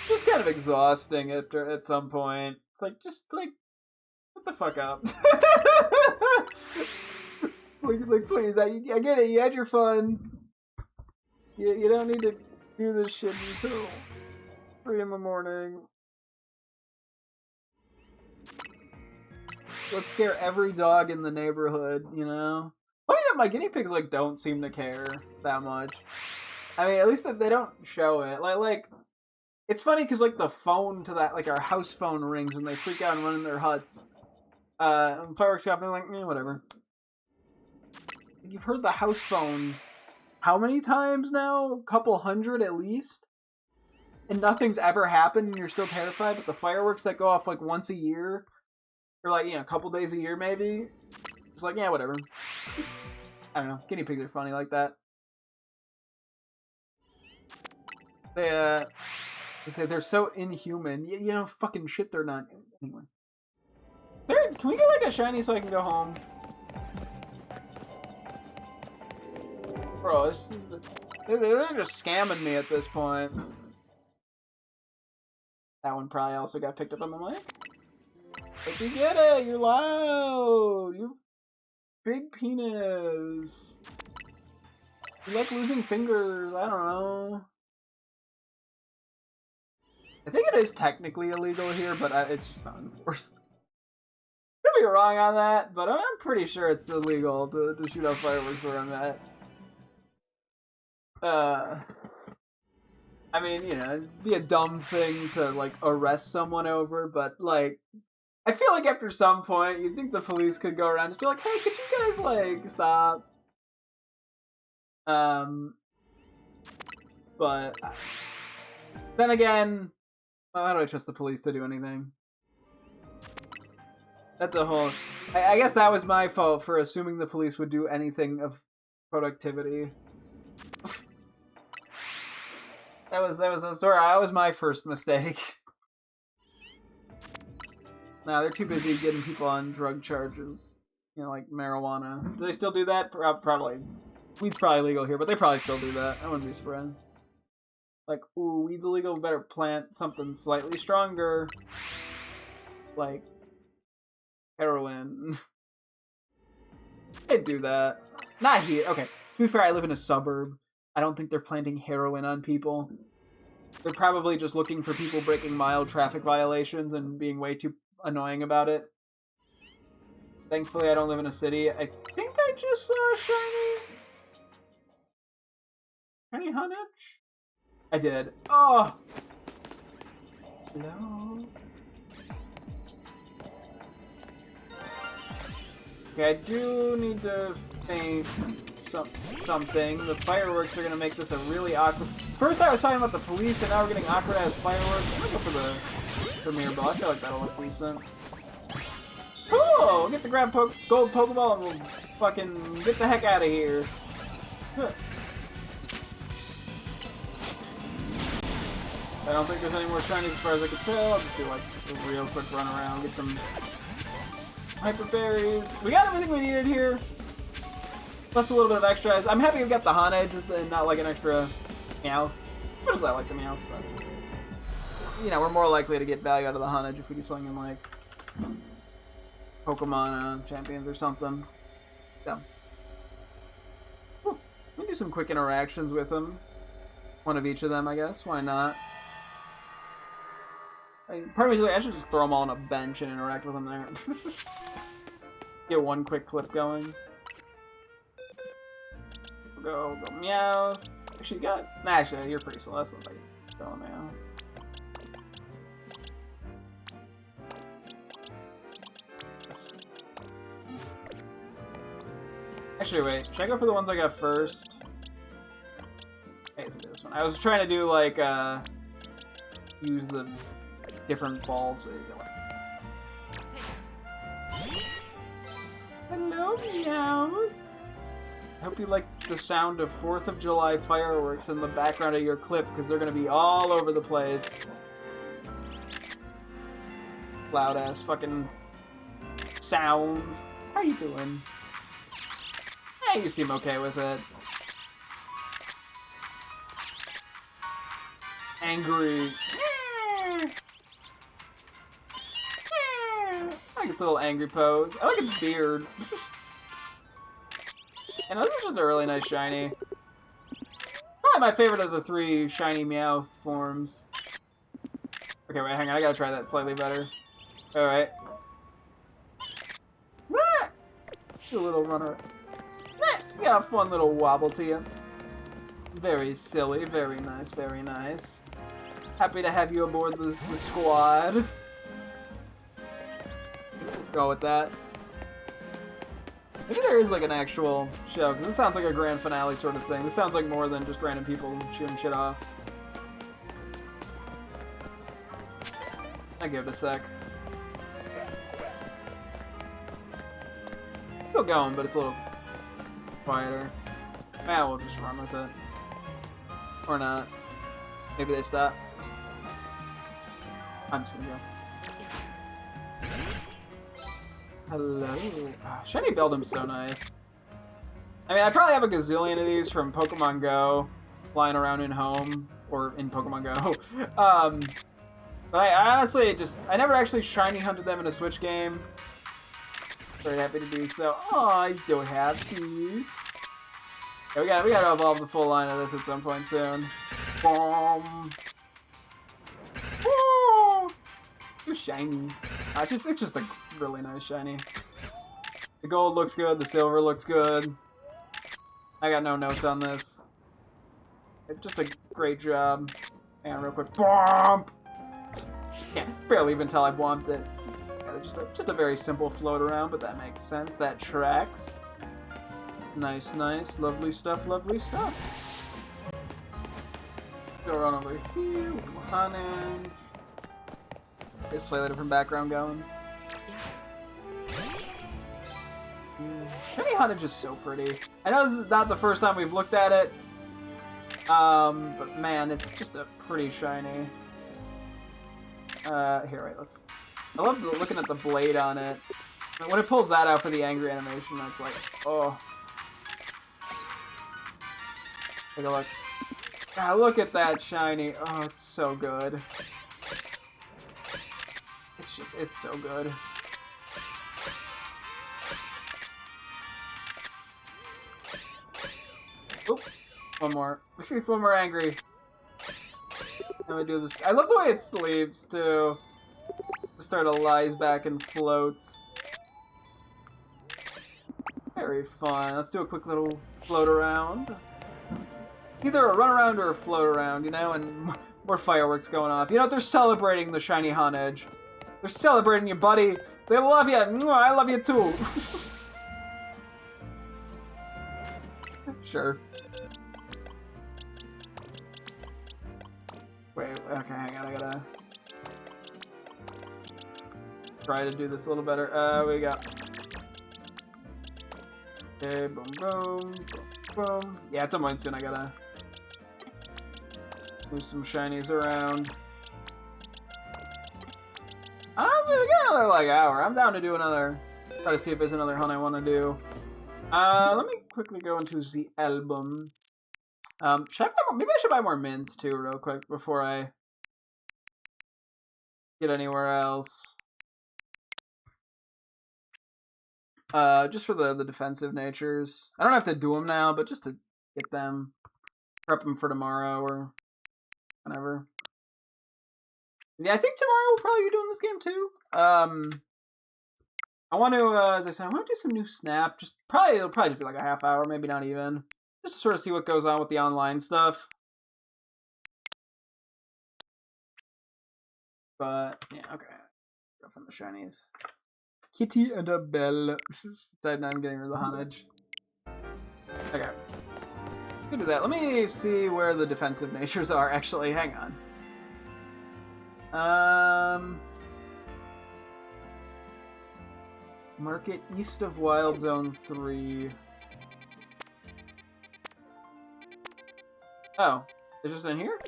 Just kind of exhausting at some point. It's like, just like, what the fuck up? Please, I get it, you had your fun. You don't need to do this shit until 3 in the morning. Let's scare every dog in the neighborhood, Funny enough, my guinea pigs, like, don't seem to care that much. I mean, at least they don't show it. Like, it's funny because, like, the phone to that, like, our house phone rings and they freak out and run in their huts. And fireworks go off and they're like, whatever. You've heard the house phone how many times now? A couple hundred at least? And nothing's ever happened and you're still terrified, but the fireworks that go off, like, once a year, or, like, a couple days a year, maybe? It's like, yeah, whatever. I don't know. Guinea pigs are funny like that. They say they're so inhuman. Fucking shit, they're not. Anyway. Can we get, like, a shiny so I can go home? Bro, they're just scamming me at this point. That one probably also got picked up on the mic. But you get it! You're loud! You big penis! You like losing fingers, I don't know. I think it is technically illegal here, but it's just not enforced. Could be wrong on that, but I'm pretty sure it's illegal to shoot off fireworks where I'm at. I mean, you know, it'd be a dumb thing to, like, arrest someone over, but, like, I feel like after some point, you'd think the police could go around and just be like, hey, could you guys, like, stop? But then again, how do I trust the police to do anything? That's a whole... I guess that was my fault for assuming the police would do anything of productivity. that was my first mistake. No, they're too busy getting people on drug charges. You know, like marijuana. Do they still do that? Probably. Weed's probably legal here, but they probably still do that. I wouldn't be surprised. Like, ooh, weed's illegal, we better plant something slightly stronger. Like, heroin. They do that. Not here. Okay, to be fair, I live in a suburb. I don't think they're planting heroin on people. They're probably just looking for people breaking mild traffic violations and being way too annoying about it. Thankfully, I don't live in a city. I think I just saw shiny Hunnage? I did. Oh! No. Okay, I do need to paint something. The fireworks are gonna make this a really awkward... First I was talking about the police, and now we're getting awkward as fireworks. I'm gonna go for the premiere ball. I feel like that'll look decent. Cool! We'll get the gold Pokeball and we'll fucking get the heck out of here. I don't think there's any more shinies as far as I can tell. I'll just do like a real quick run around, get some hyper berries. We got everything we needed here. Plus a little bit of extras. I'm happy we got the Hane, just not like an extra Meowth. Much as I like the Meowth, but you know, we're more likely to get value out of the Hane if we do something in like Pokemon Champions or something. So we do some quick interactions with them. One of each of them, I guess. Why not? Part of me's like, I should just throw them all on a bench and interact with them there. Get one quick clip going. Go Meowth. Actually, actually, you're pretty slow. That's not like going now. Yes. Actually, wait. Should I go for the ones I got first? Okay, so do this one. I was trying to do like use the different balls. There you go. Hello, Meowth. I hope you like the sound of 4th of July fireworks in the background of your clip, because they're going to be all over the place. Loud ass fucking sounds. How you doing? Yeah, you seem okay with it. Angry. I like its little angry pose. I like its beard. And this is just a really nice shiny. Probably my favorite of the 3 shiny Meowth forms. Okay, wait, hang on. I gotta try that slightly better. Alright. A little runner. We got a fun little wobble to you. Very silly. Very nice. Very nice. Happy to have you aboard the squad. Go with that. Maybe there is like an actual show, because this sounds like a grand finale sort of thing. This sounds like more than just random people shooting shit off. I give it a sec. Still going, but it's a little quieter. Yeah, we'll just run with it. Or not. Maybe they stop. I'm just gonna go. Hello. Oh, shiny Beldum's so nice. I mean, I probably have a gazillion of these from Pokemon Go flying around in home, or in Pokemon Go. But I honestly I never actually shiny hunted them in a Switch game. Very happy to do so. Oh, he's so happy. Yeah, we gotta evolve the full line of this at some point soon. Boom. Woo! Too shiny. It's just a really nice shiny. The gold looks good. The silver looks good. I got no notes on this. It's just a great job. Hang on real quick. Bomb! Can't barely even tell I bombed it. Yeah, just a very simple float around, but that makes sense. That tracks. Nice, nice. Lovely stuff, lovely stuff. Go on over here with the Hanage. Get a slightly different background going. Shiny Hanage is so pretty. I know this is not the first time we've looked at it. But man, it's just a pretty shiny. Here, wait, let's... I love looking at the blade on it. When it pulls that out for the angry animation, that's like, oh. Take a look. God, look at that shiny. Oh, it's so good. It's so good. Oop, one more. Let's see one more angry. Let me do this. I love the way it sleeps too. Just sort of lies back and floats. Very fun. Let's do a quick little float around. Either a run around or a float around, you know, and more fireworks going off. You know, they're celebrating the shiny Hanage. They're celebrating you, buddy. They love you. I love you too. Sure. Wait, okay, hang on, I gotta try to do this a little better. We got... Okay, boom, boom, boom, boom. Yeah, at some point soon I gotta move some shinies around. Honestly, we got another, like, hour. I'm down to do another... Try to see if there's another hunt I want to do. Let me quickly go into the album. Should I buy more? Maybe I should buy more mints too, real quick, before I get anywhere else. Just for the defensive natures. I don't have to do them now, but just to get them, prep them for tomorrow or whenever. Yeah, I think tomorrow we'll probably be doing this game too. I want to, as I said, I want to do some new Snap. It'll probably just be like a half hour, maybe not even. Just to sort of see what goes on with the online stuff. But, yeah, okay. Go from the shinies. Kitty and a bell. Decided I'm getting rid of the Hanage. Okay. We can do that. Let me see where the defensive natures are, actually. Hang on. Market east of Wild Zone 3. Oh, they're just in here?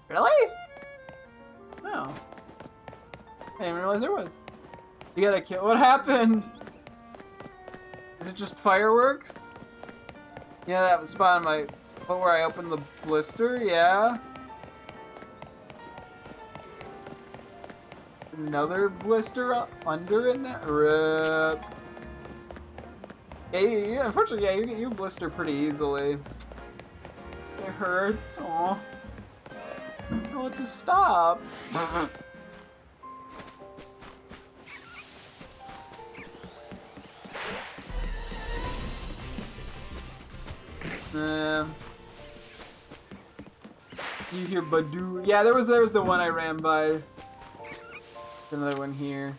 Really? No. I didn't even realize there was. You gotta kill. What happened? Is it just fireworks? Yeah, that spot on my foot where I opened the blister, yeah. Another blister under it now? Rip. Yeah, unfortunately, yeah, you blister pretty easily. It hurts. Aw. I don't want to stop. You hear Badoo? Yeah, there was the one I ran by. Another one here.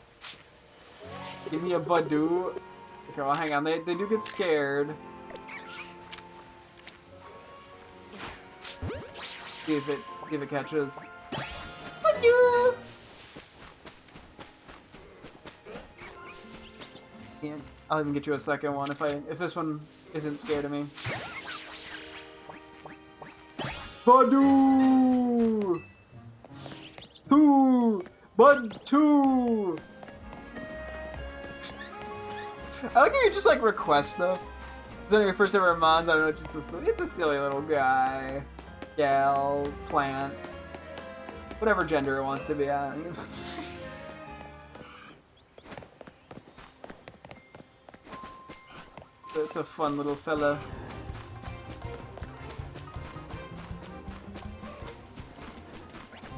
Give me a Badoo. Okay, well, hang on. They do get scared. See if it catches. Badoo! Yeah, I'll even get you a second one if this one isn't scared of me. Badoo! Bud 2! I like how you just like request stuff. It's one of your first ever mons, I don't know, it's a silly little guy. Gal, plant. Whatever gender it wants to be at. It's a fun little fella.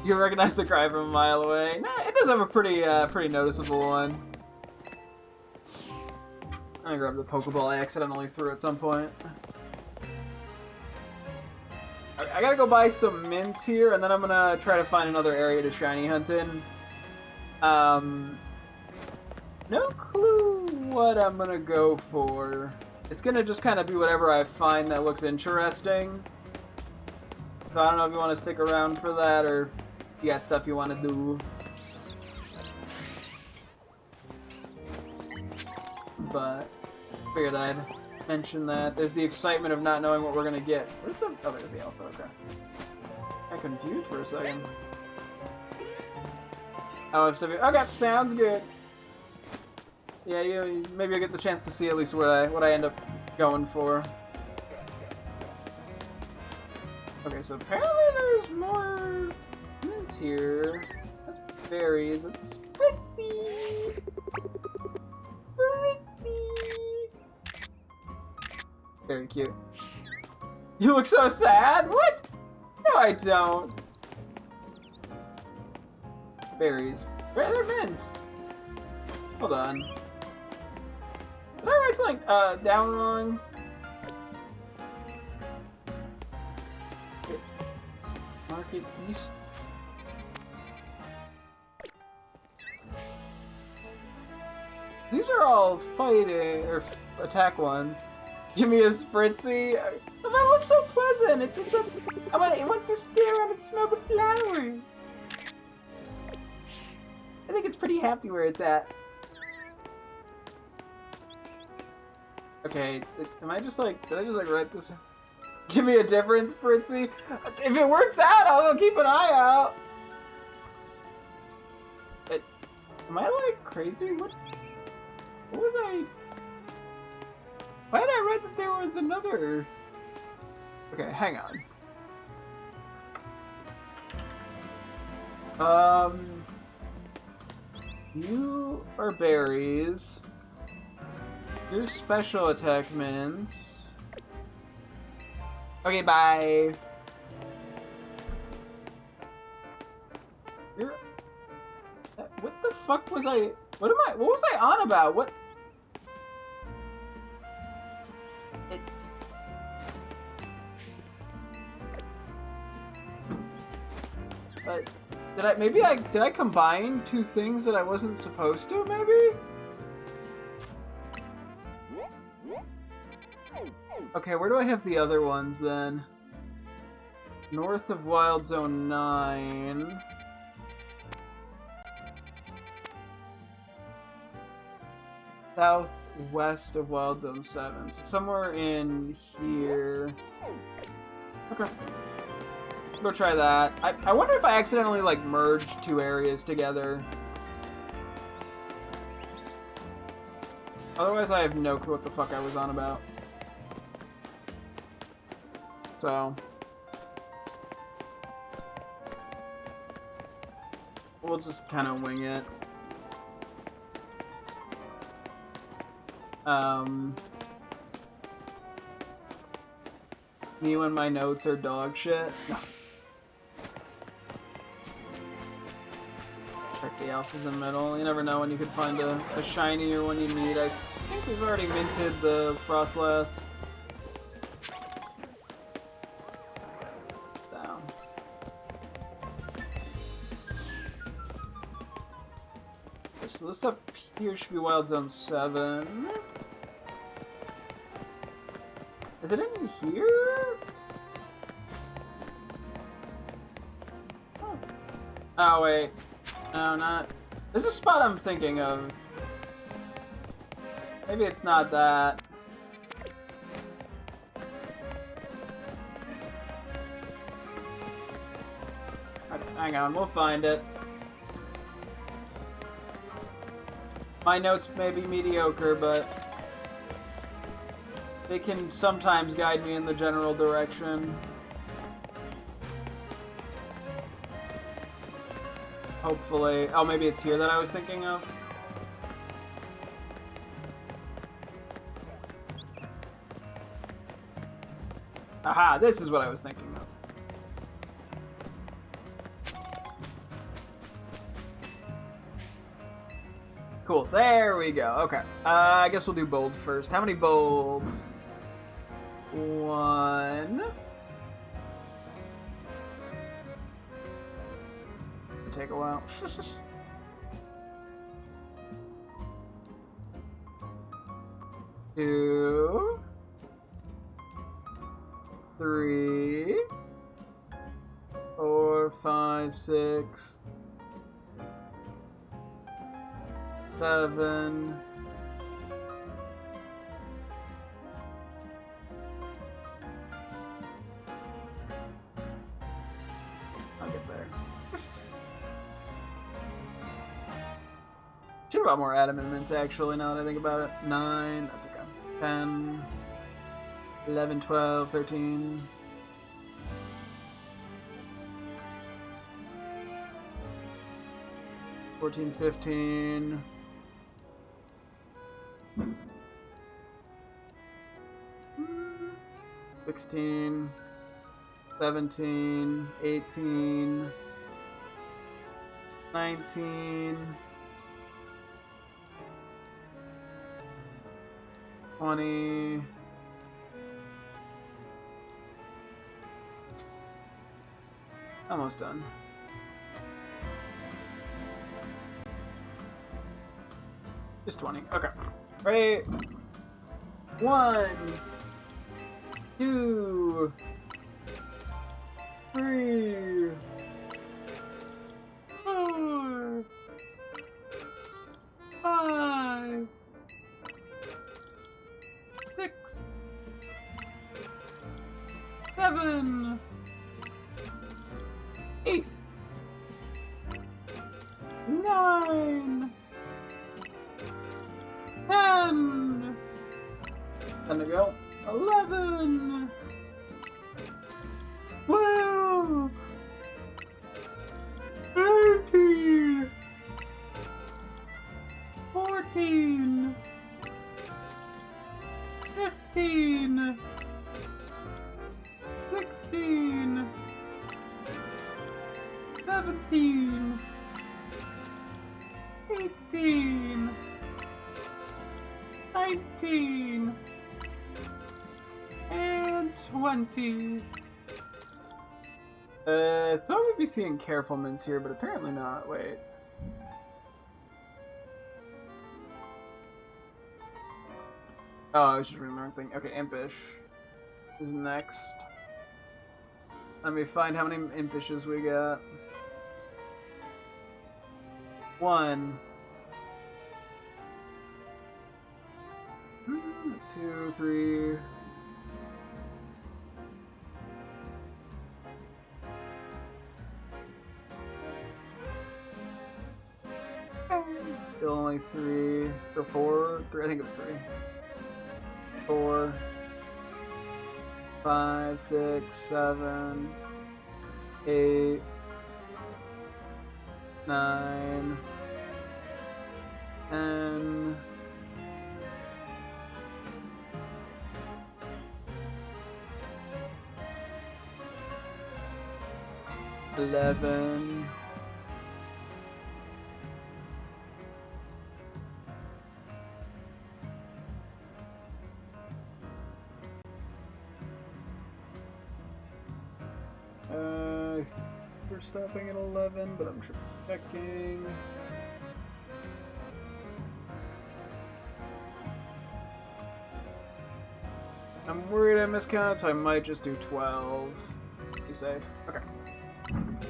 You recognize the cry from a mile away. Nah, it does have a pretty noticeable one. I grabbed the Pokeball I accidentally threw at some point. I gotta go buy some mints here, and then I'm gonna try to find another area to shiny hunt in. No clue what I'm gonna go for. It's gonna just kind of be whatever I find that looks interesting. So I don't know if you want to stick around for that, or if you got stuff you want to do. But figured I'd mention that. There's the excitement of not knowing what we're gonna get. Where's the... Oh, there's the alpha, okay. I'm confused for a second. Oh, FW. Okay, sounds good. Yeah, maybe I get the chance to see at least what I end up going for. Okay, so apparently there's more mints here. That's berries. That's Fritzy. Fritzy. Very cute. You look so sad. What? No, I don't. Berries. Where are their mints? Hold on. Did I write something down wrong? Market East. These are all fighting or attack ones. Give me a Spritzy. Oh, that looks so pleasant. It wants to stare around and smell the flowers. I think it's pretty happy where it's at. Okay, am I just like, did I just like write this? Give me a different Spritzy. If it works out, I'll go keep an eye out. Am I like crazy? What was I? Why did I read that there was another? Okay, hang on. You are berries. You're special attack mints. Okay, bye. You're... What the fuck was I... What was I on about? What... Did I combine two things that I wasn't supposed to, maybe? Okay, where do I have the other ones then? North of Wild Zone 9. Southwest of Wild Zone 7. So somewhere in here. Okay. Go try that. I wonder if I accidentally like merged two areas together. Otherwise I have no clue what the fuck I was on about. So we'll just kind of wing it. Me when my notes are dog shit. Check the alphas in middle. You never know when you could find a shiny or when you need. I think we've already minted the Frostlass. Down. So this up here should be Wild Zone 7. Is it in here? Oh wait. No, not... There's a spot I'm thinking of. Maybe it's not that. Hang on, we'll find it. My notes may be mediocre, but they can sometimes guide me in the general direction. Hopefully. Oh, maybe it's here that I was thinking of. Aha, this is what I was thinking of. Cool. There we go. Okay. I guess we'll do bold first. How many bolds? 1. Take a while. 2, 3, 4, 5, 6, 7. I'll get there. Should have bought more adamants actually, now that I think about it. 9, that's okay. 10, 11, 12, 13. 14, 15. 16, 17, 18, 19, 20, 'Almost done. Just 20. Okay. Ready? 1, 2, 3, 4, 5, 6, 7, 8, 9, 10. Time to go. 11, 12, 13, 14, 15, 16, 17, 18, 19, and 20. I thought we'd be seeing carefulments here, but apparently not. Wait. Oh, I was just reading the wrong thing. Okay, Impish is next. Let me find how many Impishes we got. 1, 2, 3. Still only 3 or 4. 3. I think it was 3. 4, 5, 6, 7, 8, 9, 10, 11, 'We're stopping at 11, but I'm checking. I'm worried I miscount, so I might just do 12. Be safe. Okay.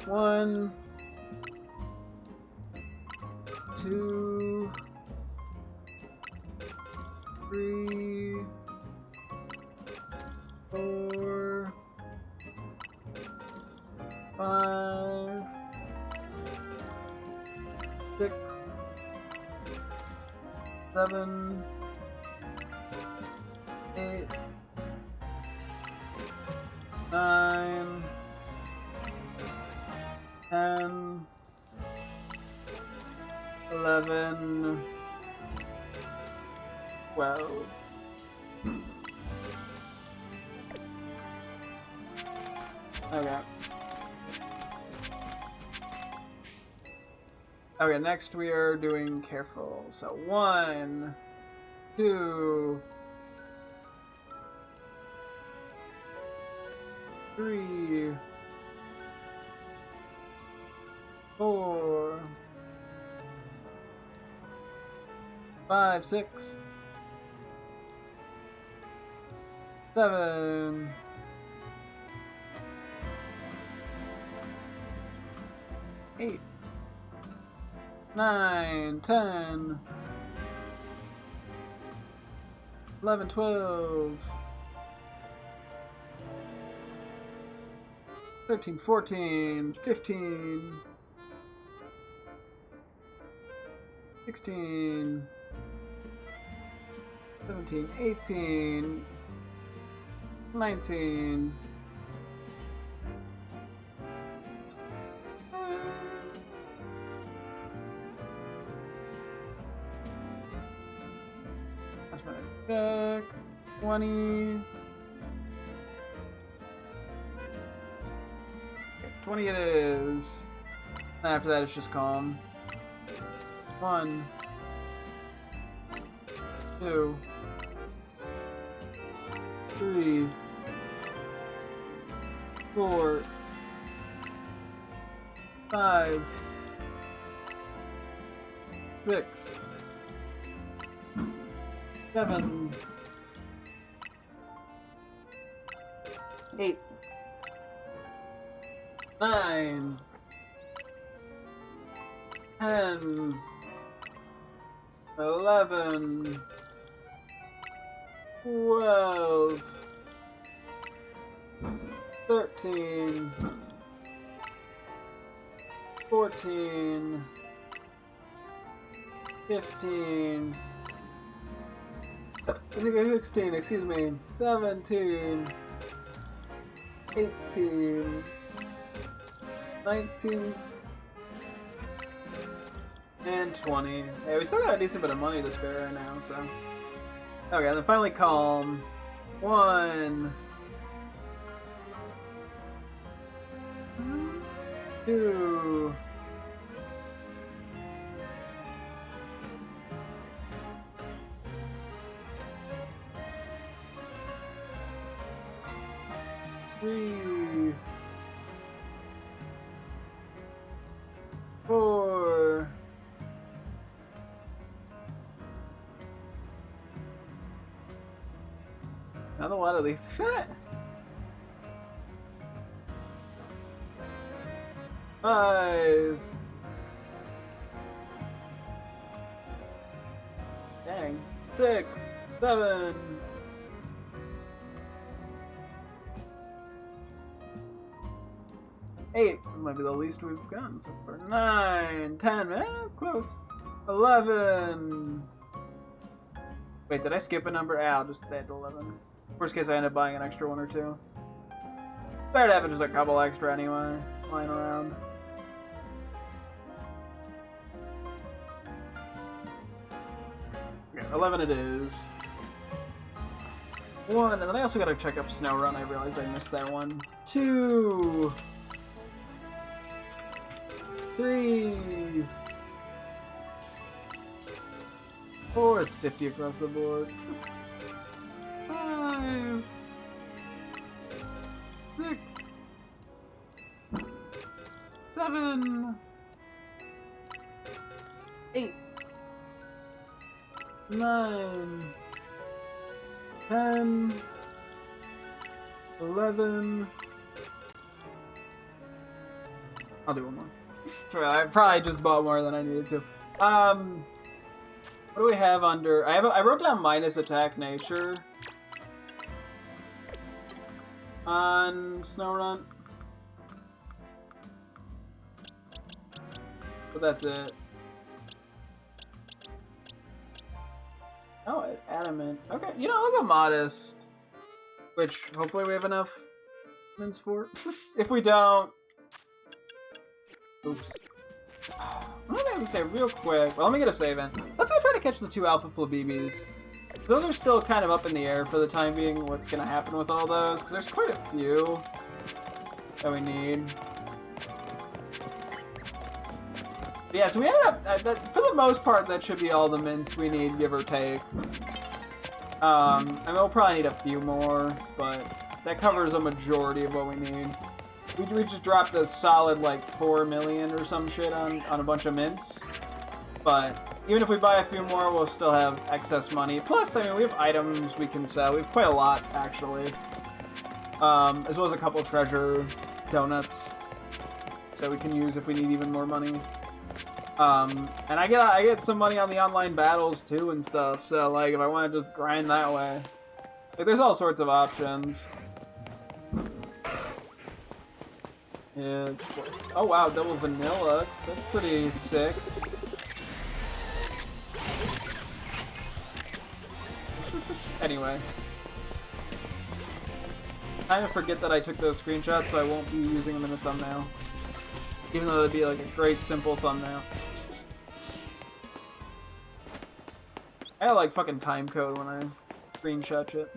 1, 2, 3, 4, 5, 6, 7, 8, 9, 10, 11, 12. Okay. Okay, next we are doing careful. So 1, 2, 3, 4, 5, 6, 7, 8, 9, 10, 11, 12, 13, 14, 15, 16, 17, 18, 19, that's my deck, 20, 20 it is. And after that, it's just calm. 1, 2, 3, 4, 5, 6, 7, 8, 9, 10, 11, 12, 13, 14, 15, 16, excuse me, 17, 18, 19, and 20. Yeah, we still got a decent bit of money to spare right now, so. Okay, then finally calm. 1, 2, 3, 4, 'Not a lot of these fit. 5. Dang. 6, 7. 8 might be the least we've gotten so far. 9, 10. That's close. 11. Wait, did I skip a number? I'll just add 11. Worst case, I end up buying an extra 1 or 2. Better to have just a couple extra anyway, lying around. Okay, 11 it is. 1, and then I also gotta check up Snow Run. I realized I missed that one. 2, 3, 4. It's 50 across the board. 5, 6, 7, 8, 9, 10, 11. I'll do one more. I probably just bought more than I needed to. What do we have under? I wrote down minus attack nature on Snowrun, but that's it. Oh, adamant. Okay, you know, I'll go modest, which hopefully we have enough wins for. If we don't, oops. One thing I was gonna say real quick. Well, let me get a save in. Let's go try to catch the 2 Alpha Flabibis. Those are still kind of up in the air for the time being. What's gonna happen with all those? Because there's quite a few that we need. Yeah, so we ended up, for the most part, that should be all the mints we need, give or take. And we'll probably need a few more, but that covers a majority of what we need. We just dropped a solid, like, 4 million or some shit on a bunch of mints. But even if we buy a few more, we'll still have excess money. Plus, I mean, we have items we can sell. We have quite a lot, actually. As well as a couple of treasure donuts that we can use if we need even more money. And I get some money on the online battles too and stuff, so like if I want to just grind that way, like there's all sorts of options. Yeah. Oh wow, double vanilla. That's pretty sick. Anyway, I kind of forget that I took those screenshots, so I won't be using them in the thumbnail. Even though it'd be like a great simple thumbnail. I got like fucking time code when I screenshot shit.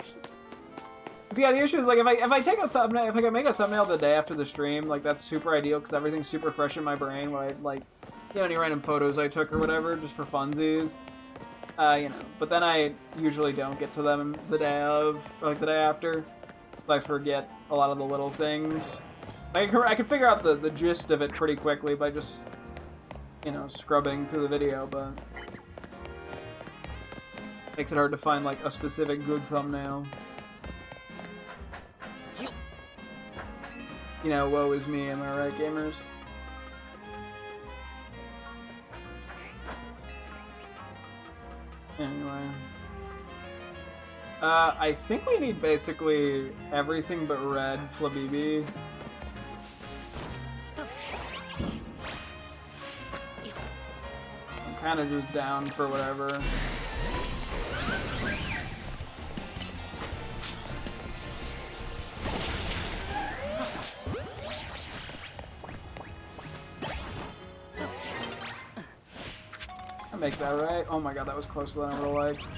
So yeah, the issue is like if I take a thumbnail, if I can make a thumbnail the day after the stream, like that's super ideal because everything's super fresh in my brain. When I like, you know, any random photos I took or whatever, just for funsies. You know, but then I usually don't get to them the day of, or like the day after. I forget a lot of the little things. I can figure out the gist of it pretty quickly by just, you know, scrubbing through the video, but makes it hard to find like a specific good thumbnail. You know, woe is me, am I right, gamers? Anyway. I think we need basically everything but red Flabibi. I'm kind of just down for whatever. I make that right? Oh my god, that was closer than I would have liked.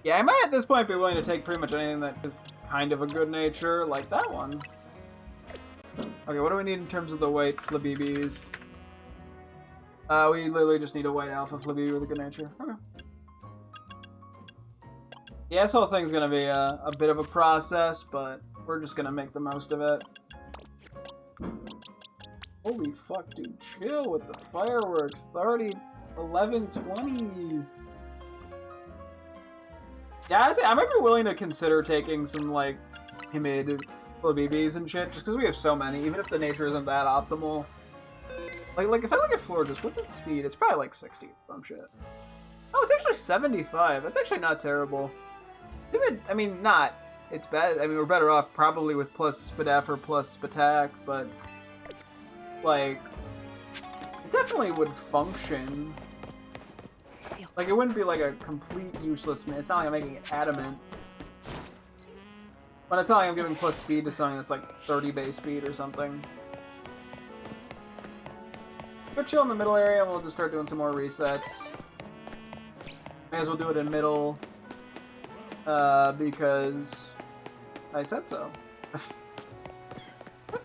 Yeah, I might at this point be willing to take pretty much anything that is kind of a good nature, like that one. Okay, what do we need in terms of the white Flabibis? We literally just need a white alpha Flabibi with a good nature. Okay. Yeah, this whole thing's gonna be a bit of a process, but we're just gonna make the most of it. Holy fuck, dude. Chill with the fireworks. It's already 11:20. Yeah, honestly, I might be willing to consider taking some, like, timid Flabibis and shit, just because we have so many, even if the nature isn't that optimal. Like if I look at Florges, what's its speed? It's probably like 60 or some shit. Oh, it's actually 75. That's actually not terrible. Even, I mean, not. It's bad. I mean, we're better off probably with plus Spadaf or plus Spatak, but, like, it definitely would function. Like, it wouldn't be like a complete useless man. It's not like I'm making it adamant. But it's not like I'm giving plus speed to something that's like 30 base speed or something. Go chill in the middle area and we'll just start doing some more resets. May as well do it in middle. Because I said so. Is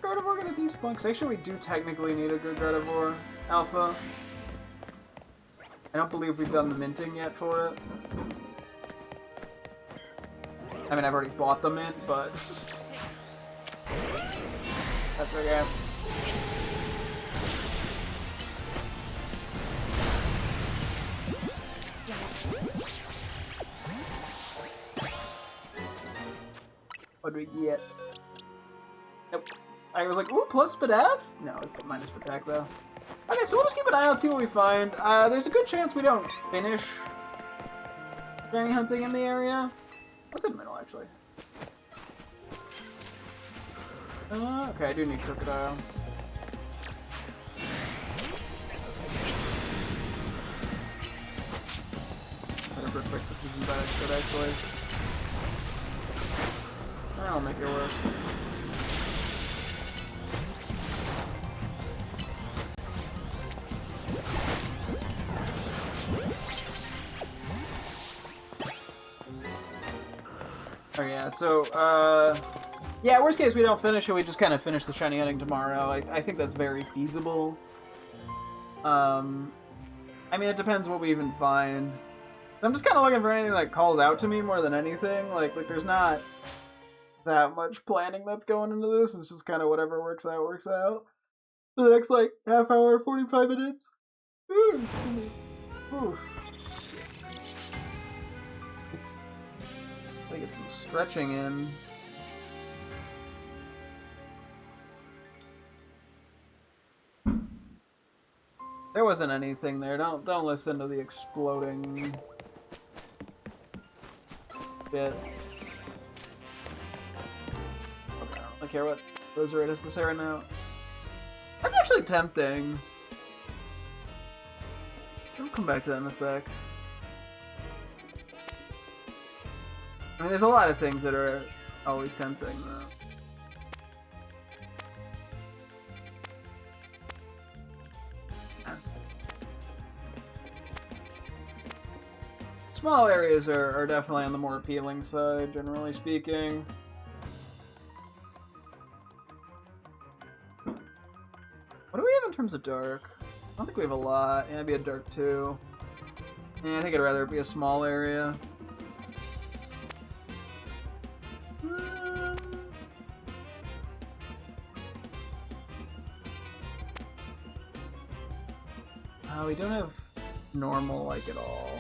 Gardevoir gonna despunk? Because actually we do technically need a good Gardevoir alpha. I don't believe we've done the minting yet for it. I mean, I've already bought the mint, but that's okay. What do we get? Nope. I was like, ooh, plus Spadaf? No, it's minus Patak though. Okay, so we'll just keep an eye out, see what we find. There's a good chance we don't finish shiny hunting in the area. What's in the middle, actually? Okay, I do need Crocodile. Better quick, this isn't that good, actually. I'll make it work. Oh yeah, so, yeah, worst case we don't finish it, we just kind of finish the shiny hunting tomorrow. I think that's very feasible. I mean, it depends what we even find. I'm just kind of looking for anything that calls out to me more than anything. Like there's not that much planning that's going into this. It's just kind of whatever works out, works out. For the next, like, half hour, 45 minutes. Oof. Gotta get some stretching in. There wasn't anything there. Don't listen to the exploding bit. Okay, I don't care what Blizzard has to say right now. That's actually tempting. I'll come back to that in a sec. I mean, there's a lot of things that are always tempting, though. Small areas are definitely on the more appealing side, generally speaking. What do we have in terms of dark? I don't think we have a lot. Yeah, it'd be a dark 2. Yeah, I think I'd rather it be a small area. We don't have normal, like, at all.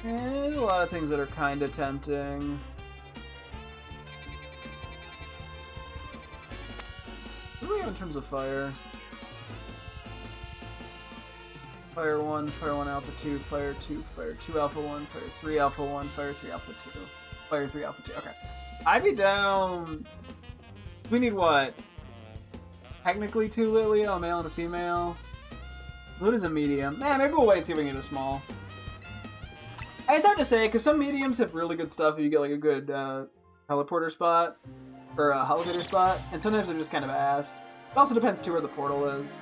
There's a lot of things that are kind of tempting. What do we have in terms of fire? Fire 1 alpha 2, fire 2 alpha 1, fire 3 alpha 1, fire 3 alpha 2, fire 3 alpha 2. Okay. I'd be down. We need what? Technically 2 Lilia, a male and a female. What is a medium? Maybe we'll wait and see if we can get a small. It's hard to say, because some mediums have really good stuff if you get like a good teleporter spot, or a hologator spot, and sometimes they're just kind of ass. It also depends too where the portal is.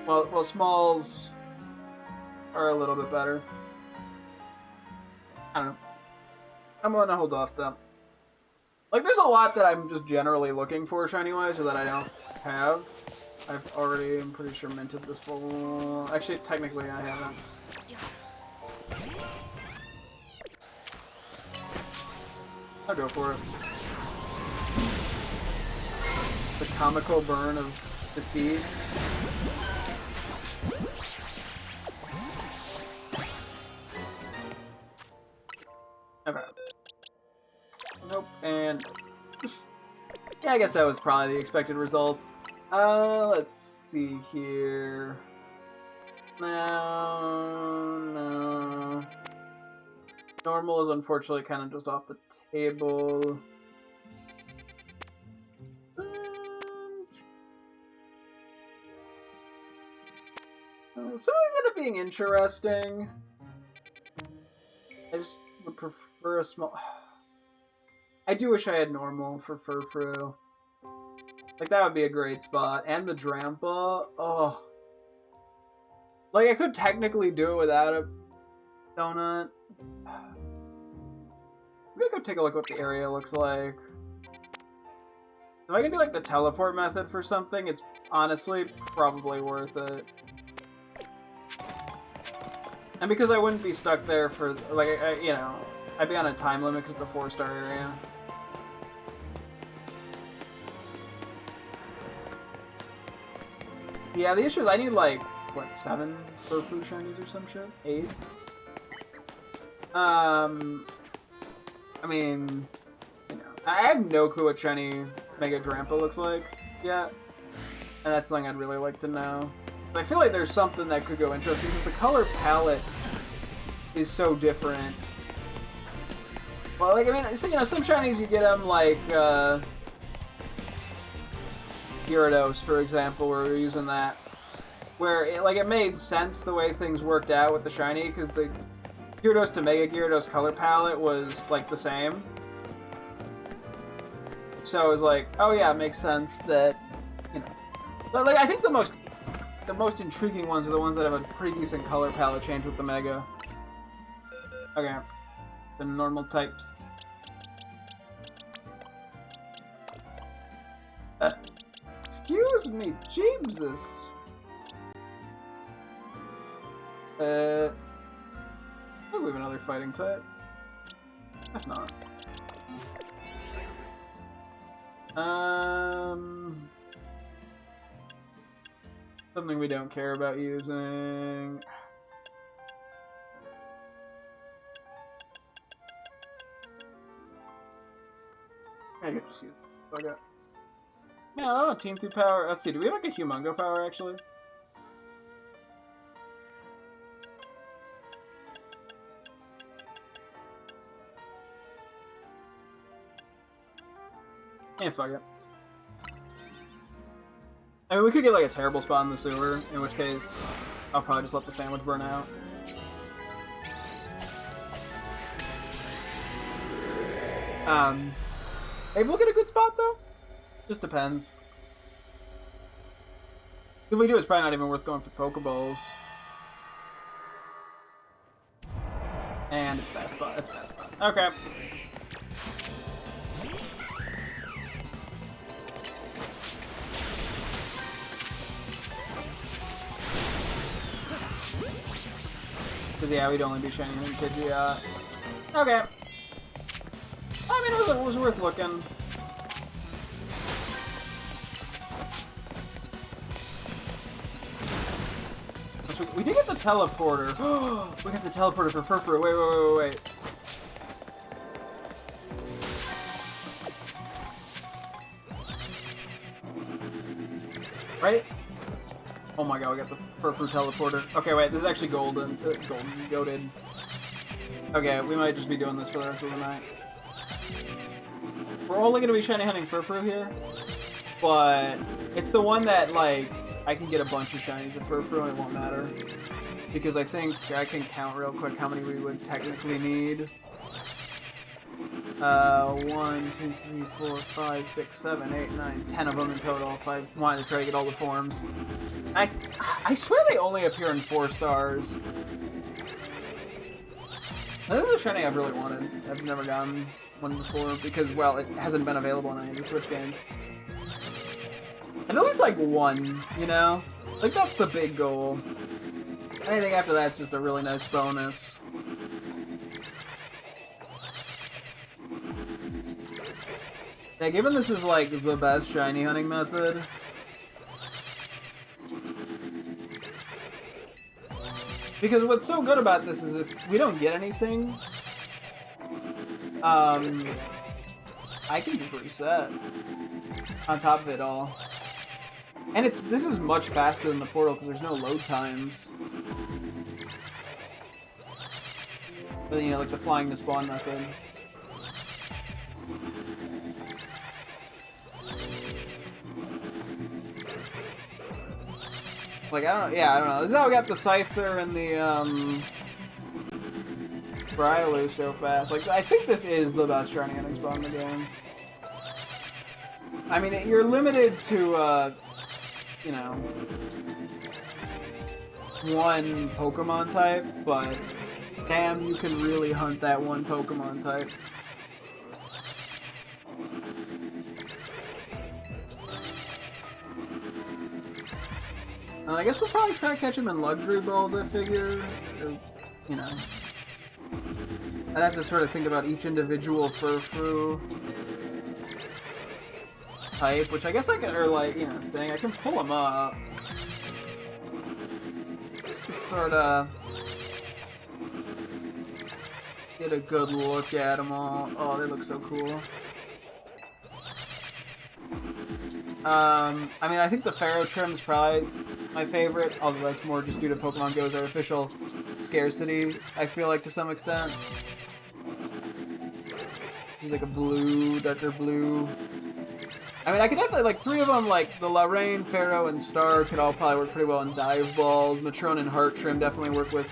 Well, smalls are a little bit better. I don't know. I'm gonna hold off though. Like, there's a lot that I'm just generally looking for shiny-wise, or that I don't have. I've already, I'm pretty sure, minted this full... Actually, technically, I haven't. I'll go for it. The comical burn of defeat. Okay. Nope, and... yeah, I guess that was probably the expected result. Let's see here... No... Normal is unfortunately kind of just off the table. Some of these end up being interesting. I just would prefer a small... I do wish I had normal for Furfru. Like, that would be a great spot. And the Drampa. Oh. Like, I could technically do it without a donut. Maybe go take a look what the area looks like. If I can do, like, the teleport method for something, it's honestly probably worth it. And because I wouldn't be stuck there for, like, you know, I'd be on a time limit because it's a 4-star area. Yeah, the issue is I need, like, what, 7 Furfru shinies or some shit? 8? I mean, you know, I have no clue what shiny Mega Drampa looks like yet. And that's something I'd really like to know. I feel like there's something that could go interesting because the color palette is so different. Well, like, I mean, so, you know, some shinies you get them like, Gyarados, for example, where we're using that. Where, it made sense the way things worked out with the shiny, because the Gyarados to Mega Gyarados color palette was, like, the same. So it was like, oh yeah, it makes sense that, you know. But, like, I think the most intriguing ones are the ones that have a pretty decent color palette change with the Mega. Okay. The normal types. Excuse me, Jesus. I think we have another fighting type. That's not. Something we don't care about using. I could just use it. Okay. Yeah, I don't know, teensy power. Let's see, do we have like a humongo power actually? Yeah, fuck it. I mean, we could get like a terrible spot in the sewer, in which case I'll probably just let the sandwich burn out. Maybe we'll get a good spot though? Just depends. If we do, it's probably not even worth going for Pokeballs. And it's bad spot. It's bad spot. Okay. Because yeah, we'd only be shiny in Pidgeot. Okay. I mean, it was worth looking. We did get the teleporter. We got the teleporter for Furfur. Wait. Right? Oh my god, we got the Furfur teleporter. Okay, wait, this is actually golden. Goated. Okay, we might just be doing this for the rest of the night. We're only gonna be shiny hunting Furfur here, but it's the one that, like, I can get a bunch of shinies of Furfur and it won't matter. Because I think I can count real quick how many we would technically need. 1, 2, 3, 4, 5, 6, 7, 8, 9, 10 of them in total if I wanted to try to get all the forms. I swear they only appear in 4 stars. This is a shiny I've really wanted. I've never gotten one before because, well, it hasn't been available in any of the Switch games. And at least, like, one, you know? Like, that's the big goal. Anything after that's just a really nice bonus. Yeah, given this is, like, the best shiny hunting method... Because what's so good about this is if we don't get anything... I can just reset. On top of it all. And this is much faster than the portal because there's no load times. But, you know, like the flying to spawn method. Like, I don't know. This is how we got the Scyther and the, Brylu so fast. Like, I think this is the best shiny hunting spawn in the game. I mean, you're limited to, you know, one Pokemon type, but damn, you can really hunt that one Pokemon type. I guess we'll probably try to catch him in Luxury Balls, I figure. Or, you know. I'd have to sort of think about each individual Furfru type, which I guess I can, or like, you know, thing, I can pull them up. Just to sort of get a good look at them all. Oh, they look so cool. I mean, I think the Pharaoh Trim is probably my favorite, although that's more just due to Pokemon Go's artificial scarcity, I feel like, to some extent. She's like a blue, darker blue. I mean, I could definitely, like, 3 of them, like, the Lorraine, Pharaoh, and Star could all probably work pretty well in Dive Balls. Matrone and Heart Trim definitely work with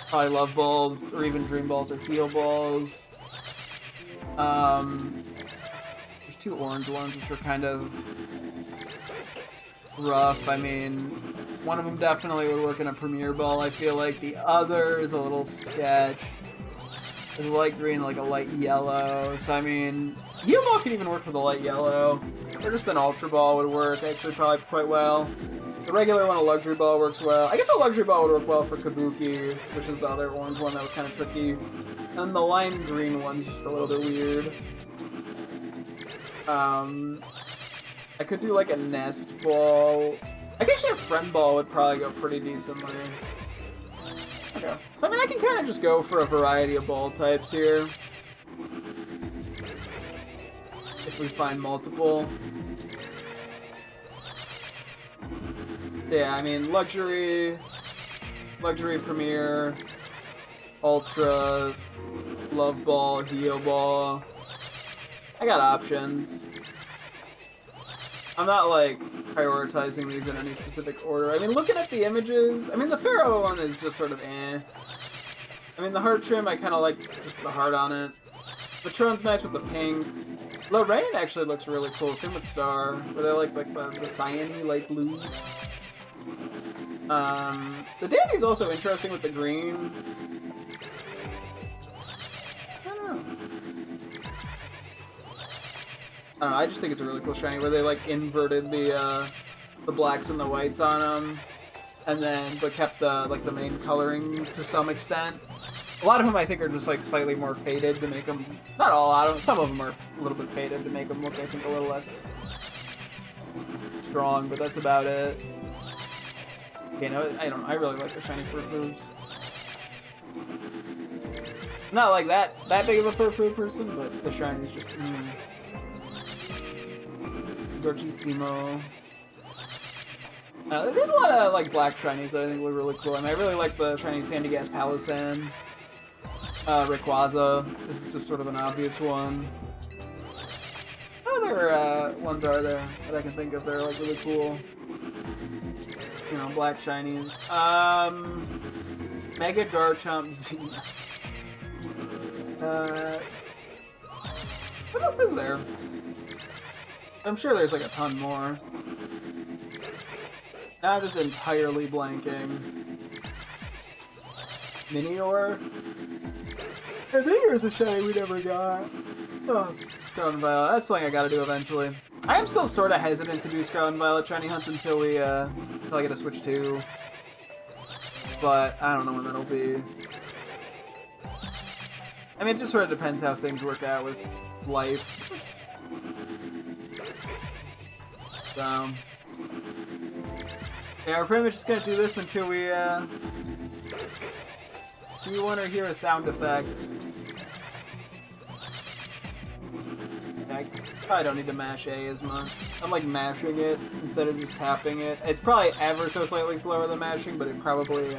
probably Love Balls, or even Dream Balls or Heal Balls. There's 2 orange ones, which are kind of rough. I mean, One of them definitely would work in a Premier Ball. I feel like the other is a little sketch. There's a light green, like a light yellow. So I mean, Heal Ball could even work with a light yellow, or just an Ultra Ball would work actually probably quite well. The regular one, a Luxury Ball, works well. I guess a Luxury Ball would work well for Kabuki, which is the other orange one that was kind of tricky. And the lime green one's just a little bit weird. I could do like a Nest Ball. I guess a Friend Ball would probably go pretty decently. Okay. So I mean, I can kind of just go for a variety of ball types here. If we find multiple. So yeah, I mean, Luxury, Premier, Ultra, Love Ball, Heal Ball. I got options. I'm not, like, prioritizing these in any specific order. I mean, looking at the images, I mean, the Pharaoh one is just sort of eh. I mean, the heart trim, I kind of like just the heart on it. Patron's nice with the pink. Lorraine actually looks really cool. Same with Star, where they like the cyan-y light blue. The Dandy's also interesting with the green. I don't know, I just think it's a really cool shiny where they like inverted the blacks and the whites on them, and then but kept the the main coloring to some extent. A lot of them I think are just like slightly more faded to make them, not all, some of them are a little bit faded to make them look I think a little less strong, but that's about it. Okay, no, I really like the shiny Furfrous. Not like that big of a Furfrou person, but the shiny's just Dorchissimo. There's a lot of like black shinies that I think look really cool. I mean, I really like the shiny Sandy Gas Palossand. Rayquaza. This is just sort of an obvious one. What other ones are there that I can think of that are like really cool? You know, black shinies. Mega Garchomp Z. What else is there? I'm sure there's like a ton more. Now I'm just entirely blanking. Minior? I think there's a shiny we never got. Oh, Scarlet and Violet. That's something I gotta do eventually. I am still sort of hesitant to do Scarlet and Violet shiny hunts until I get a Switch 2. But I don't know when that'll be. I mean, it just sort of depends how things work out with life. So, yeah, we're pretty much just gonna do this until we see one or hear a sound effect. I probably don't need to mash A as much. I'm like mashing it instead of just tapping it. It's probably ever so slightly slower than mashing, but it probably,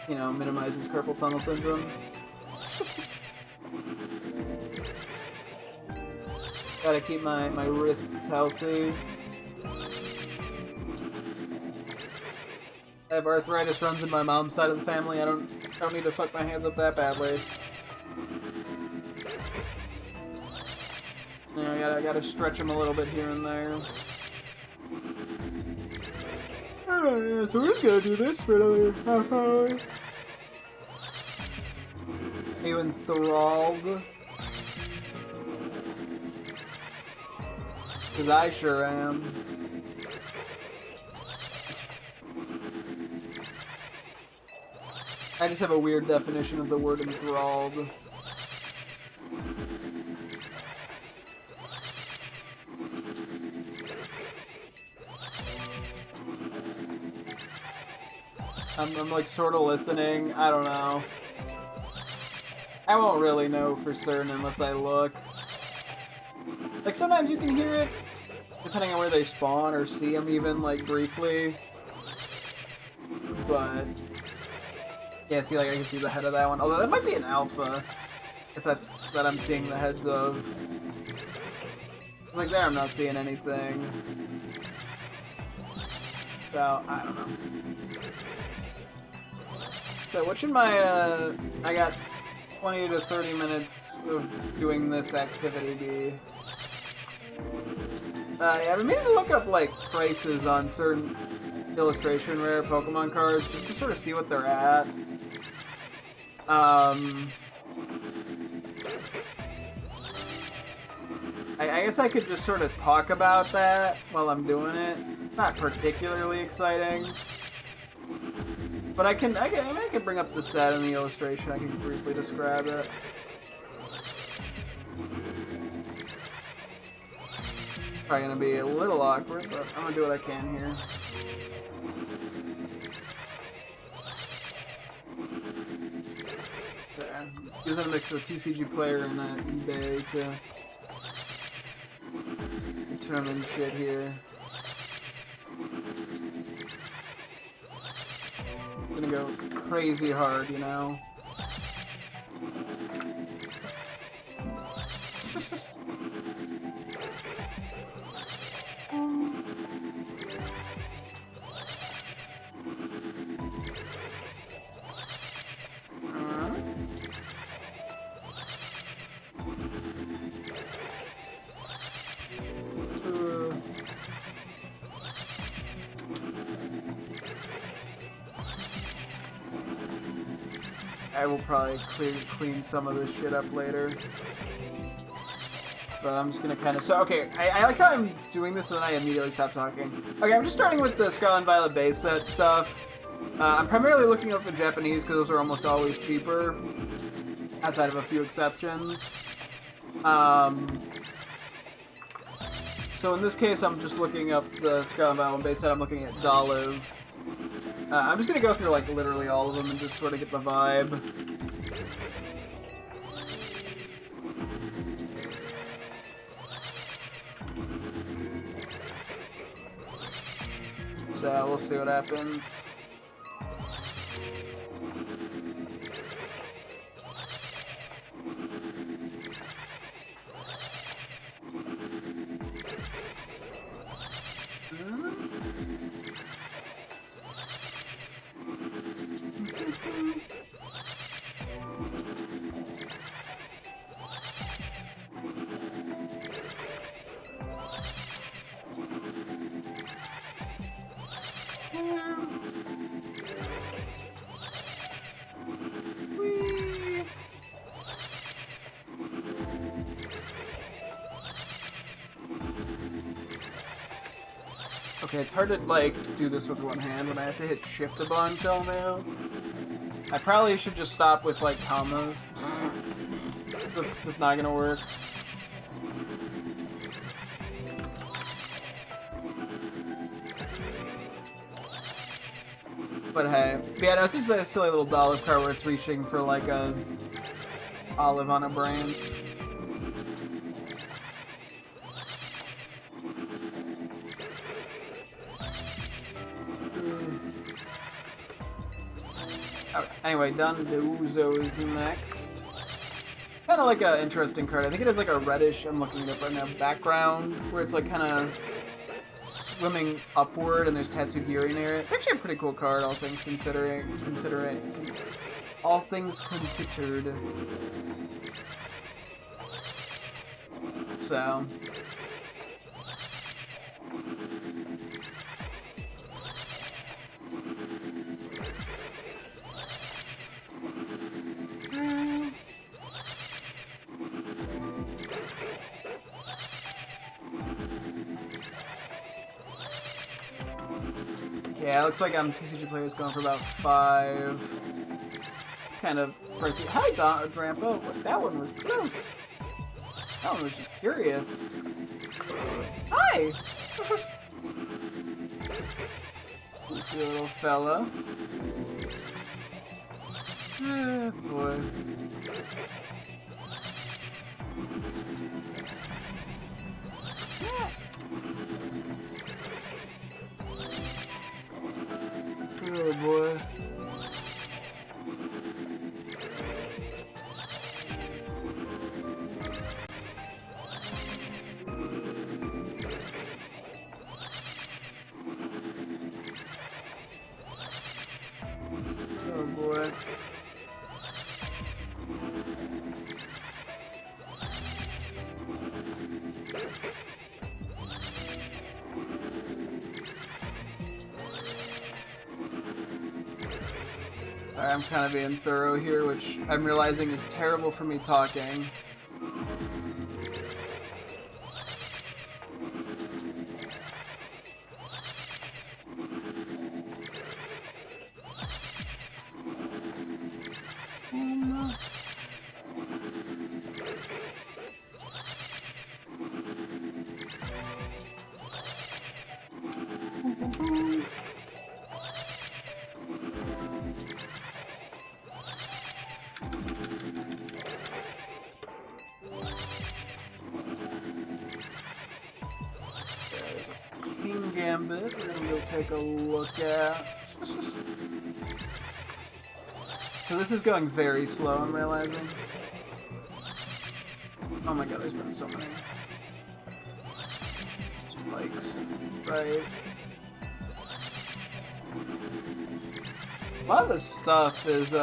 you know, minimizes carpal tunnel syndrome. Gotta keep my wrists healthy. I have arthritis runs in my mom's side of the family. I don't need to fuck my hands up that badly. Yeah, I gotta stretch them a little bit here and there. Alright, yeah, so we're just gonna do this for another half hour. Are you enthralled? Because I sure am. I just have a weird definition of the word enthralled. I'm like sort of listening. I don't know. I won't really know for certain unless I look. Like sometimes you can hear it, depending on where they spawn or see them even like briefly. But yeah, see, like I can see the head of that one. Although that might be an alpha, if that's that I'm seeing the heads of. Like there, I'm not seeing anything. So I don't know. So what should my I got 20 to 30 minutes of doing this activity be? Yeah, I've been meaning to look up like prices on certain illustration rare Pokemon cards just to sort of see what they're at. I guess I could just sort of talk about that while I'm doing it. Not particularly exciting. But I can bring up the set and the illustration. I can briefly describe it. Probably gonna be a little awkward, but I'm gonna do what I can here. Okay. Using a mix of TCG player and eBay to determine shit here. I'm gonna go crazy hard, you know. I will probably clean some of this shit up later. But I'm just gonna kind of... So, okay, I like how I'm doing this and then I immediately stop talking. Okay, I'm just starting with the Scarlet and Violet base set stuff. I'm primarily looking up the Japanese because those are almost always cheaper. Outside of a few exceptions. So in this case, I'm just looking up the Scarlet and Violet base set. I'm looking at Dolive. I'm just gonna go through like literally all of them and just sort of get the vibe. So we'll see what happens. Okay, it's hard to, like, do this with one hand when I have to hit shift a bunch on now. I probably should just stop with, like, commas. That's just not gonna work. But hey. But yeah, no, it's just a silly little Dolive card where it's reaching for, like, a olive on a branch. Okay, anyway, Dondozo is next. Kind of like an interesting card. I think it has like a reddish, I'm looking it up right now, background, where it's like kind of swimming upward and there's tattooed gear near it. It's actually a pretty cool card, all things considered. All things considered. So... Yeah, it looks like TCG players going for about 5. Kind of pricey. Hi, Drampo. That one was close. That one was just curious. Hi! Goofy little fella. Oh, boy. Yeah. Oh boy. Oh boy. I'm kind of being thorough here, which I'm realizing is terrible for me talking. There's a King Gambit we're gonna go take a look at. So this is going very slow, I'm realizing. Oh my god, there's been so many spikes and rice. A lot of this stuff is,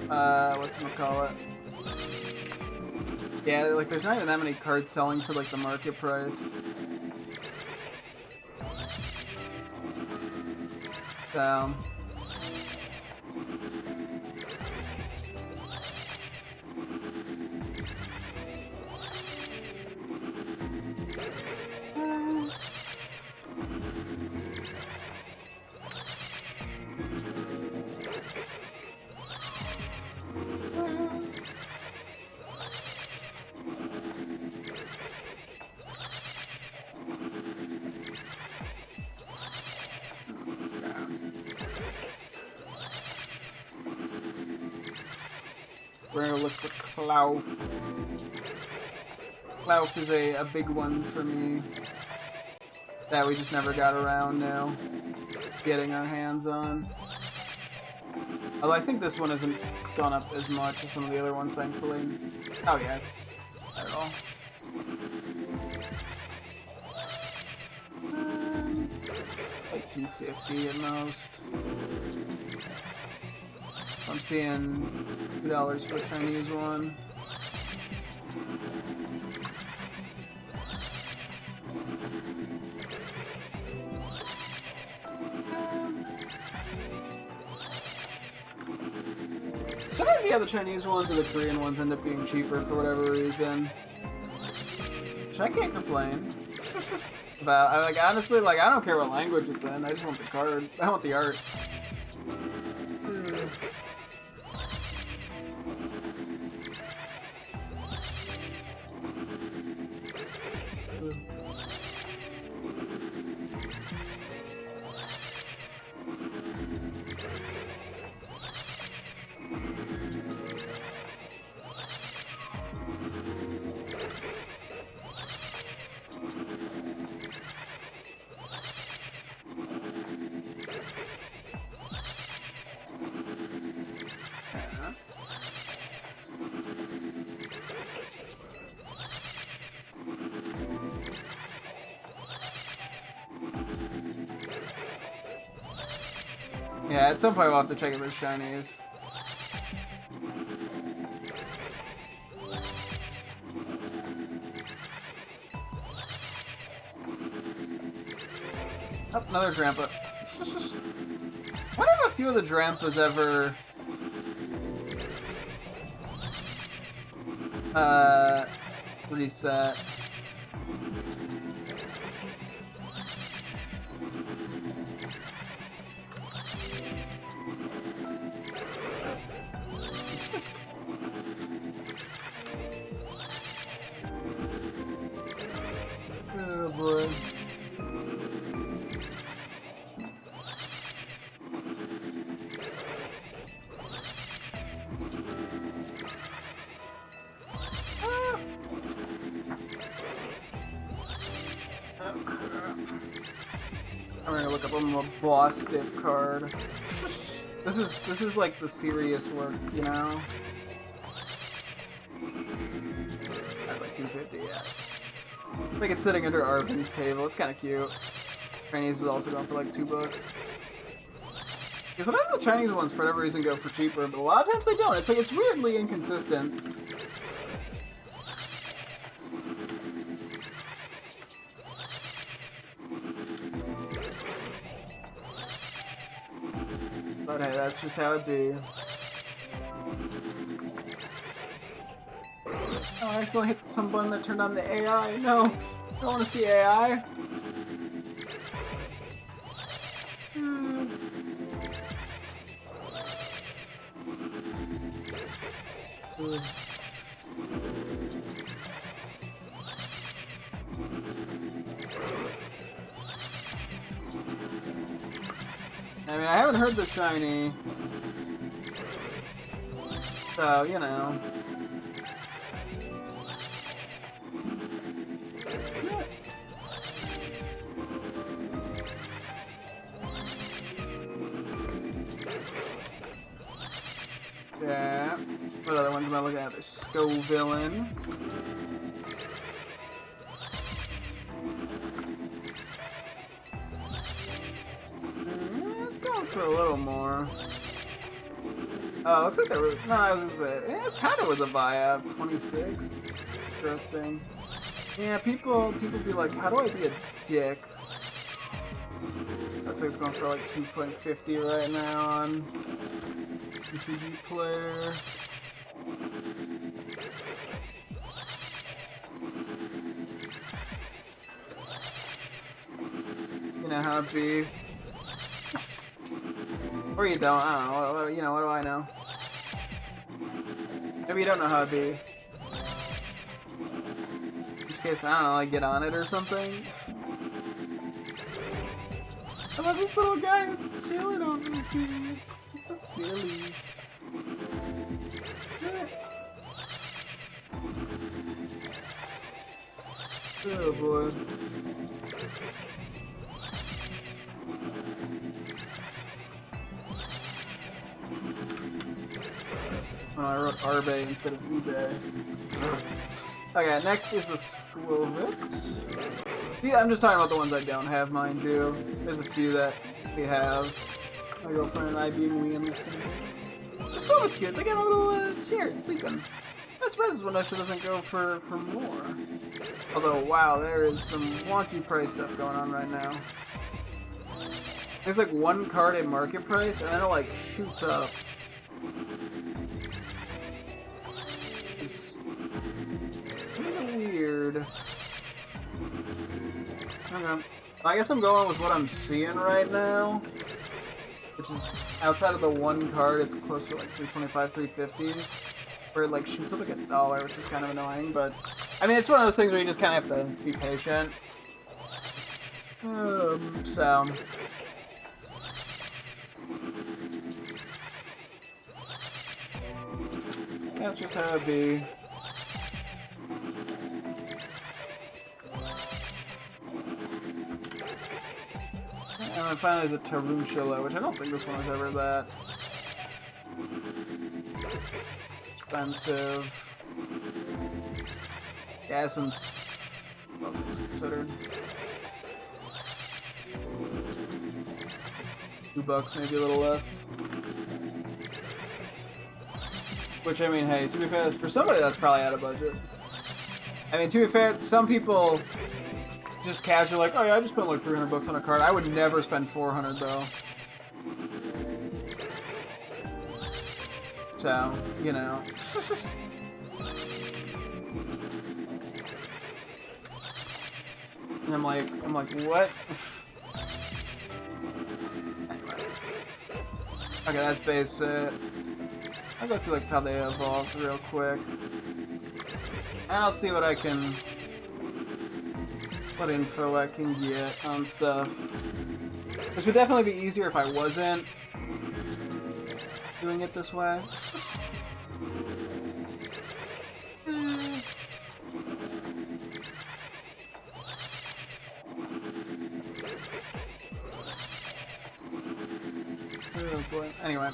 whatchamacallit? Yeah, like, there's not even that many cards selling for, like, the market price. So... we're gonna look for Clouf. Clouf is a big one for me that we just never got around now getting our hands on. Although I think this one hasn't gone up as much as some of the other ones, thankfully. Oh yeah, it's not at all. Like 250 at most. I'm seeing $2 for a Chinese one. Sometimes, yeah, the Chinese ones or the Korean ones end up being cheaper for whatever reason. Which I can't complain about. Like, honestly, like, I don't care what language it's in. I just want the card. I want the art. Yeah, at some point we'll have to check if there's shinies. Oh, another Drampa. What if a few of the Drampas ever... reset? Oh boy. I'm gonna look up a boss stiff card. This is like the serious work, you know? That's like 250, yeah. Like it's sitting under Arvin's table. It's kind of cute. Chinese is also going for like $2. Yeah, sometimes the Chinese ones, for whatever reason, go for cheaper, but a lot of times they don't. It's like it's weirdly inconsistent. But hey, that's just how it be. Oh, I accidentally hit some button that turned on the AI. No, I don't want to see AI. I mean, I haven't heard the shiny, so, you know. Yeah. What other ones am I looking at? There's Scovillain. Let's go for a little more. Oh, looks like there was. No, I was gonna say. Yeah, it kind of was a buy up. 26. Interesting. Yeah, people be like, how do I be a dick? Looks like it's going for like 2.50 right now on CCG player. You know how it be. Or you don't, I don't know, what, you know, what do I know? Maybe you don't know how it be. In which case, I don't know, like get on it or something. I love this little guy that's chilling over here. He's so silly. Oh boy. Oh, I wrote Arbe instead of eBay. Okay, next is the School Whips. Yeah, I'm just talking about the ones I don't have, mind you. There's a few that we have. My girlfriend and I being wee and listening. Just go with kids. I got a little chair. It's sleeping. I'm surprised this one actually doesn't go for more. Although, wow, there is some wonky price stuff going on right now. There's like one card at market price, and then it like shoots up. It's kind of weird. Okay. I guess I'm going with what I'm seeing right now, which is outside of the one card, it's close to like 325, 350, where it like shoots up like $1, which is kind of annoying. But I mean, it's one of those things where you just kind of have to be patient. So. That's just how it be. And then finally there's a Tarantula, which I don't think this one was ever that expensive. Yeah, since well, considered $2, maybe a little less. Which, I mean, hey, to be fair, for somebody that's probably out of budget. I mean, to be fair, some people just casually like, oh yeah, I just spent like $300 on a card. I would never spend $400 though. So, you know. And I'm like, what? Anyway. Okay, that's basic. I'll go through like how they evolved real quick. And I'll see what I can, what info I can get on stuff. This would definitely be easier if I wasn't doing it this way. Oh boy. Anyway.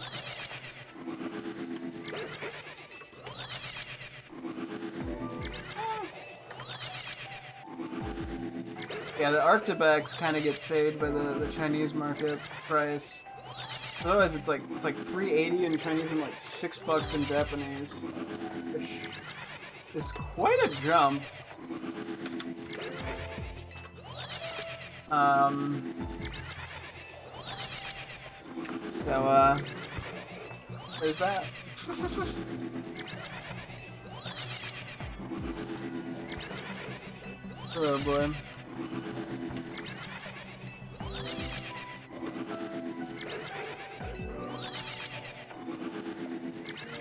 Yeah, the Arctibax kind of gets saved by the Chinese market price. Otherwise, it's like $3.80 in Chinese and like $6 in Japanese, which is quite a jump. So, there's that. Oh boy.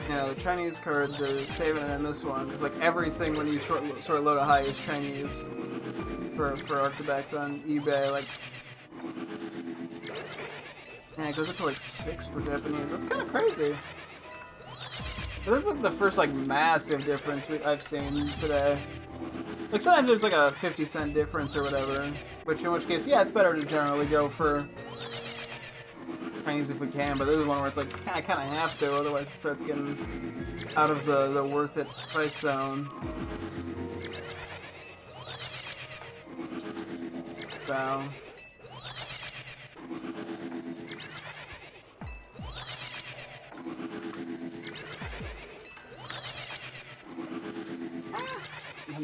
Yeah, the Chinese cards are saving it in this one, because like everything when you sort of load a high is Chinese for Arctobacks on eBay. Like, yeah, it goes up to like 6 for Japanese. That's kind of crazy. But this is like the first like massive difference I've seen today. Like sometimes there's like a 50-cent difference or whatever, in which case, yeah, it's better to generally go for Chinese if we can, but this is one where it's like kind of have to, otherwise it starts getting out of the worth it price zone. So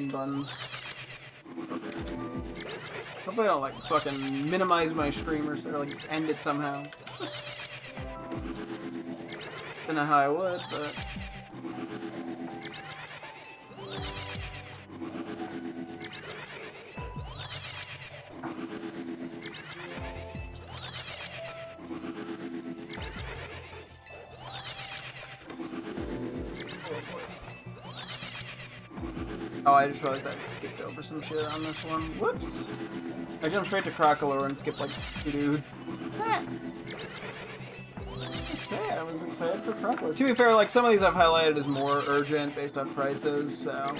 buttons. Hopefully I don't like fucking minimize my stream or like end it somehow. Don't know how I would, but oh, I just realized I skipped over some shit on this one. Whoops! I jumped straight to Crocolore and skipped like 2 dudes. I was excited for Crocolore. To be fair, like some of these I've highlighted as more urgent based on prices, so.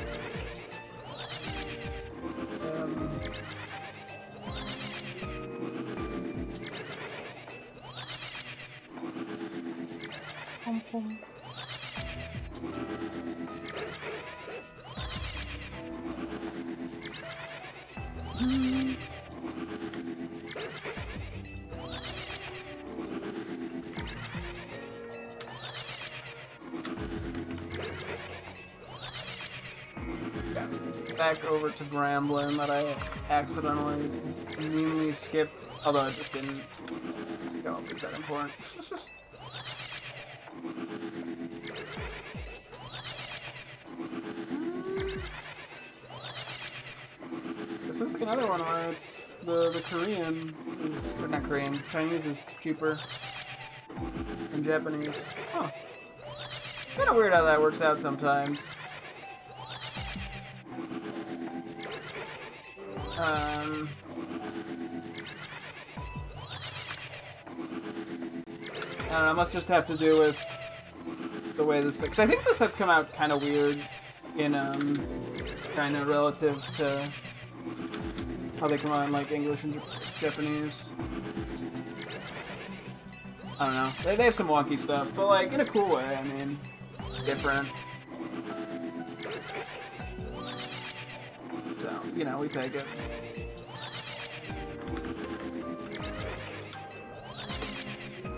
Back over to Bramblin that I accidentally meanly skipped, although I just didn't go up. Is that important? This looks like another one where it's the Korean is, or not Korean, Chinese is cheaper than Japanese. Huh. Kind of weird how that works out sometimes. I don't know, it must just have to do with the way this, because I think the sets come out kind of weird in China relative to how they come out in like English and Japanese. I don't know. They have some wonky stuff, but like in a cool way. I mean, different. So, you know, we take it.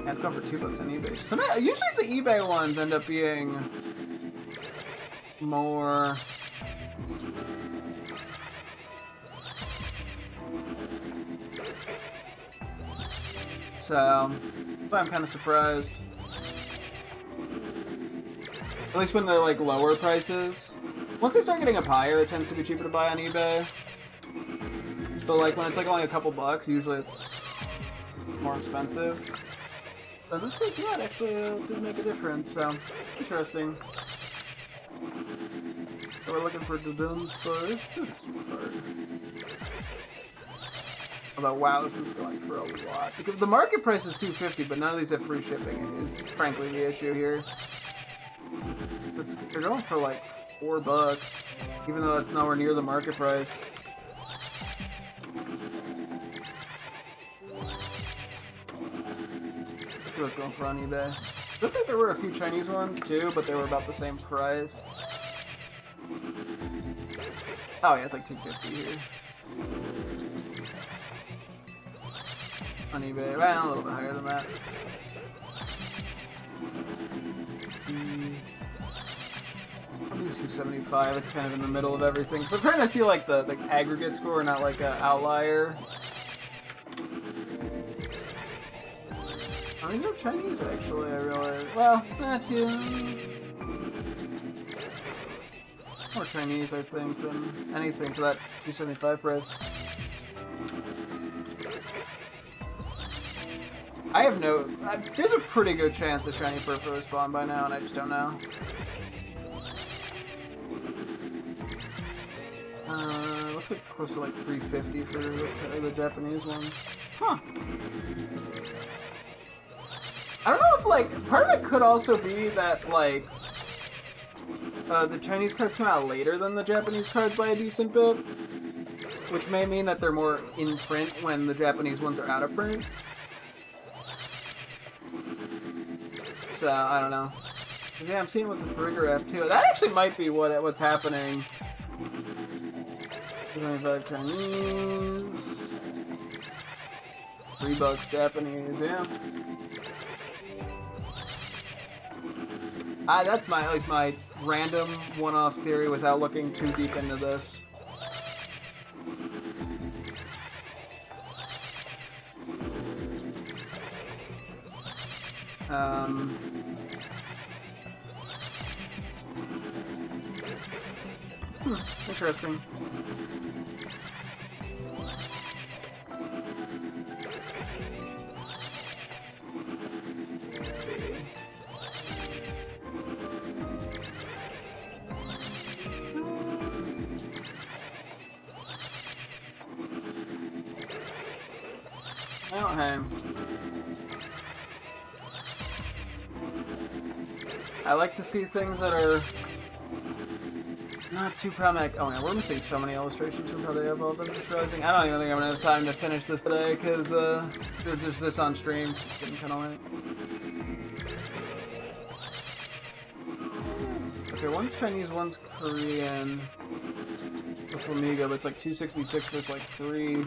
Yeah, it's going for $2 on eBay. So usually the eBay ones end up being more. So, but I'm kind of surprised. At least when they're like lower prices. Once they start getting up higher, it tends to be cheaper to buy on eBay. But like when it's like only a couple bucks, usually it's more expensive. But in this case, yeah, it actually did make a difference. So interesting. So we're looking for Dudun's first. This is a cute card. Although, wow, this is going for a lot. Because the market price is $250, but none of these have free shipping. Is frankly the issue here. They're going for like $4, even though that's nowhere near the market price. Let's see what's going for on eBay. Looks like there were a few Chinese ones too, but they were about the same price. Oh yeah, it's like $250 here. On eBay, well, a little bit higher than that. I'll do 275. It's kind of in the middle of everything. So I'm trying to see like the aggregate score, not like an outlier. Oh, these are Chinese, actually, I realize. Well, not too. More Chinese, I think, than anything for that 275 price. I have no... there's a pretty good chance a shiny Furfur will spawn by now, and I just don't know. Looks like close to like 350 for the Japanese ones. Huh. I don't know if, like, part of it could also be that, like, the Chinese cards come out later than the Japanese cards by a decent bit, which may mean that they're more in print when the Japanese ones are out of print. So, I don't know. Because, yeah, I'm seeing with the Farigiraf, too. That actually might be what's happening. 25 Chinese. $3 Japanese, yeah. That's at least my random one-off theory without looking too deep into this. Interesting. Oh, hey. I like to see things that are not too problematic. Oh man, we're missing so many illustrations from how they evolved. I'm just realizing I don't even think I'm gonna have time to finish this today because there's just this on stream. It's getting kind of late. Okay, one's Chinese, one's Korean. With Flamigo, but it's like 266 versus like 3.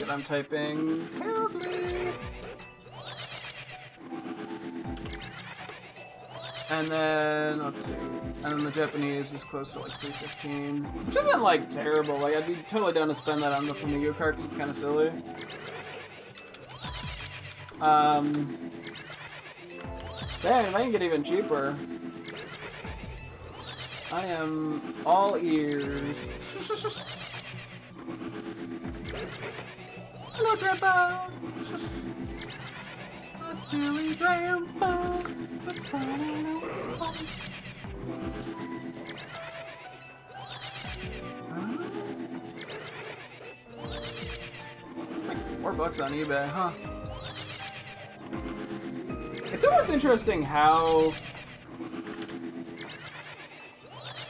I'm typing terribly. And then, let's see. And then the Japanese is close to like 315. Which isn't like terrible. Like, I'd be totally down to spend that on the Flamigo card because it's kind of silly. Dang, if I can get even cheaper. I am all ears. Hello, Grandpa! A silly grandpa. It's like $4 on eBay, huh? It's almost interesting how,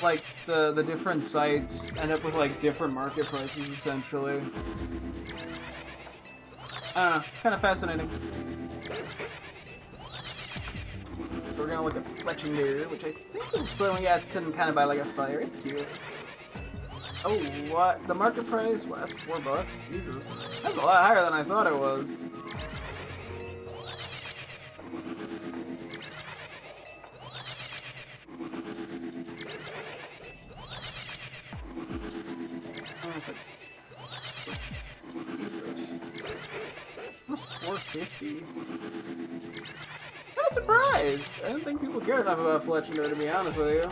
like, the different sites end up with, like, different market prices, essentially. I don't know, it's kind of fascinating. We're gonna look at Fletching Deer, which I think is something that's sitting kind of by like a fire. It's cute. Oh, what? The market price? Well, that's $4. Jesus. That's a lot higher than I thought it was. Oh, it's like... Jesus. Almost $4.50. I'm surprised. I didn't think people cared enough about Fletching Deer, to be honest with you.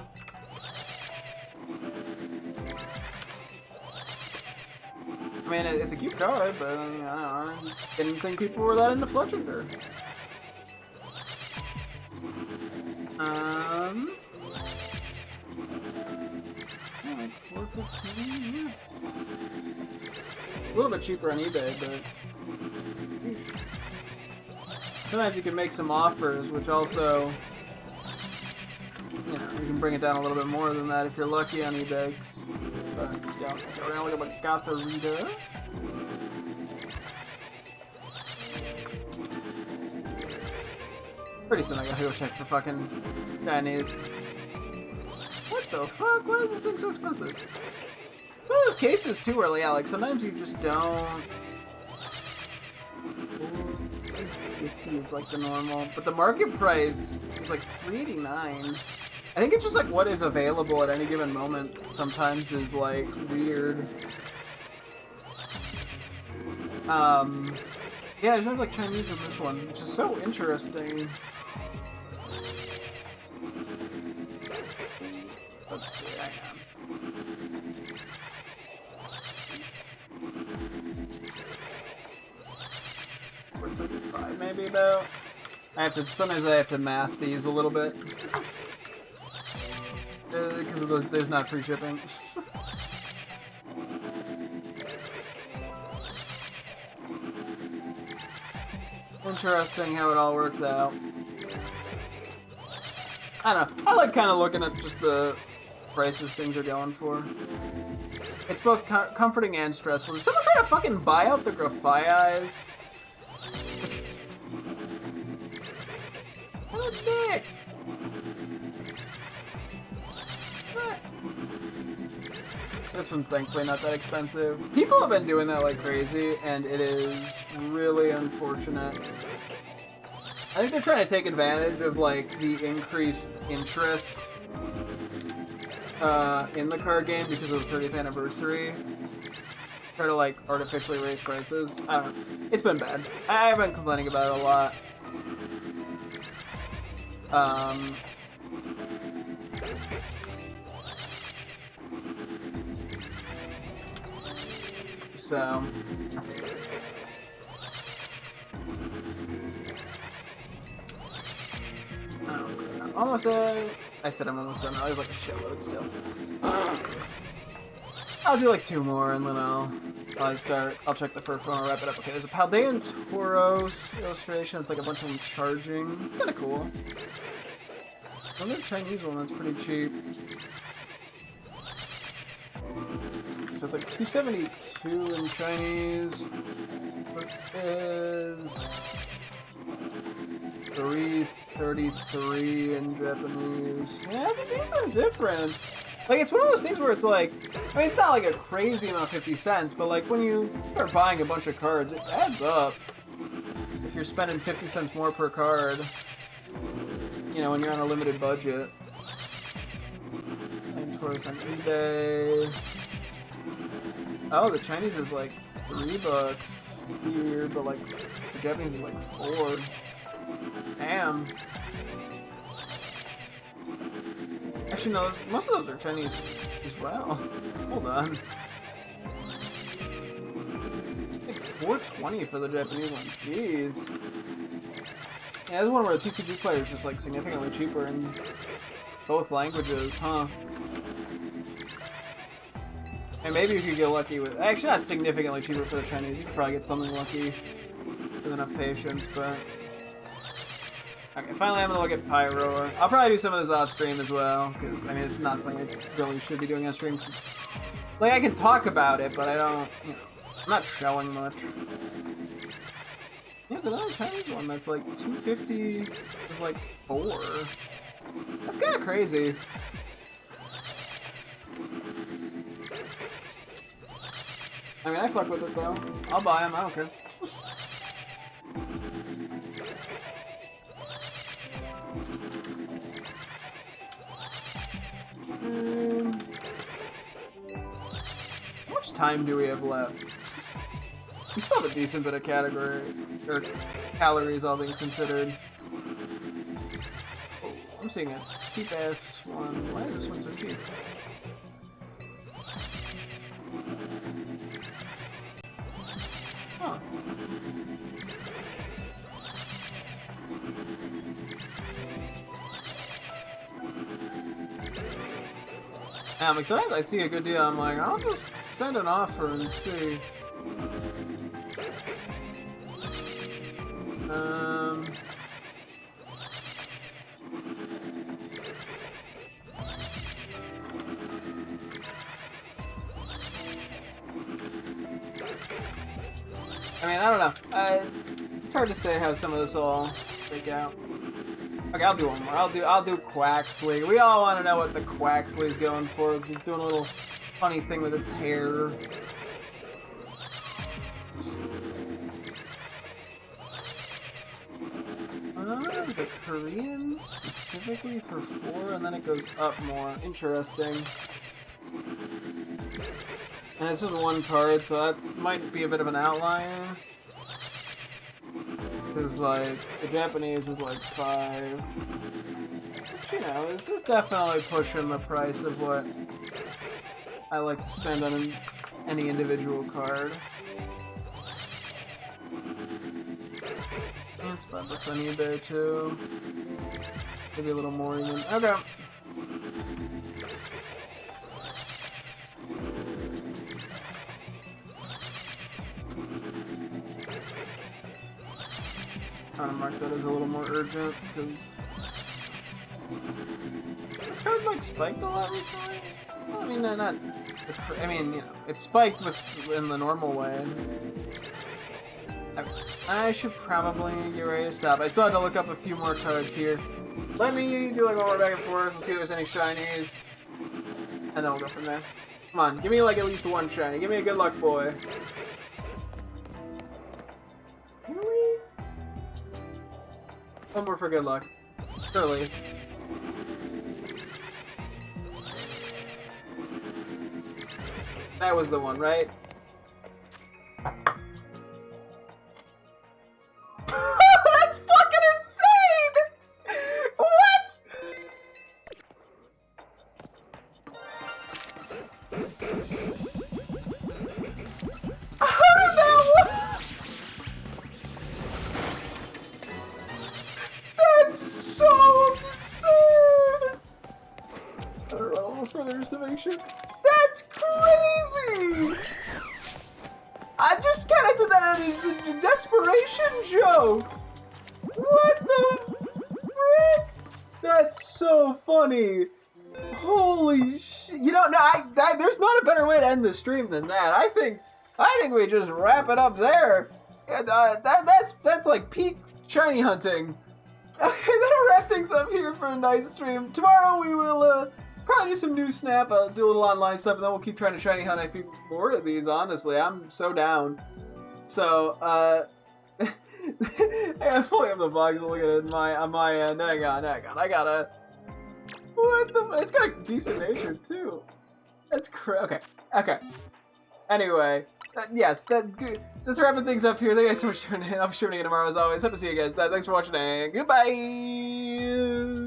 I mean, it's a cute card, but I don't know. I didn't think people were that into Fletching Deer. Like $4.15, yeah. A little bit cheaper on eBay, but sometimes you can make some offers, which also, you know, you can bring it down a little bit more than that if you're lucky on eBay. But just go around, look at what Gotharita. Pretty soon I gotta go check for fucking Chinese. What the fuck? Why is this thing so expensive? It's one of those cases too where, yeah, like sometimes you just don't. 50 is like the normal, but the market price is like $3.89, I think it's just like what is available at any given moment sometimes is like weird. Yeah, I just have like Chinese in this one, which is so interesting. Let's see, hang on. 435 maybe about. Sometimes I have to math these a little bit. Because there's not free shipping. Interesting how it all works out. I don't know. I like kind of looking at just the prices things are going for. It's both comforting and stressful. Did someone try to fucking buy out the Graphite eyes? What a dick! This one's thankfully not that expensive. People have been doing that like crazy, and it is really unfortunate. I think they're trying to take advantage of like the increased interest in the card game because of the 30th anniversary. Try to like artificially raise prices. I don't know. It's been bad. I've been complaining about it a lot. So almost done. I said I'm almost done. I was like a shitload still. I'll do like 2 more and then I'll check the first one and wrap it up. Okay, there's a Paldean Tauros illustration. It's like a bunch of them charging. It's kind of cool. Another Chinese one that's pretty cheap. So it's like 272 in Chinese. This is 333 in Japanese. Yeah, it's a decent difference. Like, it's one of those things where it's like, I mean, it's not like a crazy amount of 50 cents, but like when you start buying a bunch of cards, it adds up. If you're spending 50 cents more per card, you know, when you're on a limited budget. And towards on eBay. Oh, the Chinese is like $3 here, but like the Japanese is like 4. Damn. Actually, no, most of those are Chinese as well. Hold on. Like $4.20 for the Japanese one. Jeez. Yeah, there's one where the TCG player is just like significantly cheaper in both languages, huh? And maybe if you get lucky with... Actually, not significantly cheaper for the Chinese. You could probably get something lucky with enough patience, but... Okay, finally I'm gonna look at Pyro. I'll probably do some of this off stream as well, because, I mean, it's not something I really should be doing on stream. It's, like, I can talk about it, but I don't... You know, I'm not showing much. There's another Chinese one that's like 250 is like 4. That's kind of crazy. I mean, I fuck with it though. I'll buy them, I don't care. How much time do we have left? We still have a decent bit of category, or calories, all things considered. Oh, I'm seeing a cheap ass one. Why is this one so cheap? Huh. Yeah, I'm excited. I see a good deal. I'm like, I'll just send an offer and see. I mean, I don't know. It's hard to say how some of this all break out. Okay, I'll do one more. I'll do Quaxley. We all want to know what the Quaxley's going for because it's doing a little funny thing with its hair. Is it Korean specifically for 4, and then it goes up more? Interesting. And this is 1 card, so that might be a bit of an outlier. Because, like, the Japanese is like 5. But, you know, this is definitely pushing the price of what I like to spend on any individual card. And it's $5 on eBay too. Maybe a little more even. Okay. Trying to mark that as a little more urgent because this card's like spiked a lot recently. Well, I mean, not. I mean, you know, it's spiked in the normal way. I should probably get ready to stop. I still have to look up a few more cards here. Let me do like one more back and forth. We'll see if there's any shinies, and then we'll go from there. Come on, give me like at least 1 shiny. Give me a good luck boy. Really? 1 more for good luck. Surely. That was the one, right? That's fucking insane! What? How did that work? That's so absurd! I don't know, further estimation. That's crazy! I just kind of did that as a desperation joke! What the frick? That's so funny! Holy shit! You know, no, there's not a better way to end the stream than that. I think we just wrap it up there. And that's like peak shiny hunting. Okay, that'll wrap things up here for a nice stream. Tomorrow we will probably do some new Snap, do a little online stuff, and then we'll keep trying to shiny hunt a few more of these, honestly. I'm so down. So, I fully have the box. Look at it on my end. Hang on. I gotta... What the... It's got a decent nature, too. That's okay. Anyway, yes, that's wrapping things up here. Thank you guys so much for tuning in. I'll be streaming again tomorrow, as always. Hope to see you guys then. Thanks for watching, and goodbye!